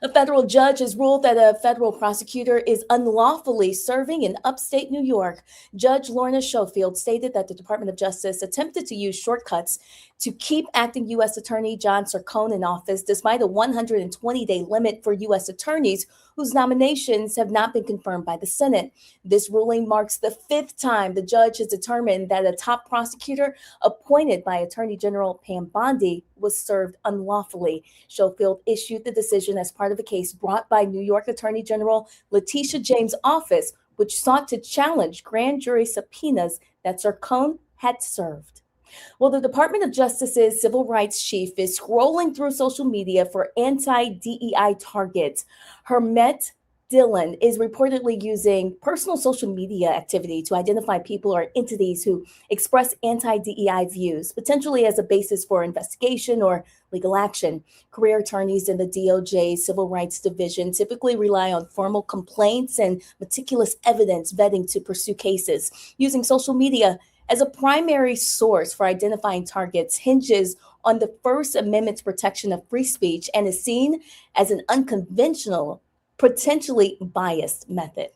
A federal judge has ruled that a federal prosecutor is unlawfully serving in upstate New York. Judge Lorna Schofield stated that the Department of Justice attempted to use shortcuts to keep acting U.S. Attorney John Sercone in office despite a 120-day limit for U.S. attorneys whose nominations have not been confirmed by the Senate. This ruling marks the fifth time the judge has determined that a top prosecutor appointed by Attorney General Pam Bondi was served unlawfully. Schofield issued the decision as part of a case brought by New York Attorney General Letitia James' office, which sought to challenge grand jury subpoenas that Sercone had served. Well, the Department of Justice's civil rights chief is scrolling through social media for anti-DEI targets. Hermet Dillon is reportedly using personal social media activity to identify people or entities who express anti-DEI views, potentially as a basis for investigation or legal action. Career attorneys in the DOJ Civil Rights Division typically rely on formal complaints and meticulous evidence vetting to pursue cases. Using social media as a primary source for identifying targets hinges on the First Amendment's protection of free speech and is seen as an unconventional, potentially biased method.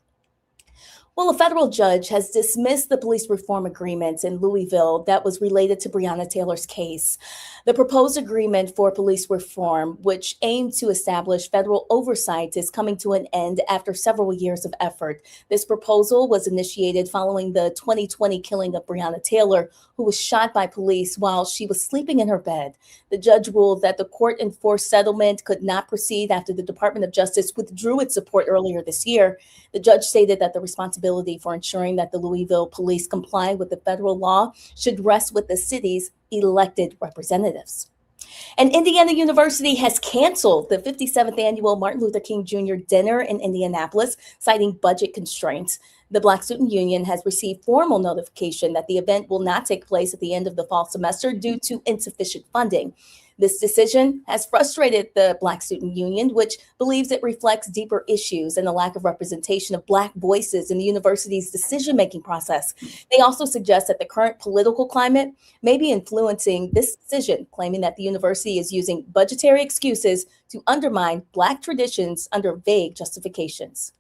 Well, a federal judge has dismissed the police reform agreement in Louisville that was related to Breonna Taylor's case. The proposed agreement for police reform, which aimed to establish federal oversight, is coming to an end after several years of effort. This proposal was initiated following the 2020 killing of Breonna Taylor, who was shot by police while she was sleeping in her bed. The judge ruled that the court-enforced settlement could not proceed after the Department of Justice withdrew its support earlier this year. The judge stated that the responsibility for ensuring that the Louisville police comply with the federal law should rest with the city's elected representatives. And Indiana University has canceled the 57th annual Martin Luther King Jr. dinner in Indianapolis, citing budget constraints. The Black Student Union has received formal notification that the event will not take place at the end of the fall semester due to insufficient funding. This decision has frustrated the Black Student Union, which believes it reflects deeper issues and a lack of representation of Black voices in the university's decision-making process. They also suggest that the current political climate may be influencing this decision, claiming that the university is using budgetary excuses to undermine Black traditions under vague justifications.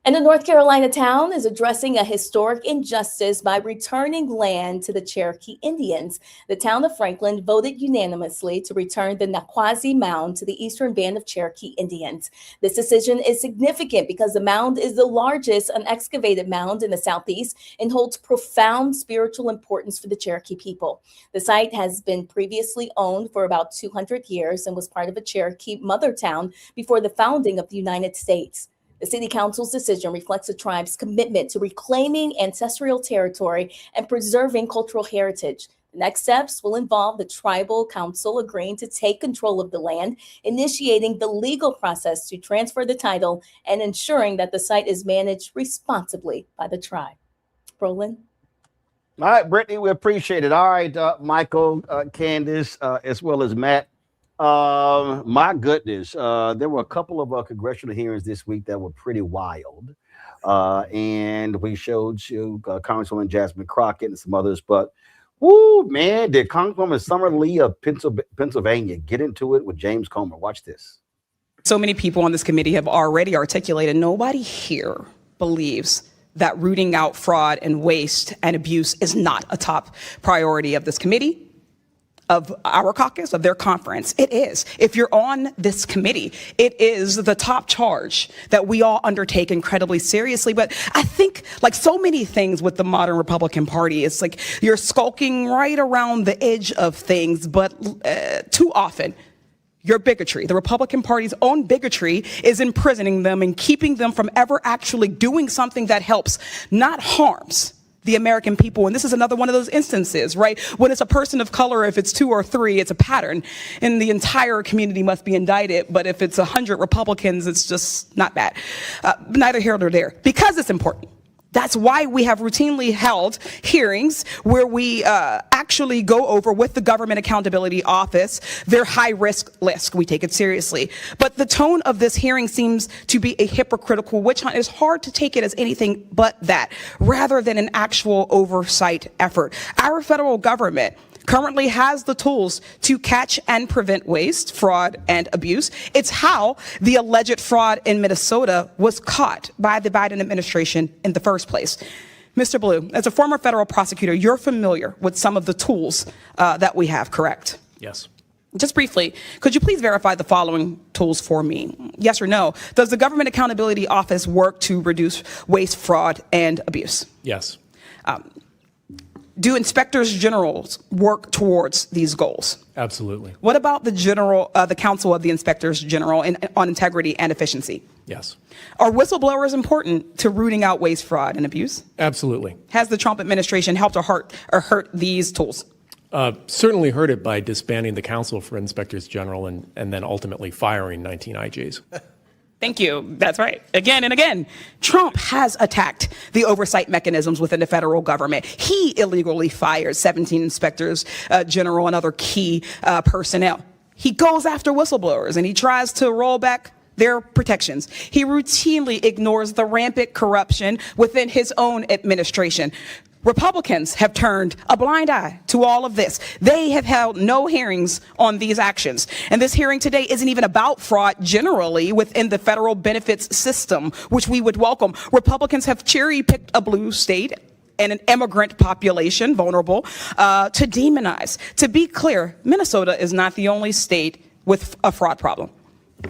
And a North Carolina town is addressing a historic injustice by returning land to the Cherokee Indians. The town of Franklin voted unanimously to return the Naquazi Mound to the Eastern Band of Cherokee Indians. This decision is significant because the mound is the largest unexcavated mound in the Southeast and holds profound spiritual importance for the Cherokee people. The site has been previously owned for about 200 years and was part of a Cherokee mother town before the founding of the United States. The City Council's decision reflects the tribe's commitment to reclaiming ancestral territory and preserving cultural heritage. The next steps will involve the Tribal Council agreeing to take control of the land, initiating the legal process to transfer the title, and ensuring that the site is managed responsibly by the tribe. Roland? All right, Brittany, we appreciate it. All right, Michael, Candace, as well as Matt. My goodness, there were a couple of congressional hearings this week that were pretty wild. And we showed you Congresswoman Jasmine Crockett and some others, but whoo, man, did Congresswoman Summer Lee of Pennsylvania get into it with James Comer? Watch this. So many people on this committee have already articulated, nobody here believes that rooting out fraud and waste and abuse is not a top priority of this committee, of our caucus, of their conference. It is. If you're on this committee, it is the top charge that we all undertake incredibly seriously. But I think, like so many things with the modern Republican Party, it's like you're skulking right around the edge of things, but too often, your bigotry, the Republican Party's own bigotry, is imprisoning them and keeping them from ever actually doing something that helps, not harms, the American people. And this is another one of those instances, right? When it's a person of color, if it's 2 or 3, it's a pattern, and the entire community must be indicted. But if it's 100 Republicans, it's just not bad. Neither here nor there, because it's important. That's why we have routinely held hearings where we actually go over with the Government Accountability Office their high-risk list. We take it seriously. But the tone of this hearing seems to be a hypocritical witch hunt. It's hard to take it as anything but that, rather than an actual oversight effort. Our federal government currently has the tools to catch and prevent waste, fraud, and abuse. It's how the alleged fraud in Minnesota was caught by the Biden administration in the first place. Mr. Blue, as a former federal prosecutor, you're familiar with some of the tools that we have, correct? Yes. Just briefly, could you please verify the following tools for me? Yes or no? Does the Government Accountability Office work to reduce waste, fraud, and abuse? Yes. Do inspectors generals work towards these goals? Absolutely. What about the Council of the Inspectors General on Integrity and Efficiency? Yes. Are whistleblowers important to rooting out waste, fraud, and abuse? Absolutely. Has the Trump administration helped or hurt these tools? Certainly hurt it by disbanding the Council for Inspectors General and then ultimately firing 19 IGs. Thank you. That's right. Again and again, Trump has attacked the oversight mechanisms within the federal government. He illegally fired 17 inspectors general and other key personnel. He goes after whistleblowers and he tries to roll back their protections. He routinely ignores the rampant corruption within his own administration. Republicans have turned a blind eye to all of this. They have held no hearings on these actions. And this hearing today isn't even about fraud generally within the federal benefits system, which we would welcome. Republicans have cherry-picked a blue state and an immigrant population, vulnerable, to demonize. To be clear, Minnesota is not the only state with a fraud problem.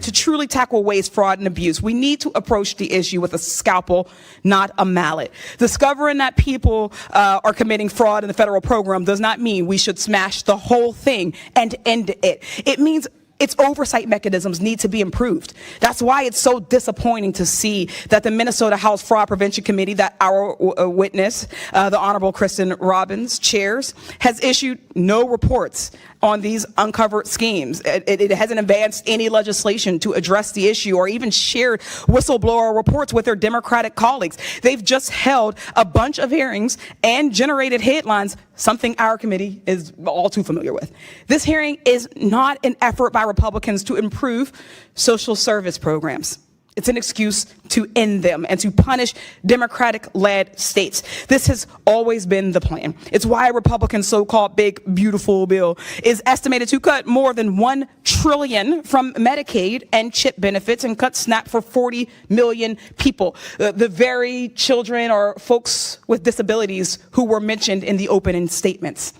To truly tackle waste, fraud, and abuse, we need to approach the issue with a scalpel, not a mallet. Discovering that people are committing fraud in the federal program does not mean we should smash the whole thing and end it. It means its oversight mechanisms need to be improved. That's why it's so disappointing to see that the Minnesota House Fraud Prevention Committee that our witness, the Honorable Kristen Robbins, chairs, has issued no reports on these uncovered schemes. It hasn't advanced any legislation to address the issue or even shared whistleblower reports with their Democratic colleagues. They've just held a bunch of hearings and generated headlines, something our committee is all too familiar with. This hearing is not an effort by Republicans to improve social service programs. It's an excuse to end them and to punish Democratic-led states. This has always been the plan. It's why Republicans' so-called big, beautiful bill is estimated to cut more than $1 trillion from Medicaid and CHIP benefits and cut SNAP for 40 million people, the very children or folks with disabilities who were mentioned in the opening statements.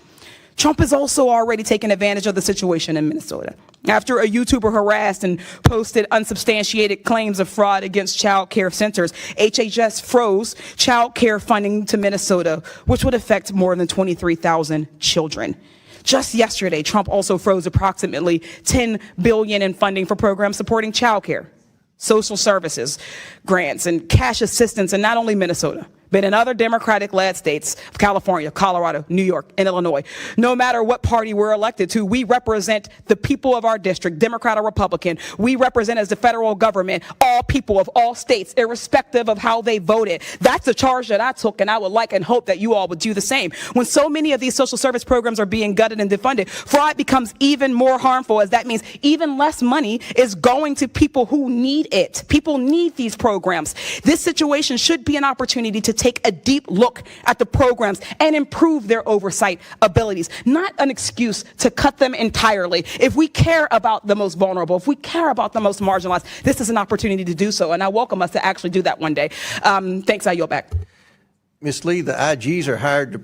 Trump has also already taken advantage of the situation in Minnesota. After a YouTuber harassed and posted unsubstantiated claims of fraud against child care centers, HHS froze child care funding to Minnesota, which would affect more than 23,000 children. Just yesterday, Trump also froze approximately $10 billion in funding for programs supporting child care, social services, grants, and cash assistance in not only Minnesota, but in other Democratic-led states of California, Colorado, New York, and Illinois. No matter what party we're elected to, we represent the people of our district, Democrat or Republican. We represent as the federal government all people of all states, irrespective of how they voted. That's the charge that I took, and I would like and hope that you all would do the same. When so many of these social service programs are being gutted and defunded, fraud becomes even more harmful, as that means even less money is going to people who need it. People need these programs. This situation should be an opportunity to take a deep look at the programs and improve their oversight abilities, not an excuse to cut them entirely. If we care about the most vulnerable, if we care about the most marginalized, this is an opportunity to do so, and I welcome us to actually do that one day. Thanks, I yield back. Ms. Lee, the IGs are hired to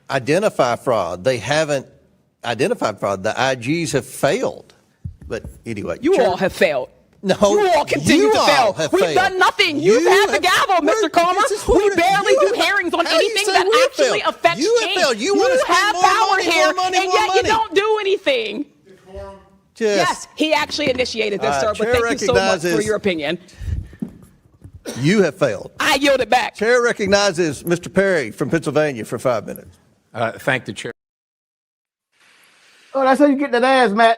identify fraud. They haven't identified fraud. The IGs have failed. But anyway. You all have failed. No, you all continue to fail. We've done nothing. You've had the gavel, Mr. Comer. We barely do hearings on anything that actually affects change. You have power here, and yet you don't do anything. Yes, he actually initiated this, sir, but thank you so much for your opinion. You have failed. I yield it back. Chair recognizes Mr. Perry from Pennsylvania for 5 minutes. Thank the chair. Oh, that's how you get that ass, Matt.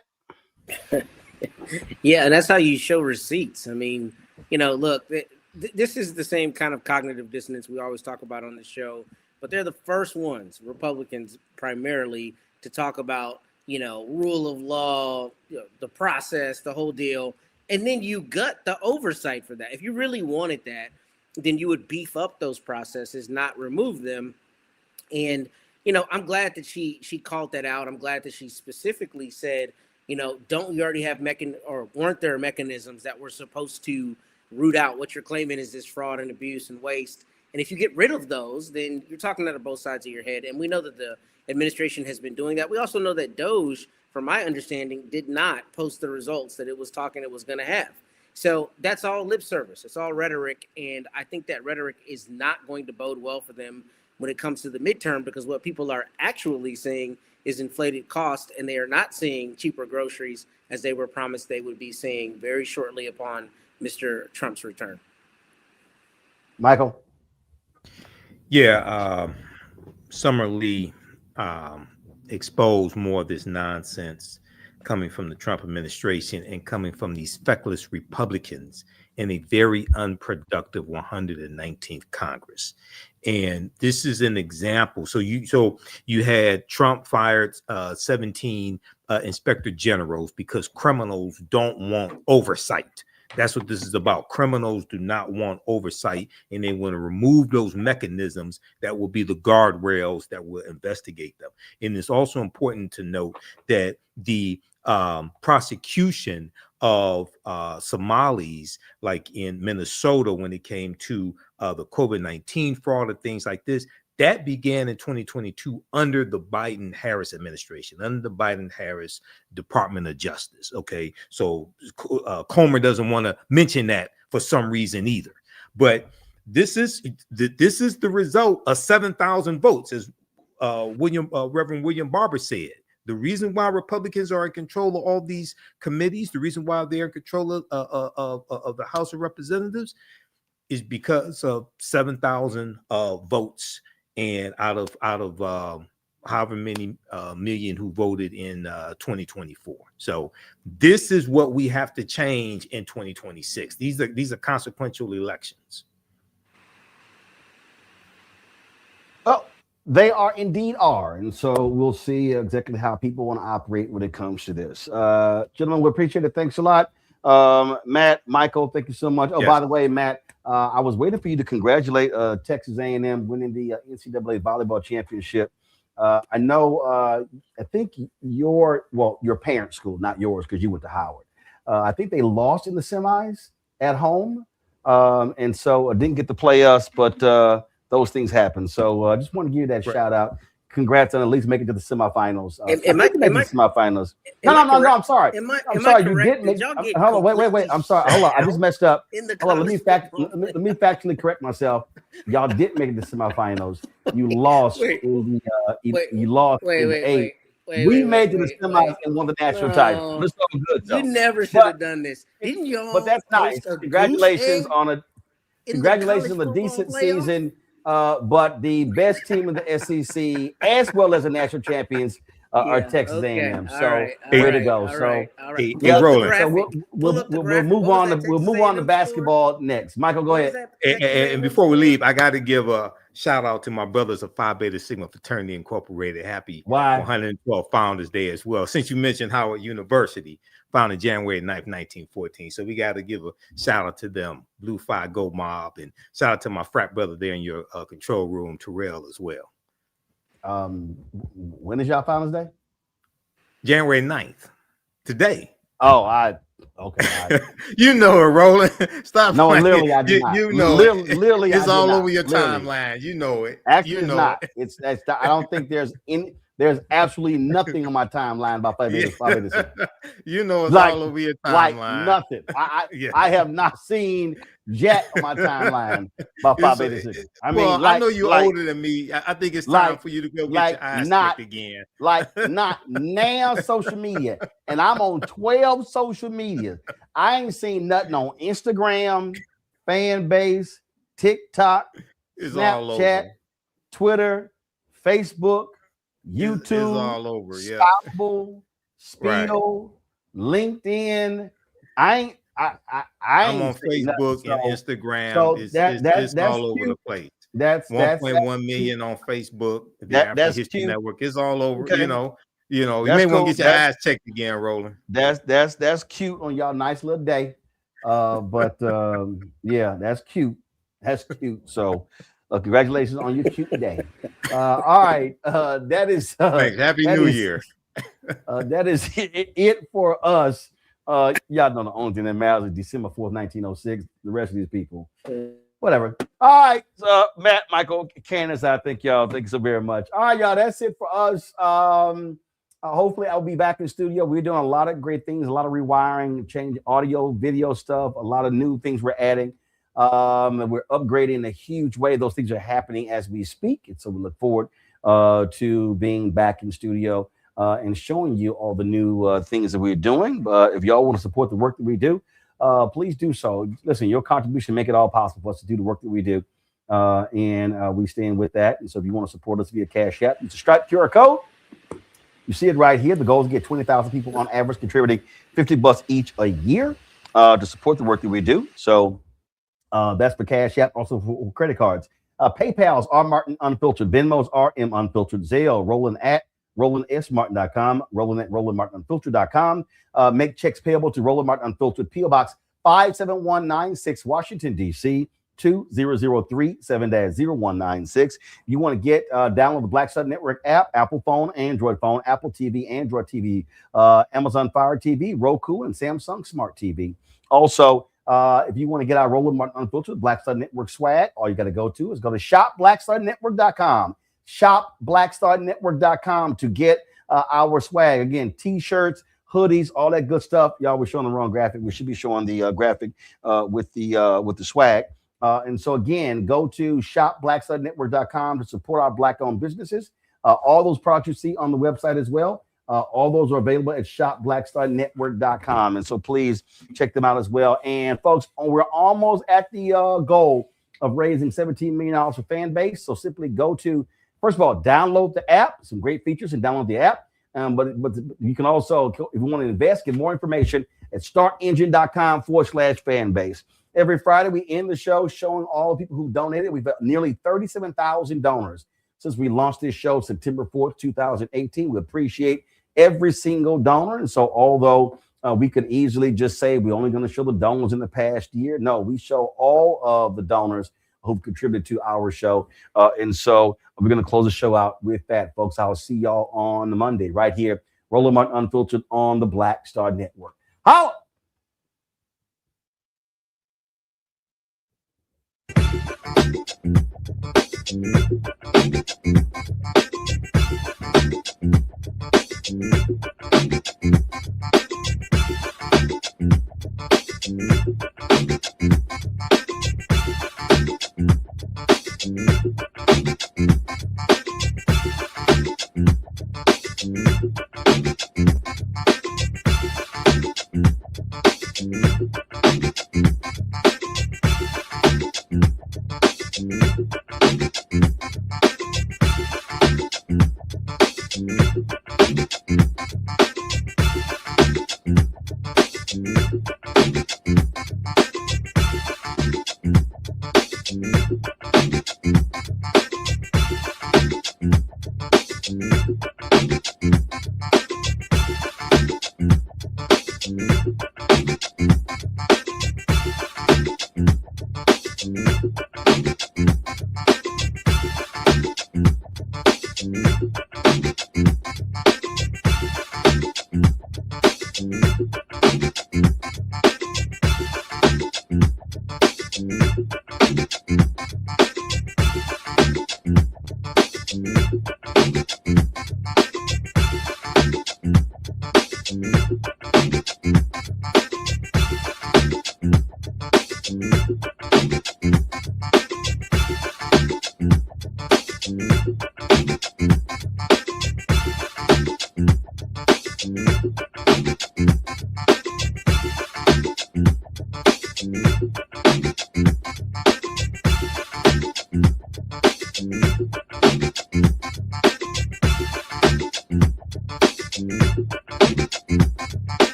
Yeah, and that's how you show receipts. I mean, you know, look, this is the same kind of cognitive dissonance we always talk about on the show, but they're the first ones, Republicans primarily, to talk about, you know, rule of law, you know, the process, the whole deal. And then you gut the oversight for that. If you really wanted that, then you would beef up those processes, not remove them. And, you know, I'm glad that she called that out. I'm glad that she specifically said, you know, don't you already have weren't there mechanisms that were supposed to root out what you're claiming is this fraud and abuse and waste? And if you get rid of those, then you're talking out of both sides of your head. And we know that the administration has been doing that. We also know that DOJ, from my understanding, did not post the results that it was talking it was going to have. So that's all lip service. It's all rhetoric. And I think that rhetoric is not going to bode well for them when it comes to the midterm, because what people are actually seeing is inflated cost, and they are not seeing cheaper groceries as they were promised they would be seeing very shortly upon Mr. Trump's return. Michael? Yeah, Summer Lee exposed more of this nonsense coming from the Trump administration and coming from these feckless Republicans in a very unproductive 119th Congress. And this is an example. So you had Trump fired 17 inspector generals because criminals don't want oversight. That's what this is about. Criminals do not want oversight, and they want to remove those mechanisms that will be the guardrails that will investigate them. And it's also important to note that the prosecution of Somalis, like in Minnesota, when it came to the COVID-19 fraud and things like this, that began in 2022 under the Biden-Harris administration, under the Biden-Harris Department of Justice. Okay, so Comer doesn't want to mention that for some reason either. But this is the result of 7,000 votes, as Reverend William Barber said. The reason why Republicans are in control of all these committees, the reason why they're in control of the House of Representatives, is because of 7,000 votes, and out of however many million who voted in 2024. So this is what we have to change in 2026. These are consequential elections. Oh, they are indeed are. And so we'll see exactly how people want to operate when it comes to this. Gentlemen, we appreciate it. Thanks a lot. Matt, Michael, thank you so much. Oh, yes. By the way, Matt, I was waiting for you to congratulate Texas A&M winning the NCAA volleyball championship. I know, I think your parents' school, not yours, because you went to Howard. I think they lost in the semis at home. And so I didn't get to play us, but those things happen. So I just want to give you that shout out. Congrats on at least making it to the semifinals. Semifinals. No, I'm sorry. I'm sorry. You didn't make. Hold on, wait. I'm sorry. Hold on. I just messed up. Hold on. Let me factually correct myself. Y'all didn't make it to semifinals. You lost in the. You lost in the eight. We made it to the semis and won the national title. It's all good. You never should have done this. Didn't you? But that's nice. Congratulations on a decent season. But the best team in the SEC, as well as the national champions, or Yeah, Texas okay. A&M. All So right, all way to right, go. all So right, all right. Hey, Pull up the Roland. so graphic. we'll Pull up the we'll graphic. move What was on to that we'll Texas move on to A&M score? basketball next. Michael, go What was ahead. that Texas And A&M before we score? leave, I got to give a shout out to my brothers of Phi Beta Sigma Fraternity Incorporated. Happy Why? 112 Founders Day as well. Since you mentioned Howard University, founded January 9th, 1914. So we got to give a shout out to them, Blue Phi Go Mob, and shout out to my frat brother there in your control room, Terrell, as well. When is y'all Founders Day? January 9th, today. Oh, okay. You know it, Roland. Stop. No, playing. literally, I do not. You know literally, it. It's I do all not. over your Literally. timeline. You know it. Actually, you it's know not. it. I don't think there's absolutely nothing on my timeline about Phi Beta Sigma. You know it's Like, all over your like timeline. nothing. I have not seen jack on my timeline about Phi Beta Sigma. I mean, well, like, I know you're like, older than me. I think it's time for you to go get your eyes checked again. Like not now social media. And I'm on 12 social media. I ain't seen nothing on Instagram, fan base, TikTok, It's all Snapchat, over. Twitter, Facebook, YouTube, It's all over. Yeah. Stoppable, Spiel, LinkedIn. I'm on Facebook and Instagram. So it's that's all over cute. the place. That's 1.1 million on Facebook. The African History cute. Network is all over. Okay. You know, you That's may want cool. to get your eyes checked again, Roland. That's cute on y'all nice little day. But yeah, that's cute. That's cute. So congratulations on your cute day. All right. That is Thanks. Happy New Year. That is it for us. Y'all know the only thing that matters is December 4th, 1906. The rest of these people, whatever. All right, Matt, Michael, Candace, I thank y'all. Thank you so very much. All right, y'all, that's it for us. Hopefully I'll be back in the studio. We're doing a lot of great things, a lot of rewiring, change audio, video stuff, a lot of new things we're adding. And we're upgrading in a huge way. Those things are happening as we speak. And so we look forward to being back in the studio and showing you all the new things that we're doing. But if y'all want to support the work that we do, please do so. Listen, your contribution make it all possible for us to do the work that we do. And we stand with that. And so if you want to support us via Cash App, it's a Stripe QR code. You see it right here. The goal is to get 20,000 people on average contributing $50 each a year to support the work that we do. So that's for Cash App, also for credit cards. PayPal's R Martin Unfiltered, Venmo's RM Unfiltered, Zelle, Roland at RolandSMartin.com, Roland at RolandMartinUnfiltered.com. Make checks payable to Roland Martin Unfiltered, P.O. Box 57196, Washington, D.C. 20037-0196. You want to get download the Black Star Network app, Apple phone, Android phone, Apple TV, Android TV, Amazon Fire TV, Roku, and Samsung Smart TV. Also, if you want to get our Roland Martin Unfiltered Black Star Network swag, all you got to go to shopblackstarnetwork.com. Shopblackstarnetwork.com to get our swag. Again, t-shirts, hoodies, all that good stuff. Y'all were showing the wrong graphic. We should be showing the graphic with the swag. And so again, go to shopblackstarnetwork.com to support our Black-owned businesses. All those products you see on the website as well. All those are available at shopblackstarnetwork.com. And so please check them out as well. And folks, we're almost at the goal of raising $17 million for fan base. So simply go to, first of all, download the app, some great features, and download the app. But you can also, if you want to invest, get more information at startengine.com/fanbase. Every Friday, we end the show showing all the people who donated. We've got nearly 37,000 donors since we launched this show September 4th, 2018. We appreciate every single donor. And so although we could easily just say we're only going to show the donors in the past year, no, we show all of the donors who've contributed to our show. And so we're going to close the show out with that, folks. I'll see y'all on Monday right here, Roland Martin Unfiltered on the Black Star Network. Holla!